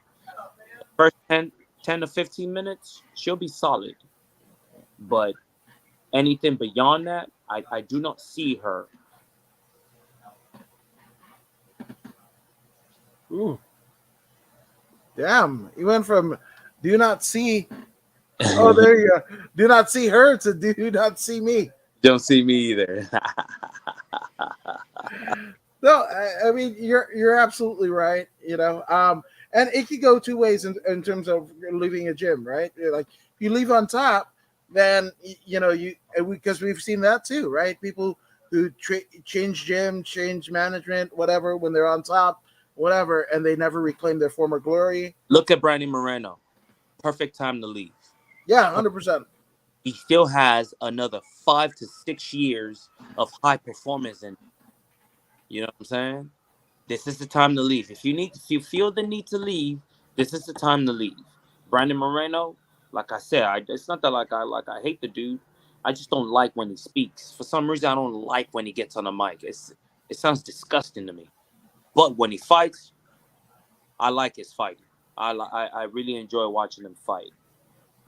First 10 to 15 minutes, she'll be solid. But anything beyond that, I do not see her. Ooh. Damn. You went from do not see. Oh, there you go. Do not see her to do not see me. Don't see me either. No, I mean you're absolutely right. You know, and it could go two ways in terms of leaving a gym, right? Like if you leave on top, then because we've seen that too, right? People who change gym, change management, whatever, when they're on top, whatever, and they never reclaim their former glory. Look at Brandon Moreno. Perfect time to leave. Yeah, 100%. He still has another 5 to 6 years of high performance in. You know what I'm saying? This is the time to leave. If you feel the need to leave, this is the time to leave. Brandon Moreno, like I said, it's not that I hate the dude. I just don't like when he speaks. For some reason, I don't like when he gets on the mic. It sounds disgusting to me. But when he fights, I like his fighting. I really enjoy watching him fight.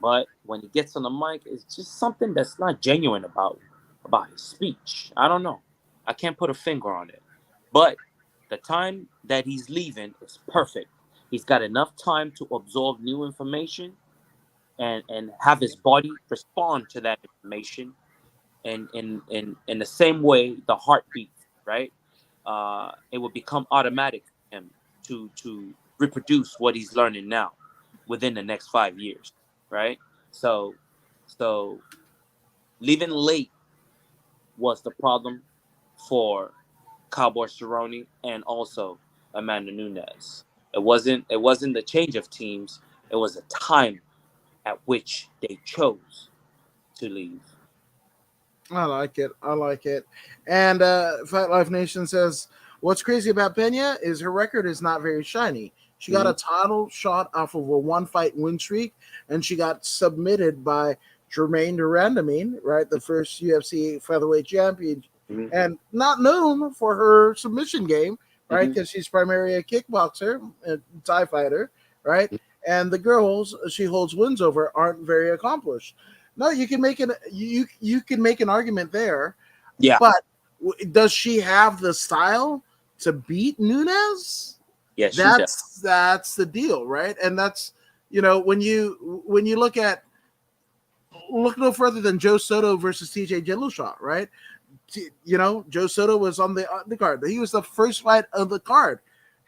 But when he gets on the mic, it's just something that's not genuine about his speech. I don't know. I can't put a finger on it. But the time that he's leaving is perfect. He's got enough time to absorb new information and have his body respond to that information and in the same way the heart beats, right? It will become automatic for him to reproduce what he's learning now within the next 5 years, right? So leaving late was the problem for Cowboy Cerrone and also Amanda Nunes. It wasn't the change of teams. It was a time at which they chose to leave. I like it. And Fight Life Nation says, what's crazy about Pena is her record is not very shiny. She got a title shot off of a one-fight win streak, and she got submitted by Germaine de Randamine, right, the first UFC featherweight champion, and not known for her submission game, right, because she's primarily a kickboxer, a Thai fighter, right, and the girls she holds wins over aren't very accomplished. No, you can make you can make an argument there, yeah. But does she have the style to beat Nunes? Yeah, that's the deal, right? And that's when you look no further than Joe Soto versus TJ Dillashaw, right? Joe Soto was on the card. He was the first fight of the card.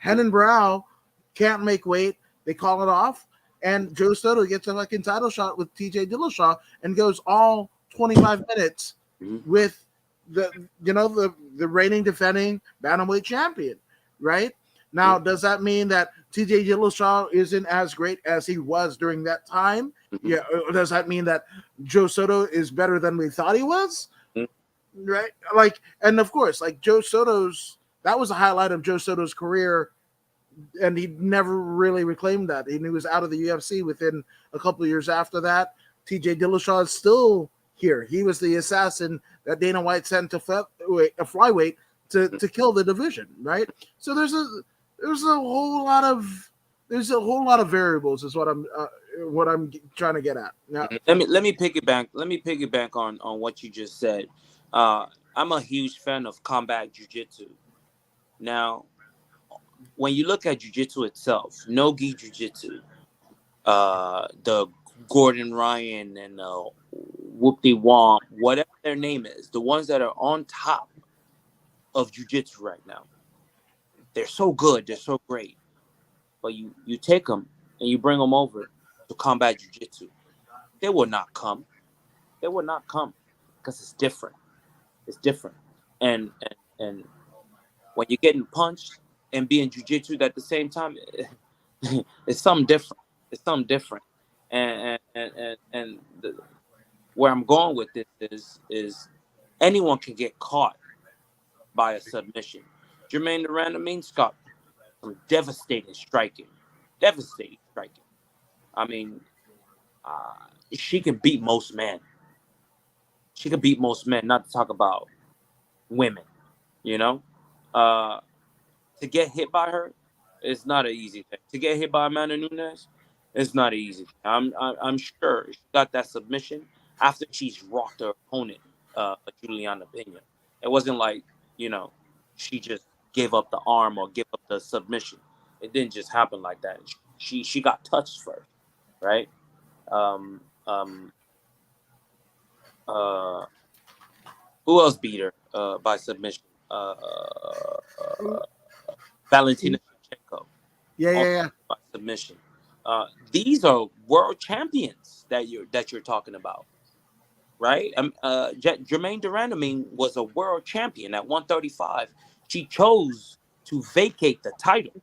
Henan Brow can't make weight. They call it off. And Joe Soto gets a fucking title shot with TJ Dillashaw and goes all 25 minutes with the reigning defending bantamweight champion, right? Now, does that mean that TJ Dillashaw isn't as great as he was during that time? Yeah. Or does that mean that Joe Soto is better than we thought he was? Right? Like, and of course, like that was a highlight of Joe Soto's career and he never really reclaimed that. And he was out of the UFC within a couple of years after that. TJ Dillashaw is still here. He was the assassin that Dana White sent to flyweight to kill the division, right? So there's a whole lot of variables is what I'm trying to get at. Now, let me piggyback. Let me piggyback on what you just said. I'm a huge fan of combat jiu-jitsu. Now, when you look at jiu-jitsu itself, no-gi jiu-jitsu, the Gordon Ryan and Whoop-de Womp, whatever their name is, the ones that are on top of jiu-jitsu right now, they're so good, they're so great. But you take them and you bring them over to combat jiu-jitsu, they will not come. They will not come because it's different. It's different. And when you're getting punched and being jiu-jitsu at the same time, it's something different. It's something different. And where I'm going with this is anyone can get caught by a submission. Jermaine Durand got some devastating striking. I mean, she can beat most men. She can beat most men, not to talk about women, you know? To get hit by her, it's not an easy thing. To get hit by Amanda Nunes, it's not an easy thing. I'm sure she got that submission after she's rocked her opponent, Juliana Pena. It wasn't like, she just gave up the arm or give up the submission. It didn't just happen like that. She got touched first, right? Who else beat her by submission? Valentina Shevchenko. Yeah. By submission. These are world champions that you're talking about, right? Jermaine Durand was a world champion at 135. She chose to vacate the title.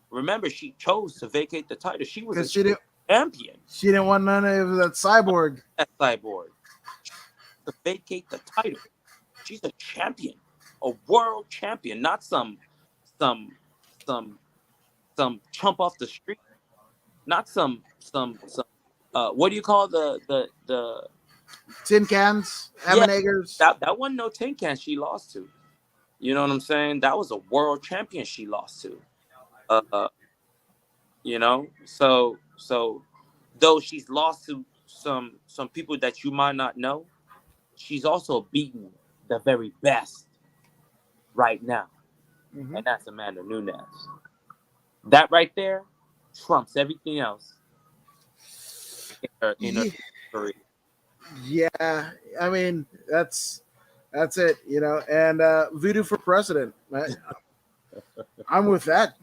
Remember, she chose to vacate the title. She was a champion. She didn't want none of that cyborg. To vacate the title. She's a champion, a world champion, not some chump off the street, not some what do you call the tin cans, Emanagers? That wasn't no tin can she lost to. You know what I'm saying? That was a world champion she lost to. So though she's lost to some people that you might not know, she's also beaten the very best right now. And that's Amanda Nunes. That right there trumps everything else in her career. Yeah, I mean that's it, and voodoo for president. I'm with that.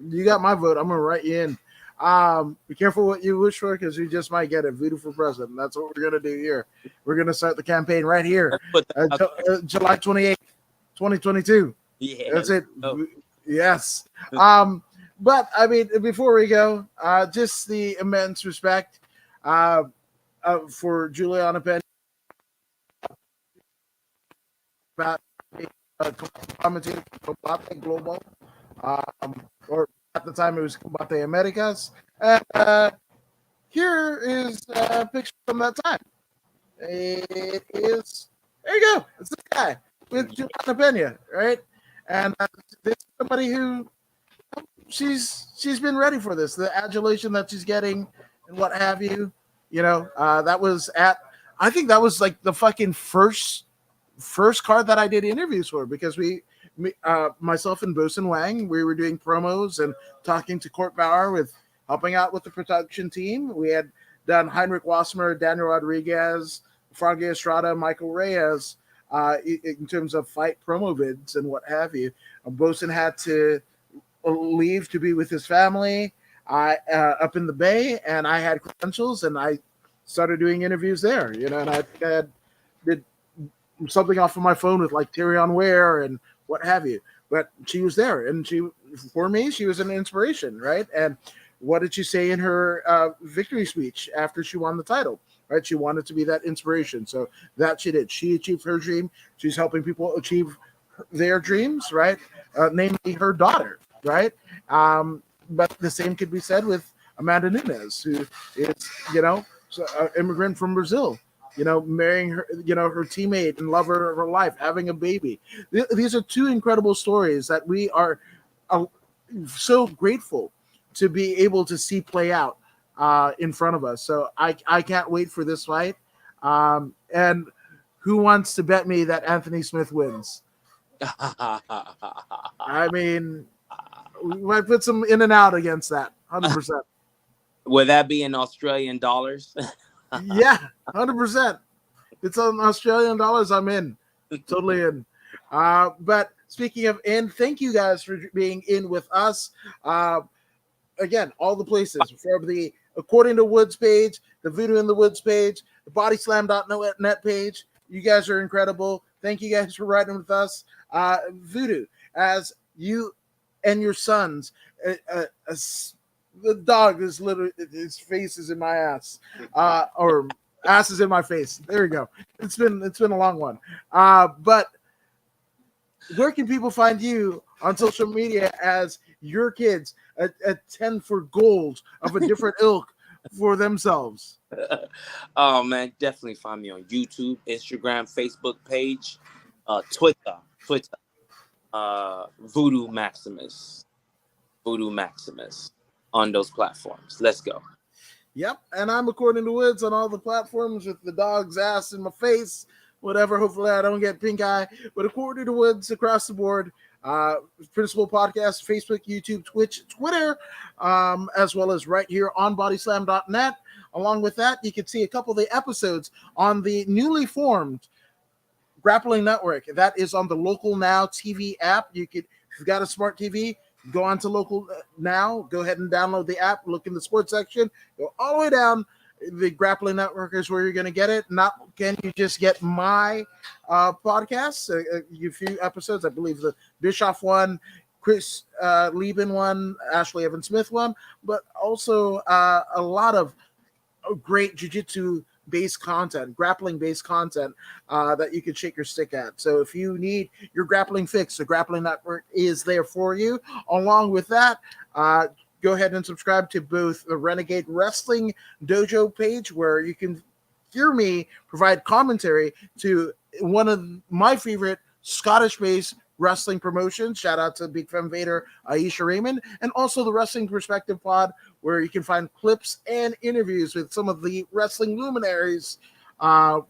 You got my vote. I'm gonna write you in. Be careful what you wish for, because you just might get a voodoo for president. That's what we're gonna do here. We're gonna start the campaign right here, July 28th, 2022. Yeah, that's it. Yes. But I mean, before we go, just the immense respect for Juliana Pena, about commentator Combate Global, or at the time it was Combate Americas. And here is a picture from that time. It is, there you go. It's this guy with Juliana Pena, right? And this is somebody who she's been ready for this. The adulation that she's getting and what have you. That was I think that was like the fucking first card that I did interviews for, because myself and Bosun Wang, we were doing promos and talking to Court Bauer helping out with the production team. We had done Heinrich Wassemer, Daniel Rodriguez, Frankie Estrada, Michael Reyes, in terms of fight promo vids and what have you. Bosun had to leave to be with his family up in the Bay, and I had credentials, and I started doing interviews there, and I did something off of my phone with like Tyrion Ware and what have you. But she was there, and for me, she was an inspiration, right? And what did she say in her victory speech after she won the title? Right, she wanted to be that inspiration, so that she did. She achieved her dream. She's helping people achieve their dreams, right? Namely her daughter, right? But the same could be said with Amanda Nunes, who is, an immigrant from Brazil, marrying her, her teammate and lover of her life, having a baby. These are two incredible stories that we are so grateful to be able to see play out in front of us. So I can't wait for this fight. And who wants to bet me that Anthony Smith wins? I mean, we might put some in and out against that, 100%. Would that be in Australian dollars? Yeah, 100%. It's on Australian dollars. I'm in, totally in. But speaking of in, thank you guys for being in with us. Again, all the places from the According to Woods page, the Voodoo in the Woods page, the bodyslam.net page. You guys are incredible. Thank you guys for riding with us. Voodoo, as you and your sons, the dog is literally, his face is in my ass, or ass is in my face. There we go. It's been a long one. But where can people find you on social media as your kids attend for gold of a different ilk for themselves? Oh man, definitely find me on YouTube, Instagram, Facebook page, Twitter, Voodoo Maximus on those platforms. Let's go. Yep, and I'm According to Woods on all the platforms with the dog's ass in my face, whatever. Hopefully I don't get pink eye, but According to Woods across the board. Principal Podcast, Facebook, YouTube, Twitch, Twitter, as well as right here on bodyslam.net. Along with that, you can see a couple of the episodes on the newly formed Grappling Network. That is on the Local Now TV app. If you've got a smart TV, go on to Local Now. Go ahead and download the app. Look in the sports section. Go all the way down. The Grappling Network is where you're going to get it. Not can you just get my podcasts, a few episodes. I believe the Bischoff one, Chris Lieben one, Ashley Evan Smith one, but also a lot of great jiu-jitsu based content, grappling based content that you can shake your stick at. So if you need your grappling fix, the Grappling Network is there for you. Along with that, go ahead and subscribe to both the Renegade Wrestling Dojo page, where you can hear me provide commentary to one of my favorite Scottish-based wrestling promotions. Shout out to Big Femme Vader, Aisha Raymond, and also the Wrestling Perspective Pod, where you can find clips and interviews with some of the wrestling luminaries,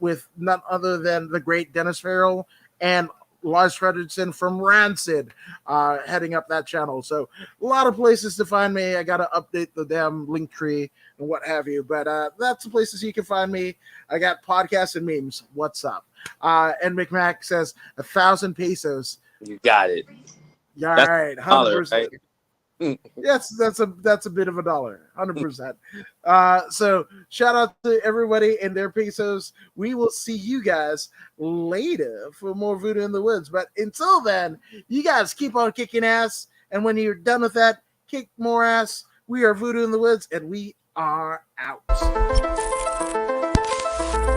with none other than the great Dennis Farrell and Lars Fredrickson from Rancid, heading up that channel. So a lot of places to find me. I got to update the damn link tree and what have you, but that's the places you can find me. I got podcasts and memes. What's up? And McMack says 1,000 pesos. You got it. Yeah, all right, 100%. Right? Yes, that's a bit of a dollar, 100%. So shout out to everybody and their pesos. We will see you guys later for more Voodoo in the Woods. But until then, you guys keep on kicking ass. And when you're done with that, kick more ass. We are Voodoo in the Woods, and we are out.